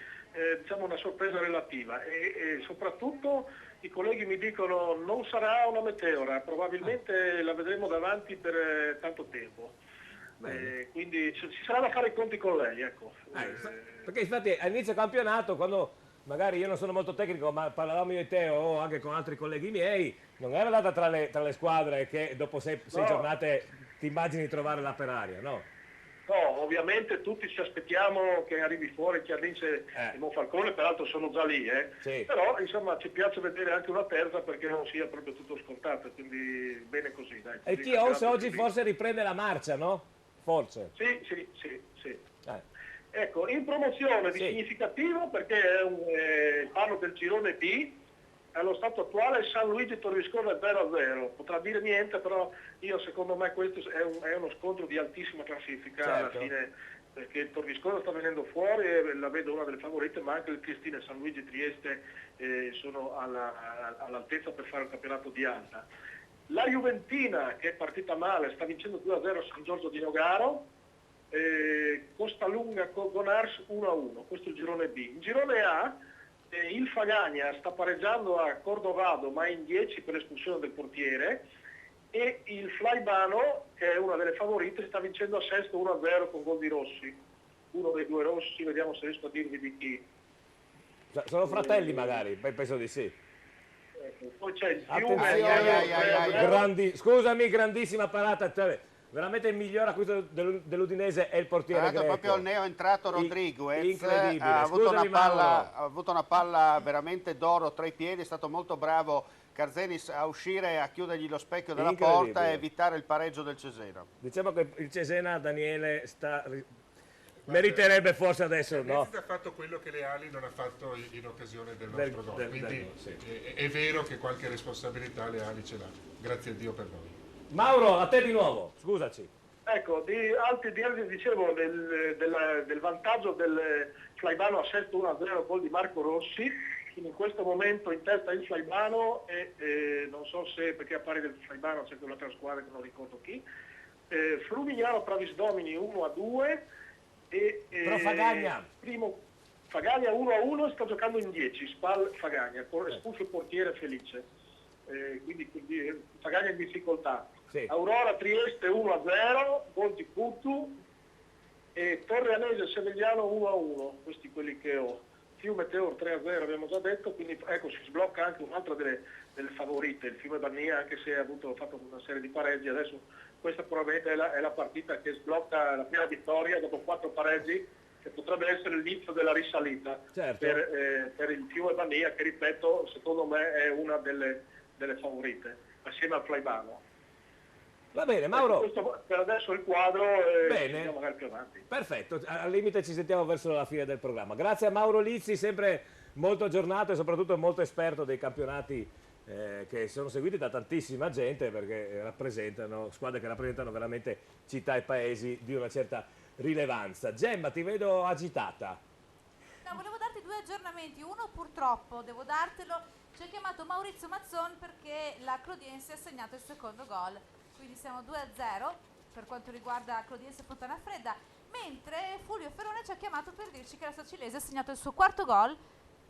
diciamo una sorpresa relativa. E soprattutto i colleghi mi dicono non sarà una meteora, probabilmente la vedremo davanti per tanto tempo. Quindi ci sarà da fare i conti con lei, ecco. Perché infatti all'inizio campionato, quando magari io non sono molto tecnico, ma parlavamo io e te o anche con altri colleghi miei, non era andata tra le squadre che dopo sei giornate ti immagini di trovare là per aria, no? No, ovviamente tutti ci aspettiamo che arrivi fuori chi vince il Monfalcone, peraltro sono già lì, Sì. Però insomma ci piace vedere anche una terza perché non sia proprio tutto scontato, quindi bene così. Dai, E Chios oggi forse riprende la marcia, no? Forse. Sì. Ecco, in promozione di significativo perché è il panno del girone B, allo stato attuale San Luigi Torriscone 0-0, potrà dire niente, però secondo me questo è uno scontro di altissima classifica alla fine, perché il Torriscone sta venendo fuori e la vedo una delle favorite, ma anche il Triestino e San Luigi Trieste sono all'altezza per fare il campionato di alta. La Juventina, che è partita male, sta vincendo 2-0 San Giorgio di Nogaro, Costalunga Gonars 1-1, questo è il girone B. In girone A il Fagagna sta pareggiando a Cordovado ma è in 10 per l'espulsione del portiere, e il Flaibano, che è una delle favorite, sta vincendo a Sesto 1-0 con gol di Rossi, uno dei due Rossi, vediamo se riesco a dirvi di chi. Sono fratelli magari, penso di sì. Poi c'è il Fiume. Scusami, grandissima parata. Veramente il miglior acquisto dell'Udinese è il portiere greco. Proprio il neo entrato Rodriguez, incredibile. ha avuto una palla veramente d'oro tra i piedi, è stato molto bravo Carzenis a uscire e a chiudergli lo specchio della porta e evitare il pareggio del Cesena. Diciamo che il Cesena, Daniele, meriterebbe forse adesso, no? Ha fatto quello che Leali non ha fatto in occasione del nostro gol, quindi è vero che qualche responsabilità Leali ce l'ha, grazie a Dio per noi. Mauro, a te di nuovo, scusaci. Ecco, dicevo del vantaggio del Flaibano a Sesto 1-0, gol di Marco Rossi, in questo momento in testa il Flaibano e non so se perché a pari del Flaibano c'è quell'altra squadra che non ricordo chi, Flumignano Travisdomini 1-2 Però Fagagna Fagagna 1-1 sta giocando in 10, Spal Fagagna, espulso il portiere Felice, quindi Fagagna in difficoltà. Aurora Trieste 1-0, gol di Putu, e Torreanese Sevegliano 1-1, questi quelli che ho. Fiume Teor 3-0 abbiamo già detto, quindi ecco si sblocca anche un'altra delle favorite, il Fiume Bannia, anche se ha fatto una serie di pareggi, adesso questa probabilmente è la partita che sblocca la prima vittoria dopo 4 pareggi, che potrebbe essere l'inizio della risalita per il Fiume Bannia, che ripeto secondo me è una delle favorite, assieme al Flaibano. Va bene, Mauro. Questo per adesso il quadro, bene. Magari più avanti. Perfetto, al limite ci sentiamo verso la fine del programma. Grazie a Mauro Lizzi, sempre molto aggiornato e soprattutto molto esperto dei campionati che sono seguiti da tantissima gente, perché rappresentano squadre che rappresentano veramente città e paesi di una certa rilevanza. Gemma, ti vedo agitata. No, volevo darti 2 aggiornamenti. Uno, purtroppo, devo dartelo, ci ha chiamato Maurizio Mazzon perché la Clodiense ha segnato il secondo gol. Quindi siamo 2-0 per quanto riguarda Clodiense Fontanafredda, mentre Fulvio Ferrone ci ha chiamato per dirci che la Socilese ha segnato il suo 4º gol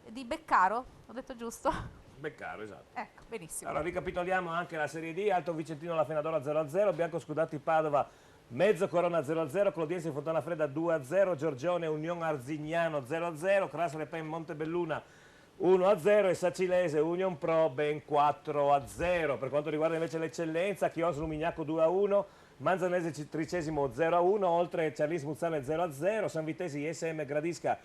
di Beccaro, ho detto giusto? Beccaro, esatto. Ecco, benissimo. Allora ricapitoliamo anche la Serie D: Alto Vicentino La Fenadora 0-0, Bianco Scudati Padova Mezzo Corona 0-0, Clodiense Fontanafredda 2-0, Giorgione Union Arzignano 0-0, Crasso Pen Montebelluna 1-0 e Sacilese Union Pro ben 4-0. Per quanto riguarda invece l'eccellenza, Chios Lumignaco 2-1, Manzanese Tricesimo 0-1, oltre Ciarlis Muzzane 0-0, San Vitesi ISM Gradisca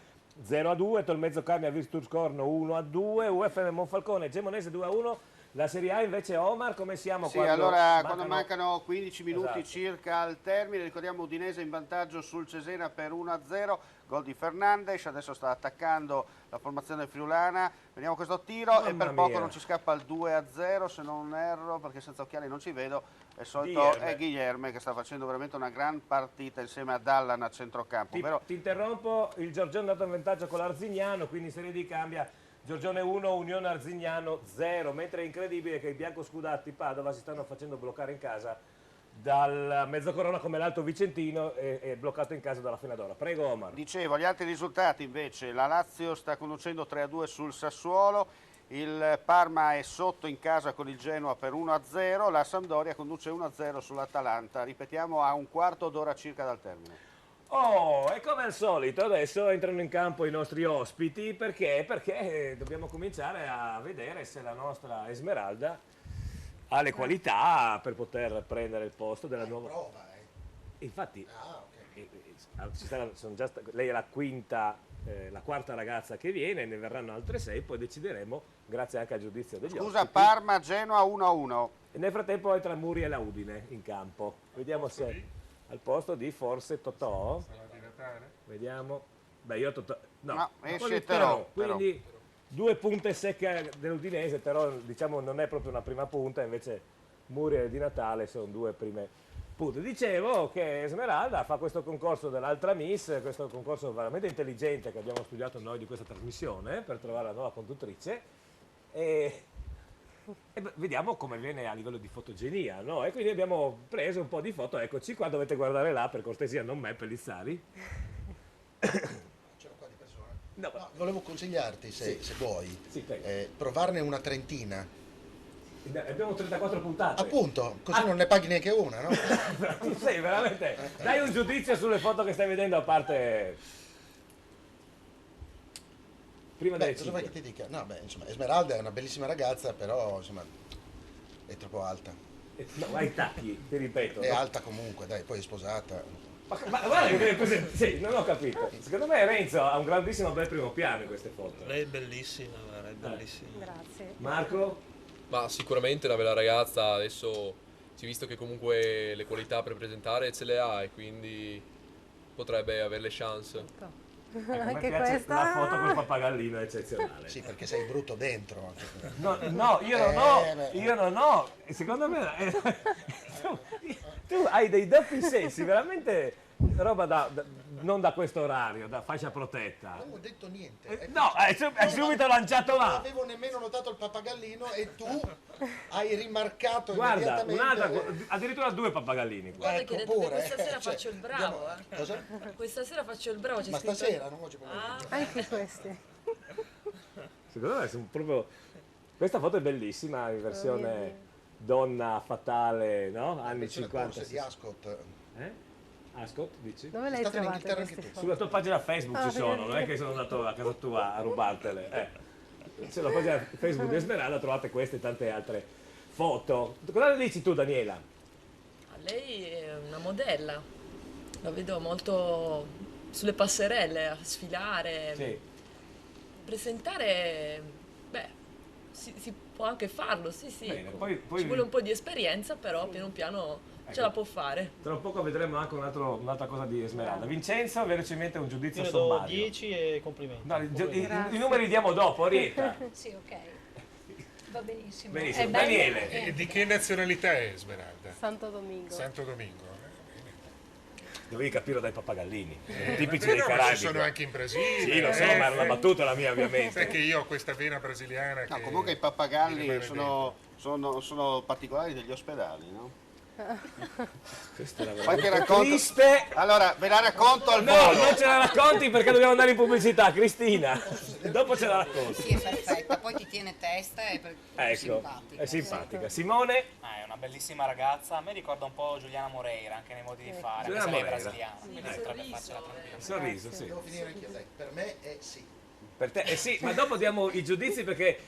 0-2, Tolmezzo Carmia Virtus Corno 1-2, UFM Monfalcone Gemonese 2-1. La Serie A invece, Omar, come siamo? Sì, quando mancano 15 minuti circa al termine, ricordiamo Udinese in vantaggio sul Cesena per 1-0, gol di Fernandes, adesso sta attaccando la formazione friulana, vediamo questo tiro e per poco non ci scappa il 2-0 se non erro, perché senza occhiali non ci vedo, è solito è Guilherme che sta facendo veramente una gran partita insieme a Dallan a centrocampo. Ti interrompo, il Giorgione è andato in vantaggio con l'Arzignano, quindi Serie D cambia Giorgione 1, Unione Arzignano 0, mentre è incredibile che i biancoscudati Padova si stanno facendo bloccare in casa dal Mezzocorona, come l'Alto Vicentino è bloccato in casa dalla Finadora. Prego Omar. Dicevo, gli altri risultati invece, la Lazio sta conducendo 3-2 sul Sassuolo, il Parma è sotto in casa con il Genoa per 1-0, la Sampdoria conduce 1-0 sull'Atalanta, ripetiamo a un quarto d'ora circa dal termine. Oh, e come al solito adesso entrano in campo i nostri ospiti, perché dobbiamo cominciare a vedere se la nostra Esmeralda ha le qualità per poter prendere il posto della nuova... Prova, Infatti, lei è la quarta ragazza che viene, ne verranno altre 6, poi decideremo, grazie anche al giudizio degli ospiti. Scusa, Parma, Genoa 1-1. E nel frattempo entra Muri e la Udine in campo. Vediamo se al posto di forse Totò. Vediamo. Beh, io Totò. No, esce Terò. Quindi 2 punte secche dell'Udinese, però diciamo non è proprio una prima punta, invece Muri e di Natale sono 2 prime punte. Dicevo che Esmeralda fa questo concorso dell'altra Miss, questo concorso veramente intelligente che abbiamo studiato noi di questa trasmissione per trovare la nuova conduttrice e vediamo come viene a livello di fotogenia, no? E quindi abbiamo preso un po' di foto, eccoci qua, dovete guardare là per cortesia, non me, Pellizzari. C'ero qua di persona. No, volevo consigliarti, se vuoi, provarne una trentina. Abbiamo 34 puntate. Appunto, così non ne paghi neanche una, no? Tu sei veramente... Dai un giudizio sulle foto che stai vedendo, a parte... Prima delle cosa vuoi che ti dica? No, beh, insomma, Esmeralda è una bellissima ragazza, però, insomma, è troppo alta. No, ma i tacchi, ti ripeto. È alta comunque, dai, poi è sposata. Ma guarda che sì, non ho capito. Secondo me Renzo ha un grandissimo bel primo piano in queste foto. Lei è bellissima, guarda, è bellissima. Grazie. Marco? Ma sicuramente una bella ragazza, adesso si è visto che comunque le qualità per presentare ce le ha e quindi potrebbe avere le chance. Anche questa la foto col pappagallino è eccezionale. Sì, perché sei brutto dentro. No, io non ho. Secondo me tu hai dei doppi sensi, veramente roba non da questo orario, da fascia protetta. Non ho detto niente. No, hai subito lanciato là. Non avevo nemmeno notato il pappagallino e tu hai rimarcato Guarda, immediatamente. addirittura 2 pappagallini. Guarda Ecco, che pure, questa sera faccio il bravo. Cosa? Questa sera faccio il bravo. Ma stasera, non oggi pomeriggio. Anche questi. Secondo me sono proprio... Questa foto è bellissima in versione donna fatale, no? Anni 50. Forse di Ascot. Ascot, dici? Dove l'hai trovata queste foto? Sulla tua pagina Facebook ci sono, non è che sono andato a casa tua a rubartele. Sulla pagina Facebook di Esmeralda trovate queste e tante altre foto. Cosa ne dici tu, Daniela? Lei è una modella, la vedo molto sulle passerelle a sfilare. Sì. Presentare, beh, si può anche farlo, sì. Bene, poi ci vuole un po' di esperienza, però piano piano ce la può fare. Tra un poco vedremo anche un'altra cosa di Esmeralda. Vincenzo, velocemente un giudizio Io ne do sommario. 10 e complimenti. No, i numeri diamo dopo, Orietta. Sì, ok. Va benissimo. Benissimo. È bello. Daniele. E di che nazionalità è Esmeralda? Santo Domingo. Santo Domingo. Dovevi capirlo dai pappagallini, tipici Beh, dei no, ma Caraibi. ci sono anche in Brasile. Sì, lo so, ma era una battuta la mia, ovviamente. Perché io ho questa vena brasiliana. No, che comunque i pappagalli sono particolari degli ospedali, no? Questa era Poi ti veramente racconto... triste. Allora, ve la racconto al No, volo. non ce la racconti perché dobbiamo andare in pubblicità, Cristina. Dopo ce la racconti. Sì, è perfetta, poi ti tiene testa e è Ecco, simpatica. è simpatica. Simone? È una bellissima ragazza, a me ricorda un po' Giuliana Moreira anche nei modi di fare, Giuliana anche se lei è Moreira. brasiliana, quindi potrebbe farcela tranquilla. Sorriso, sì. Devo finire anche io, dai. Per me è sì. Per te, sì, ma dopo diamo i giudizi perché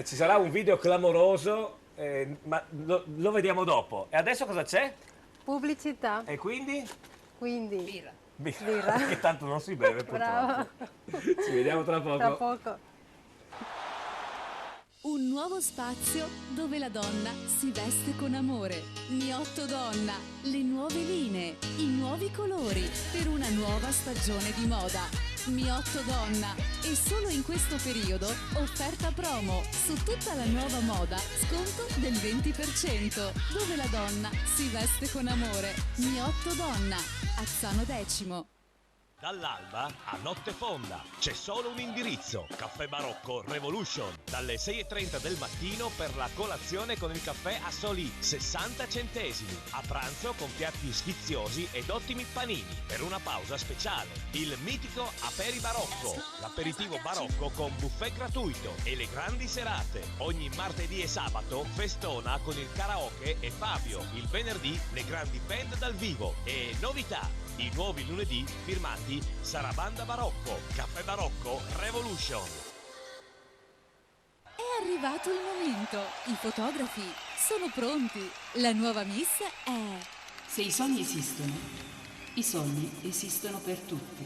ci sarà un video clamoroso, ma lo vediamo dopo. E adesso cosa c'è? Pubblicità. E quindi? Quindi. Birra. Che tanto non si beve purtroppo. Brava. Ci vediamo tra poco. Tra poco. Un nuovo spazio dove la donna si veste con amore. Miotto Donna, le nuove linee, i nuovi colori per una nuova stagione di moda. Miotto Donna, e solo in questo periodo offerta promo su tutta la nuova moda, sconto del 20%, dove la donna si veste con amore. Miotto Donna, Azzano X. Dall'alba a notte fonda c'è solo un indirizzo: Caffè Barocco Revolution, dalle 6:30 del mattino per la colazione con il caffè a soli 60 centesimi, a pranzo con piatti sfiziosi ed ottimi panini, per una pausa speciale il mitico Aperi Barocco, l'aperitivo barocco con buffet gratuito, e le grandi serate ogni martedì e sabato festona con il karaoke e Fabio, il venerdì le grandi band dal vivo e novità. I nuovi lunedì firmati Sarabanda Barocco, Caffè Barocco Revolution. È arrivato il momento. I fotografi sono pronti. La nuova miss è... Se i sogni esistono, i sogni esistono per tutti.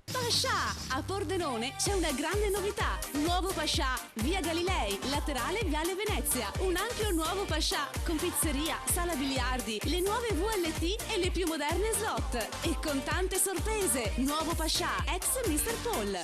Pascià! A Pordenone c'è una grande novità. Nuovo Pascià, via Galilei, laterale Viale Venezia. Un ampio nuovo Pascià con pizzeria, sala biliardi, le nuove VLT e le più moderne slot. E con tante sorprese. Nuovo Pascià, ex Mr. Paul.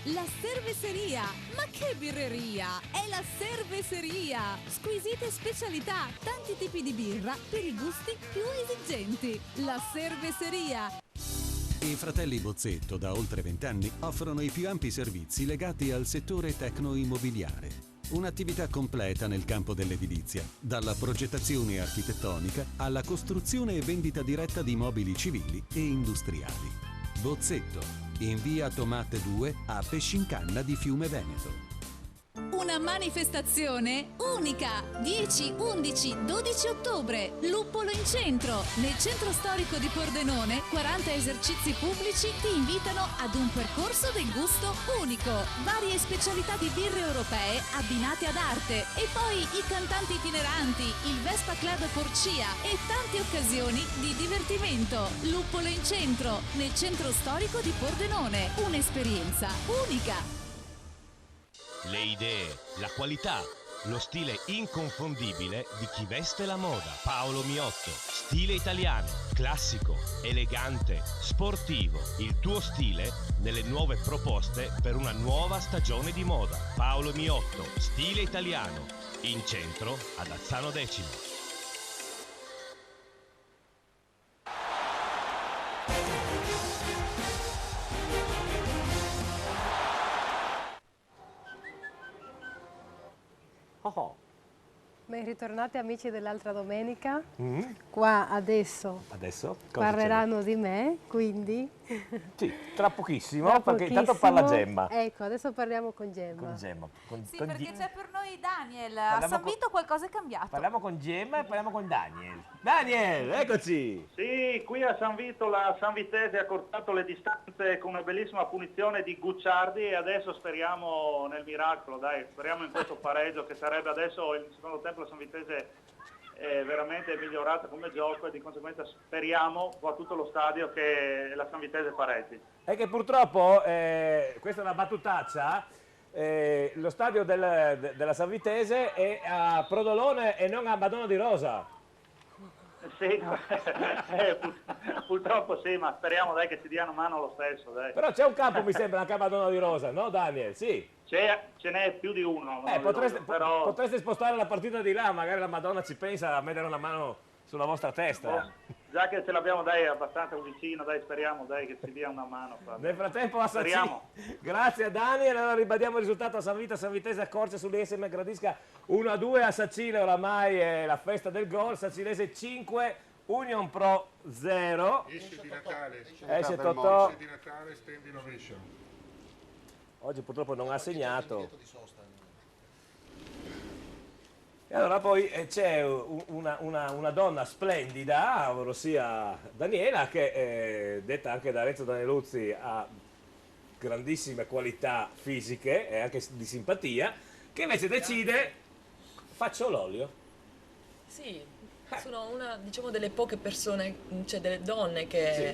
La cerveseria! Ma che birreria! È la cerveseria! Squisite specialità, tanti tipi di birra per i gusti più esigenti. La cerveseria! I fratelli Bozzetto da oltre 20 anni offrono i più ampi servizi legati al settore tecno-immobiliare. Un'attività completa nel campo dell'edilizia, dalla progettazione architettonica alla costruzione e vendita diretta di mobili civili e industriali. Bozzetto, in via Tomate 2 a Pescincanna di Fiume Veneto. Una manifestazione unica! 10, 11, 12 ottobre, Luppolo in centro. Nel centro storico di Pordenone, 40 esercizi pubblici ti invitano ad un percorso del gusto unico. Varie specialità di birre europee abbinate ad arte. E poi i cantanti itineranti, il Vespa Club Porcia e tante occasioni di divertimento. Luppolo in centro, nel centro storico di Pordenone. Un'esperienza unica! Le idee, la qualità, lo stile inconfondibile di chi veste la moda. Paolo Miotto, stile italiano, classico, elegante, sportivo. Il tuo stile nelle nuove proposte per una nuova stagione di moda. Paolo Miotto, stile italiano, in centro ad Azzano Decimo. Oh. Ben ritornati amici dell'altra domenica. Qua adesso Cosa parleranno di me, quindi... Sì, tra pochissimo, perché intanto parla Gemma. Ecco, adesso parliamo con Gemma. Con Gemma. Sì, perché c'è per noi Daniel. A San Vito qualcosa è cambiato. Parliamo con Gemma e parliamo con Daniel. Daniel, eccoci! Sì, qui a San Vito la Sanvitese ha cortato le distanze con una bellissima punizione di Gucciardi e adesso speriamo nel miracolo, dai, speriamo in questo pareggio che sarebbe adesso il secondo tempo la Sanvitese è veramente migliorata come gioco e di conseguenza speriamo qua tutto lo stadio che la Sanvitese pareggi. È che purtroppo, questa è una battutaccia, lo stadio della Sanvitese è a Prodolone e non a Madonna di Rosa. Sì, purtroppo sì, ma speriamo dai che ci diano mano lo stesso. Dai. Però c'è un campo, mi sembra, anche a Madonna di Rosa, no Daniel? Sì. Ce n'è più di uno. Potreste spostare la partita di là, magari la Madonna ci pensa a mettere una mano sulla vostra testa. Già che ce l'abbiamo dai abbastanza vicino, dai speriamo dai che ci dia una mano. Nel frattempo a Sacile. Grazie a Daniel, allora ribadiamo il risultato a San Vito, Sanvitese accorcia sull'ISM Gradisca 1-2 a Sacile, oramai è la festa del gol, Sacilese 5, Union Pro 0. Esce di Natale. Esce Totò. Esce di Natale, stand innovation. oggi purtroppo non ha segnato. E allora poi c'è una donna splendida, ossia Daniela, che detta anche da Renzo Danieluzzi ha grandissime qualità fisiche e anche di simpatia, che invece decide faccio l'olio. Sì, sono una, diciamo, delle poche persone, cioè delle donne che,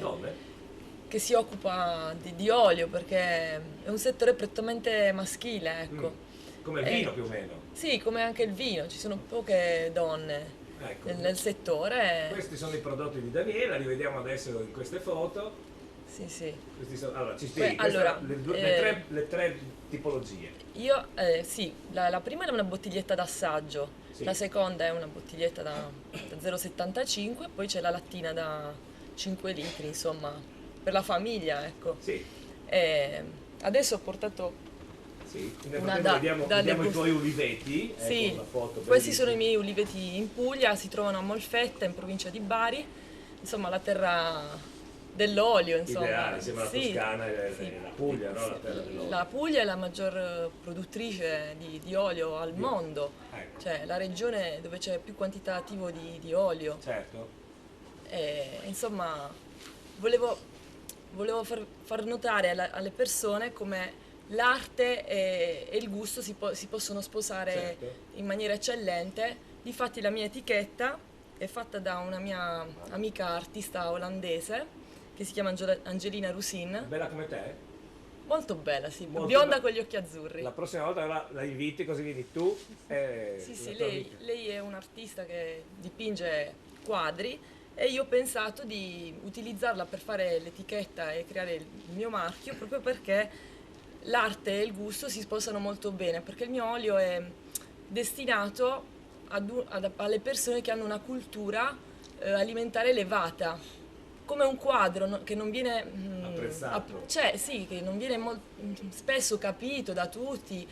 che si occupa di olio, perché è un settore prettamente maschile, ecco. Come il vino più o meno. Sì, come anche il vino, ci sono poche donne nel settore. Questi sono i prodotti di Daniela, li vediamo adesso in queste foto. Sì, sì. Allora, ci spieghi, allora, le tre tipologie. Io, sì, la prima è una bottiglietta d'assaggio, Sì. la seconda è una bottiglietta da 0,75, poi c'è la lattina da 5 litri, insomma, per la famiglia, ecco. Sì. Adesso ho portato Sì, vediamo i tuoi uliveti. Sì, ecco, una foto questi bellissima. sono i miei uliveti in Puglia, si trovano a Molfetta, in provincia di Bari, insomma la terra dell'olio, insomma. Ideale, sembra la Sì, Toscana e sì. la Puglia, no? La terra dell'olio. La Puglia è la maggior produttrice di olio al mondo, Ecco. cioè la regione dove c'è più quantitativo di olio. Certo. Insomma, volevo far notare alle persone come l'arte e il gusto si possono sposare Certo. in maniera eccellente. Difatti la mia etichetta è fatta da una mia amica artista olandese che si chiama Angelina Rusin. Bella come te? Molto bella, sì, Molto bionda bella. con gli occhi azzurri. La prossima volta la inviti, così vieni tu. Sì, sì, lei è un'artista che dipinge quadri e io ho pensato di utilizzarla per fare l'etichetta e creare il mio marchio, proprio perché l'arte e il gusto si sposano molto bene, perché il mio olio è destinato alle persone che hanno una cultura alimentare elevata, come un quadro che non viene apprezzato. sì, che non viene spesso capito da tutti.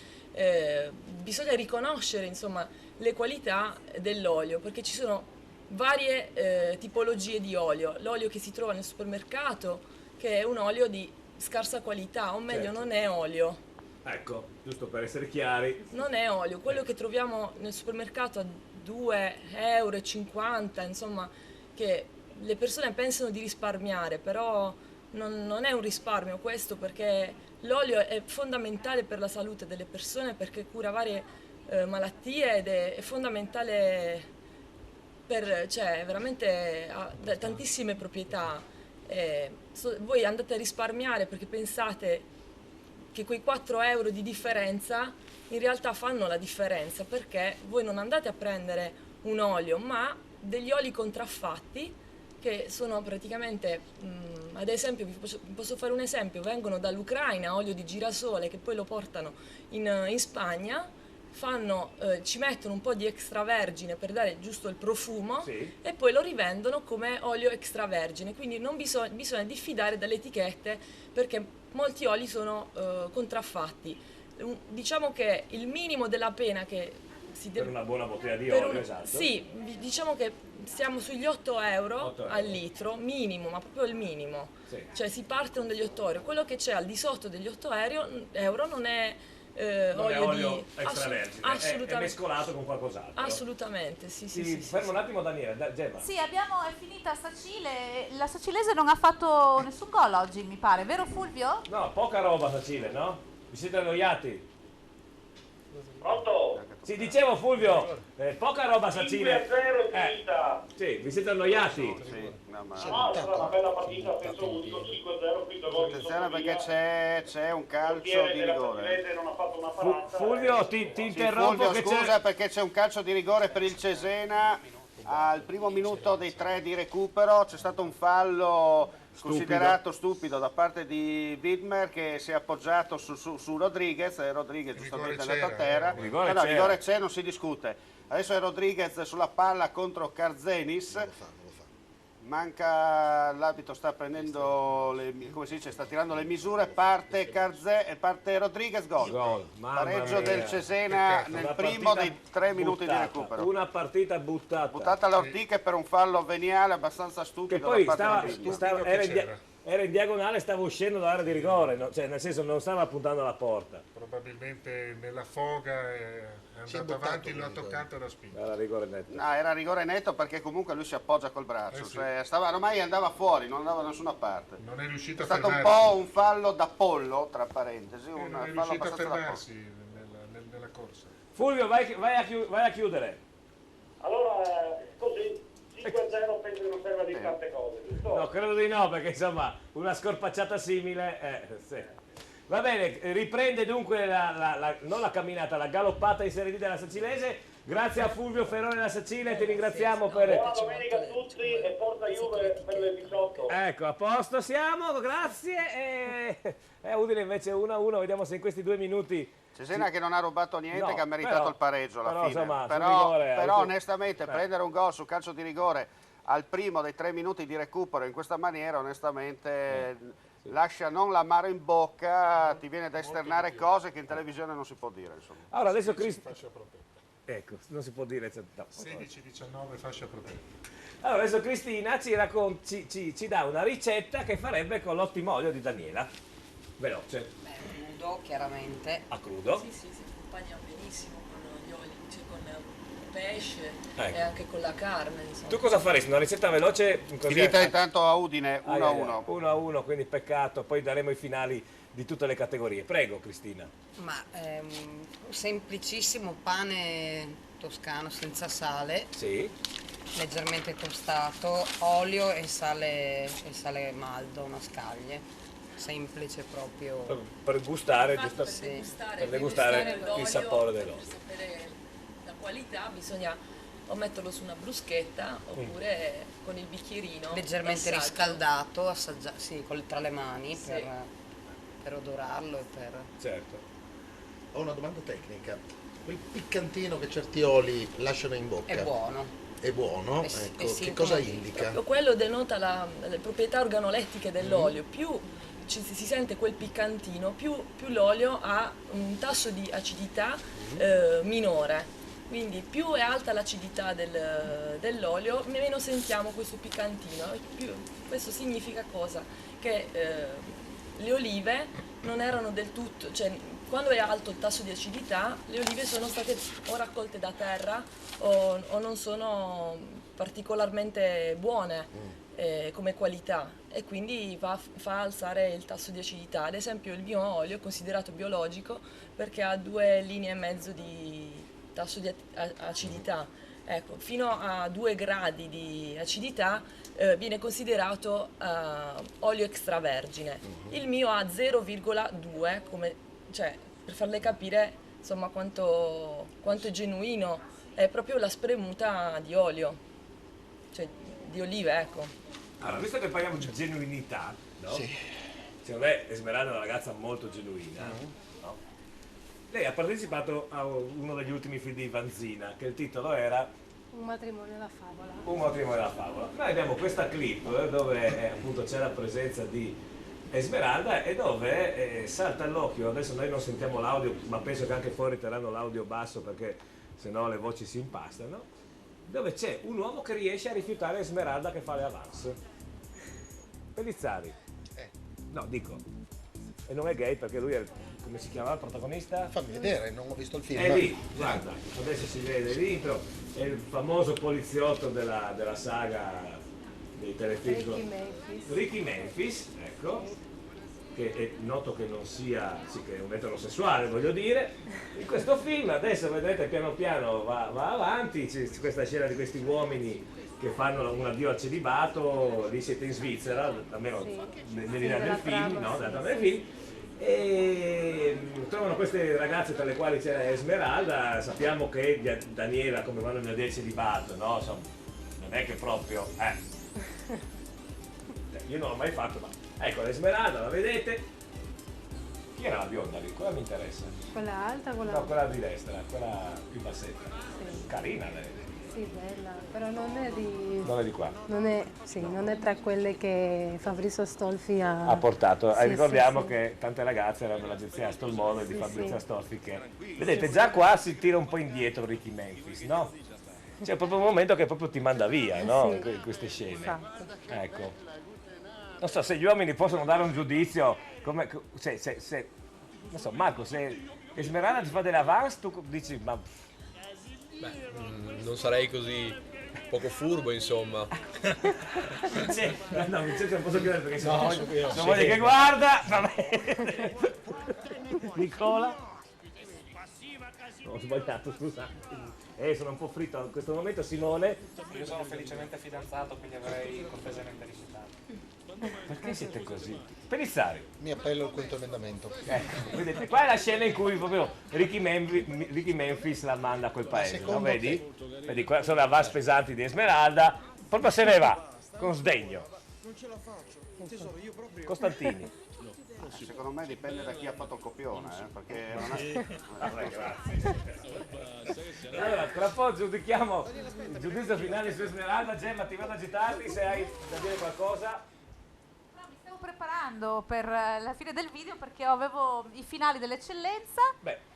Bisogna riconoscere, insomma, le qualità dell'olio, perché ci sono varie tipologie di olio. L'olio che si trova nel supermercato, che è un olio di scarsa qualità, o meglio, Certo. non è olio. Ecco, giusto per essere chiari. Non è olio, quello che troviamo nel supermercato a 2,50 €, insomma, che le persone pensano di risparmiare, però non è un risparmio questo, perché l'olio è fondamentale per la salute delle persone, perché cura varie malattie ed è fondamentale cioè veramente ha tantissime proprietà. Voi andate a risparmiare perché pensate che quei 4 € di differenza in realtà fanno la differenza, perché voi non andate a prendere un olio, ma degli oli contraffatti che sono praticamente, ad esempio, vi posso fare un esempio, vengono dall'Ucraina, olio di girasole, che poi lo portano in Spagna, ci mettono un po' di extravergine per dare giusto il profumo, Sì. e poi lo rivendono come olio extravergine, quindi non bisogna diffidare dalle etichette, perché molti oli sono contraffatti. Diciamo che il minimo della pena che si Per una buona bottiglia di per olio, esatto. Sì, diciamo che siamo sugli 8 € al litro, minimo, ma proprio il minimo. Sì. Cioè si parte con degli 8 €. Quello che c'è al di sotto degli 8 € non è Non è olio di extravergine, è assolutamente. mescolato con qualcos'altro. Assolutamente, sì. Fermo un attimo Daniela, Gemma. Sì, è finita Sacile. La Sacilese non ha fatto nessun gol oggi, mi pare, vero Fulvio? No, poca roba Sacile, no? Vi siete annoiati? Pronto? Sì, dicevo Fulvio, poca roba Sacile. 5-0 finita. Sì, vi siete annoiati? Sì, no, ma... No, è stata una bella partita, penso avuto 5-0, quinto gol. Attenzione perché c'è un calcio di rigore. Non ha fatto una parata. Fulvio, ti interrompo. Fulvio, che scusa, perché c'è un calcio di rigore per il Cesena. Al primo minuto dei 3 di recupero c'è stato un fallo considerato stupido da parte di Widmer, che si è appoggiato su Rodriguez, e Rodriguez giustamente è andato a terra. Rigore c'è, non si discute. Adesso è Rodriguez sulla palla contro Carzenis. Manca, l'arbitro sta prendendo come si dice, sta tirando le misure, parte Rodriguez, gol. Pareggio del Cesena nel primo dei 3 minuti di recupero. Una partita buttata. Buttata alle ortiche per un fallo veniale abbastanza stupido. Che poi da parte di Widmer. era in diagonale, stava uscendo dall'area di rigore, no? Cioè nel senso non stava puntando alla porta. Probabilmente nella foga è andato avanti, l'ha toccato e l'ha spinto. Era rigore netto. No, era rigore netto perché comunque lui si appoggia col braccio, Sì. cioè, ormai andava fuori, non andava da nessuna parte. Non è riuscito È a stato un fermarsi. po' un fallo da pollo, tra parentesi, un Non è fallo riuscito a abbastanza da fermarsi nella corsa. Fulvio, vai a chiudere. Allora, così, 5-0 penso che non serva di tante cose, giusto? No, credo di no, perché insomma una scorpacciata simile. Sì. Va bene, riprende dunque non la camminata, la galoppata in Serie D della Sacilese. Grazie a Fulvio Ferrone della Sacile, ti ringraziamo per... Buona domenica a tutti e forza Juve per le 18. Ecco, a posto siamo, grazie. E Udine invece 1-1, vediamo se in questi 2 minuti... Cesena che non ha rubato niente, No, che ha meritato però- il pareggio alla però, fine. insomma, sul però rigore ha avuto- onestamente prendere un gol su calcio di rigore al primo dei 3 minuti di recupero in questa maniera, onestamente lascia non l'amaro in bocca, ti viene da esternare cose che in televisione non si può dire. Insomma. Allora adesso Fascia protetta. Ecco, non si può dire... No. 16-19 fascia protetta. Allora adesso Cristina ci dà una ricetta che farebbe con l'ottimo olio di Daniela. Veloce. Crudo, chiaramente. A crudo? Sì, si accompagna benissimo con gli oli, cioè con pesce Ecco. e anche con la carne. Insomma. Tu cosa faresti? Una ricetta veloce? Così Finita intanto a Udine 1-1. 1-1, quindi peccato, poi daremo i finali di tutte le categorie. Prego Cristina. Ma semplicissimo pane toscano senza sale, Sì. leggermente tostato, olio e sale maldo, una scaglie. Semplice proprio. Per gustare, Infatti, giusto? per degustare il l'olio, sapore per dell'olio. sapere la qualità bisogna o metterlo su una bruschetta oppure con il bicchierino. Leggermente d'assaggio. riscaldato, sì, tra le mani Sì. per odorarlo e per... Certo. Ho una domanda tecnica. Quel piccantino che certi oli lasciano in bocca. È buono. È buono? È sì- Ecco, è che sintomo cosa di- indica? Proprio quello denota le proprietà organolettiche dell'olio. Più si sente quel piccantino, più l'olio ha un tasso di acidità minore. Quindi più è alta l'acidità dell'olio, meno sentiamo questo piccantino. Questo significa cosa? Che le olive non erano del tutto, cioè quando è alto il tasso di acidità, le olive sono state o raccolte da terra o non sono particolarmente buone come qualità e quindi fa alzare il tasso di acidità. Ad esempio il mio olio è considerato biologico perché ha 2,5 linee di tasso di acidità. Ecco, fino a 2 gradi di acidità viene considerato olio extravergine. Il mio ha 0,2, cioè, per farle capire insomma quanto è genuino, è proprio la spremuta di olio, cioè di olive, ecco. Allora, visto che parliamo di genuinità, no? Sì. Secondo me Esmeralda è una ragazza molto genuina. No? Lei ha partecipato a uno degli ultimi film di Vanzina, che il titolo era Un matrimonio alla favola. Un matrimonio della favola. Noi abbiamo questa clip dove appunto c'è la presenza di Esmeralda e dove salta all'occhio, adesso noi non sentiamo l'audio, ma penso che anche fuori terranno l'audio basso perché sennò le voci si impastano, dove c'è un uomo che riesce a rifiutare Esmeralda che fa le avance. Pellizzari. No, dico. E non è gay perché lui è, come si chiama il protagonista? Fammi vedere, non ho visto il film. È lì, guarda, adesso si vede l'intro, è il famoso poliziotto della saga dei telefilm. Ricky Memphis. Ricky Memphis, ecco, che è noto che non sia, sì, che è un eterosessuale, voglio dire. In questo film adesso vedete piano piano va avanti, c'è questa scena di questi uomini che fanno un addio al celibato, lì siete in Svizzera, almeno nell'idea del film, no? Nella trama del film. E trovano queste ragazze tra le quali c'è Esmeralda, sappiamo che Daniela come vanno nel del celibato, no? Insomma, non è che proprio io non l'ho mai fatto, ma ecco l'Esmeralda, la vedete? Chi era la bionda lì? Quella mi interessa. Quella alta, quella... No, quella di destra, quella più bassetta. Sì. Carina lei. Sì, bella, però non è di... Non è di qua. Non è tra quelle che Fabrizio Astolfi ha portato. Sì, Ricordiamo sì, che tante ragazze erano dell'agenzia Astol Model di Sì, Fabrizio sì. Astolfi che... Vedete, già qua si tira un po' indietro Ricky Memphis, no? C'è proprio un momento che proprio ti manda via, no? Sì. Queste scene. Esatto. Ecco. non so se gli uomini possono dare un giudizio, come, non so, Marco, se Esmeralda ti fa delle avance, tu dici, ma... Beh, non sarei così poco furbo, insomma. No, Vincenzo non posso chiudere perché se No, non voglio che guarda. Vabbè. Nicola? Ho sbagliato, scusa. Sono un po' fritto in questo momento, Simone. Io sono felicemente fidanzato, quindi avrei cortesemente rifiutato. Perché siete così? Pellizzari. Mi appello al quinto emendamento. Ecco, vedete, qua è la scena in cui proprio Ricky Memphis la manda a quel paese, no? Vedi? Vedi, qua sono le avance pesanti di Esmeralda, proprio se ne va, con sdegno. Non ce la faccio. Tesoro, io proprio... Costantini. Secondo me dipende da chi ha fatto il copione, perché non Allora, tra poco giudichiamo il giudizio finale su Esmeralda. Gemma, ti vado a agitarti se hai da dire qualcosa. No, mi stavo preparando per la fine del video perché avevo i finali dell'eccellenza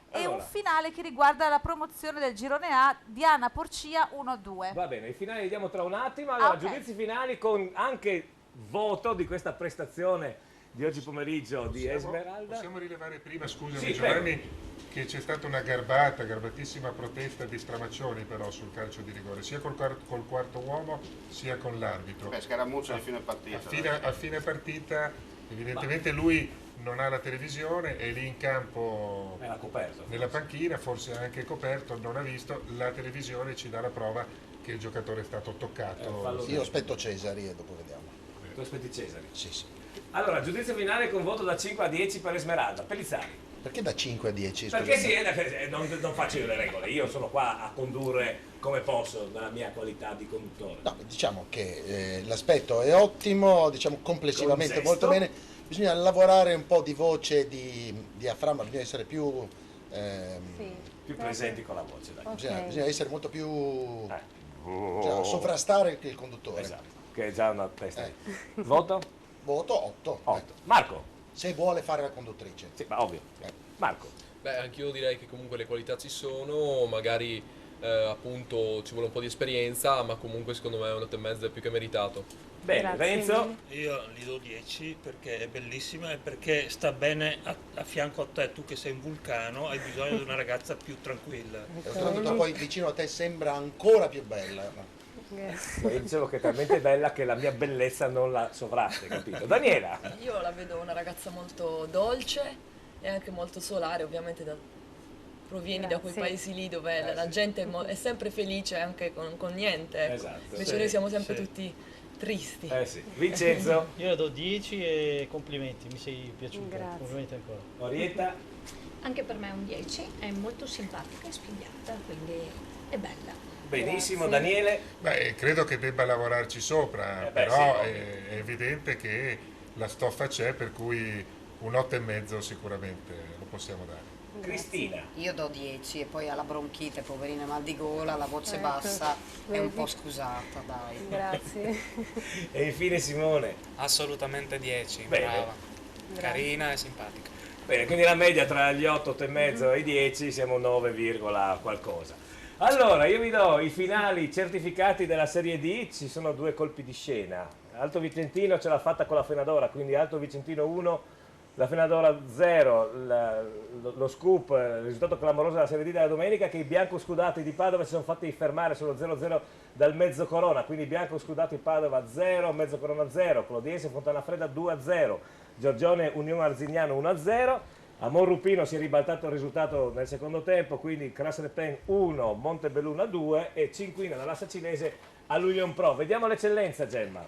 e un finale che riguarda la promozione del girone A, Diana Porcia 1-2. Va bene, i finali li diamo tra un attimo. Allora, giudizi finali con anche voto di questa prestazione di oggi pomeriggio di Esmeralda. Possiamo rilevare prima, scusami Sì, Giovanni, che c'è stata una garbatissima protesta di Stramaccioni però sul calcio di rigore, sia col quarto uomo sia con l'arbitro. Scaramuccia di fine partita. A fine partita evidentemente lui non ha la televisione, è lì in campo nella panchina, forse anche coperto, non ha visto, la televisione ci dà la prova che il giocatore è stato toccato. Io aspetto Cesari e dopo vediamo. Tu aspetti Cesari? Sì. Allora, giudizio finale con voto da 5 a 10 per Esmeralda. Pellizzari. Perché da 5 a 10? Perché sì, non faccio io le regole, io sono qua a condurre come posso, dalla mia qualità di conduttore. No, diciamo che l'aspetto è ottimo, diciamo complessivamente molto bene. Bisogna lavorare un po' di voce, di diaframma, bisogna essere più presenti con la voce. Dai. Bisogna essere molto più sovrastare il conduttore. Esatto, che è già una testa. Voto? Voto 8. Marco? Se vuole fare la conduttrice. Sì, ma ovvio. Marco? Beh, anch'io direi che comunque le qualità ci sono, magari appunto ci vuole un po' di esperienza, ma comunque secondo me un 8,5 è più che meritato. Bene, Renzo? Io gli do 10 perché è bellissima e perché sta bene a fianco a te, tu che sei un vulcano, hai bisogno di una ragazza più tranquilla. E oltretutto poi vicino a te sembra ancora più bella. Io dicevo che è talmente bella che la mia bellezza non la sovraste, capito? Daniela? Io la vedo una ragazza molto dolce e anche molto solare, ovviamente provieni da quei paesi lì dove la gente è sempre felice anche con niente. Esatto. Invece noi siamo sempre tutti tristi. Sì. Vincenzo? Io le do 10 e complimenti, mi sei piaciuta. Grazie. Complimenti ancora. Orietta? Anche per me è un 10, è molto simpatica e spigliata, quindi è bella. Benissimo, Daniele? Beh, credo che debba lavorarci sopra, però è evidente che la stoffa c'è, per cui un 8,5 sicuramente lo possiamo dare. Cristina? Io do 10 e poi alla bronchite, poverina, mal di gola, la voce bassa è un po' scusata, dai. Grazie. E infine Simone? Assolutamente 10, Bene. brava. Carina e simpatica. Bene, quindi la media tra gli 8, 8,5 e i 10 siamo 9, qualcosa. Allora, io vi do i finali certificati della Serie D, ci sono 2 colpi di scena. Alto Vicentino ce l'ha fatta con la Fenadora, quindi Alto Vicentino 1, la Fenadora 0, lo scoop, il risultato clamoroso della Serie D della domenica, che i biancoscudati di Padova si sono fatti fermare sullo 0-0 dal Mezzocorona, quindi biancoscudati Padova 0, Mezzocorona 0, Clodiense Fontanafredda 2-0, Giorgione Unione Arzignano 1-0. A Monrupino si è ribaltato il risultato nel secondo tempo, quindi Cras-Repen 1, Montebelluna 2 e Cinquina dalla Sacilese all'Union Pro. Vediamo l'eccellenza, Gemma.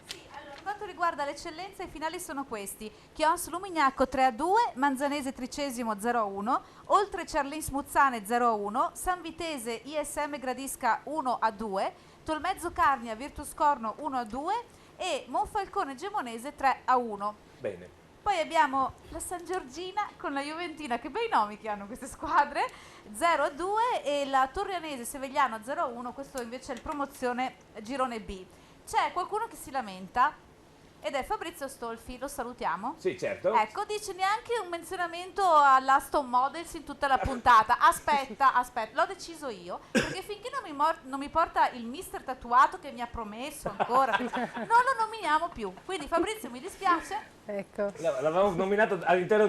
Per quanto riguarda l'eccellenza, i finali sono questi: Chions Lumignacco 3-2, Manzanese Tricesimo 0-1, Oltre Cerlin Smuzzane 0-1, San Vitese ISM Gradisca 1-2, Tolmezzo Carnia Virtus Corno 1-2 e Monfalcone Gemonese 3-1. Bene. Poi abbiamo la San Giorgina con la Juventina, che bei nomi che hanno queste squadre, 0-2 e la Torrianese Sevegliano 0-1, questo invece è il promozione girone B. C'è qualcuno che si lamenta ed è Fabrizio Stolfi, lo salutiamo? Sì, certo. Ecco, dice neanche un menzionamento all'Aston Models in tutta la puntata. Aspetta, l'ho deciso io, perché finché non mi porta il mister tatuato che mi ha promesso ancora, non lo nominiamo più. Quindi Fabrizio, mi dispiace. Ecco. L'avevamo nominato all'interno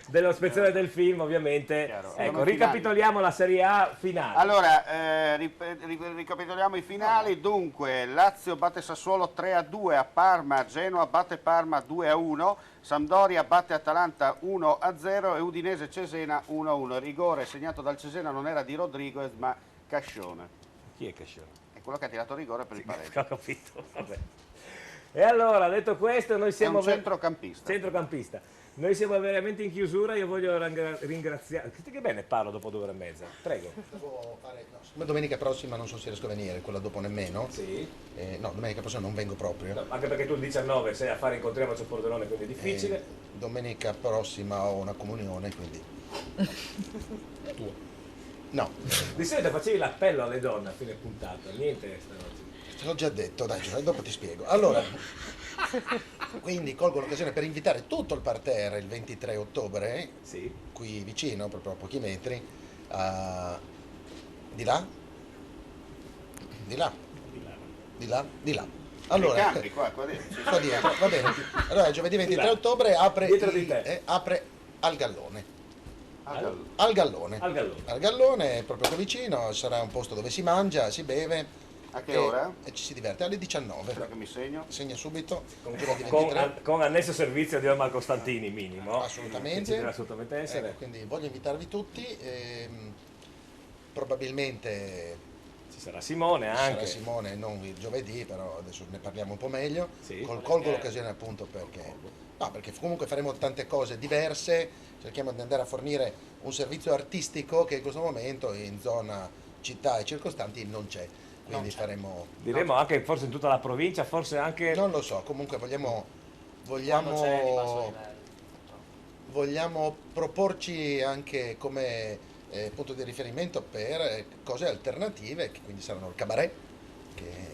dello spezzone del film, ovviamente. Ecco, ricapitoliamo la Serie A finale. Allora, ricapitoliamo i finali. Dunque, Lazio batte Sassuolo 3-2 a Parma, Genoa batte Parma 2-1, Sampdoria batte Atalanta 1-0 e Udinese Cesena 1-1. Rigore segnato dal Cesena non era di Rodriguez ma Cascione. Chi è Cascione? È quello che ha tirato rigore per il pareggio. Ho capito, vabbè. E allora, detto questo, noi siamo... È un centrocampista. Centrocampista. Noi siamo veramente in chiusura, io voglio ringraziare... Che bene parlo dopo 2 ore e mezza, prego. Siccome domenica prossima non so se riesco a venire, quella dopo nemmeno. Sì. No, domenica prossima non vengo proprio. No, anche perché tu il 19 sei a fare incontriamoci a Pordenone, quindi è difficile. Domenica prossima ho una comunione, quindi... Tua? No. Di solito facevi l'appello alle donne a fine puntata, niente stanotte. Te l'ho già detto, dai, dopo ti spiego. Allora, quindi colgo l'occasione per invitare tutto il parterre il 23 ottobre, qui vicino, proprio a pochi metri, di là? Allora, campi qua dentro. qua dietro, va bene. Allora, giovedì 23 ottobre apre al Gallone. Al Gallone, proprio qui vicino, sarà un posto dove si mangia, si beve. A che ora? E ci si diverte alle 19. Che mi segno? Segna subito. Con annesso servizio di Omar Costantini minimo. Assolutamente. Ci deve assolutamente essere. Quindi voglio invitarvi tutti. Probabilmente ci sarà Simone anche. Ci sarà Simone, non il giovedì, però adesso ne parliamo un po' meglio. Colgo l'occasione appunto perché comunque faremo tante cose diverse. Cerchiamo di andare a fornire un servizio artistico che in questo momento in zona città e circostanti non c'è. Quindi faremo... Diremo anche forse in tutta la provincia, forse anche... Non lo so, comunque vogliamo proporci anche come punto di riferimento per cose alternative, che quindi saranno il cabaret, che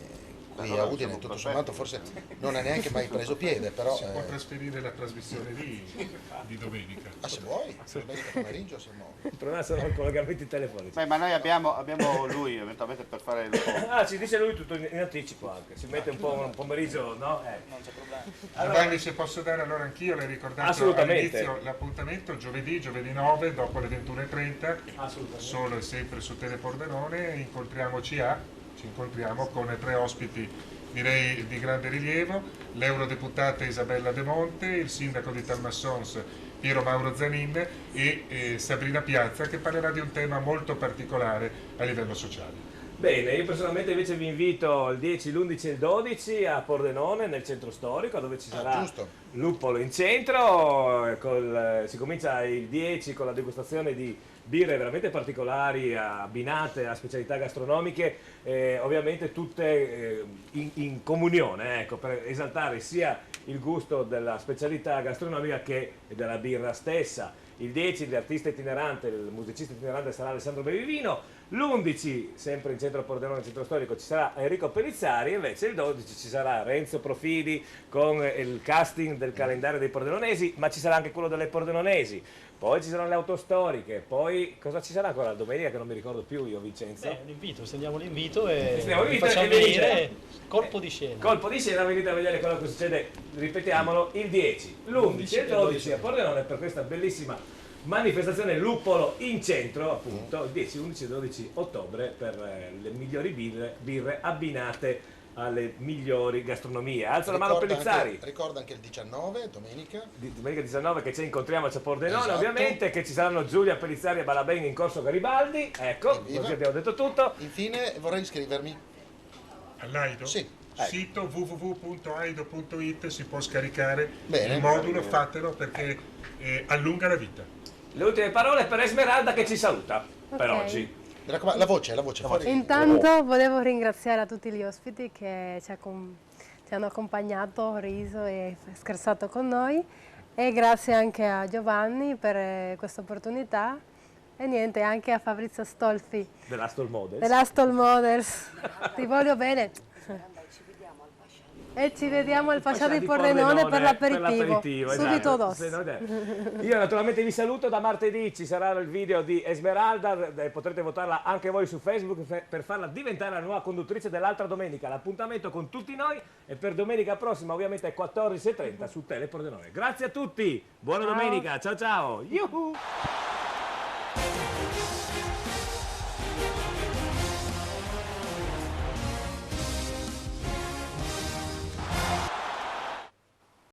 qui a Udine tutto sommato forse non ha neanche mai preso piede, però... Si può trasferire la trasmissione di domenica. Se vuoi, domenica pomeriggio, se no. Il problema sono i collegamenti telefonici. Beh, ma noi abbiamo lui eventualmente per fare il ci dice lui tutto in anticipo anche, si mette un po' un pomeriggio, no? Non c'è problema. Giovanni, se posso dare allora anch'io, l'hai ricordato all'inizio, l'appuntamento giovedì 9 dopo le 21:30, solo e sempre su Telepordenone, ci incontriamo con 3 ospiti direi di grande rilievo, l'eurodeputata Isabella De Monte, il sindaco di Talmassons Piero Mauro Zanin e Sabrina Piazza, che parlerà di un tema molto particolare a livello sociale. Bene, io personalmente invece vi invito il 10, l'11 e il 12 a Pordenone, nel centro storico, dove ci sarà Luppolo in centro. Si comincia il 10 con la degustazione di birre veramente particolari, abbinate a specialità gastronomiche, ovviamente tutte in comunione, ecco, per esaltare sia il gusto della specialità gastronomica che della birra stessa. Il 10 l'artista itinerante, il musicista itinerante sarà Alessandro Bevivino. L'11, sempre in centro a Pordenone, centro storico, ci sarà Enrico Pellizzari, invece il 12 ci sarà Renzo Profili con il casting del calendario dei pordenonesi, ma ci sarà anche quello delle pordenonesi. Poi ci saranno le autostoriche, poi cosa ci sarà ancora la domenica che non mi ricordo più io, Vincenzo? L'invito, stendiamo l'invito e vi facciamo venire colpo di scena. Colpo di scena, venite a vedere quello che succede, ripetiamolo, il 10, l'11 e il 12 a Pordenone per questa bellissima manifestazione Luppolo in centro, appunto, il 10, 11 e 12 ottobre per le migliori birre abbinate alle migliori gastronomie. Alza la mano Pellizzari. Ricorda anche il 19, domenica. Domenica 19 che ci incontriamoci a Pordenone, esatto. Ovviamente, che ci saranno Giulia Pellizzari e Balaben in corso Garibaldi. Ecco, così abbiamo detto tutto. Infine vorrei iscrivermi. All'Aido? Sì. Sito www.aido.it, si può scaricare Bene. il modulo, fatelo perché allunga la vita. Le ultime parole per Esmeralda che ci saluta per oggi. La voce. Fuori. Intanto volevo ringraziare a tutti gli ospiti che ci hanno accompagnato, riso e scherzato con noi, e grazie anche a Giovanni per questa opportunità e niente, anche a Fabrizio Stolfi dell'Astol Models. Ti voglio bene. E ci vediamo al Pascià di Pordenone per l'aperitivo, subito dopo. Io naturalmente vi saluto, da martedì ci sarà il video di Esmeralda, potrete votarla anche voi su Facebook per farla diventare la nuova conduttrice dell'altra domenica. L'appuntamento con tutti noi è per domenica prossima, ovviamente alle 14:30 su Tele Pordenone. Grazie a tutti, buona domenica, ciao ciao! Yuhu!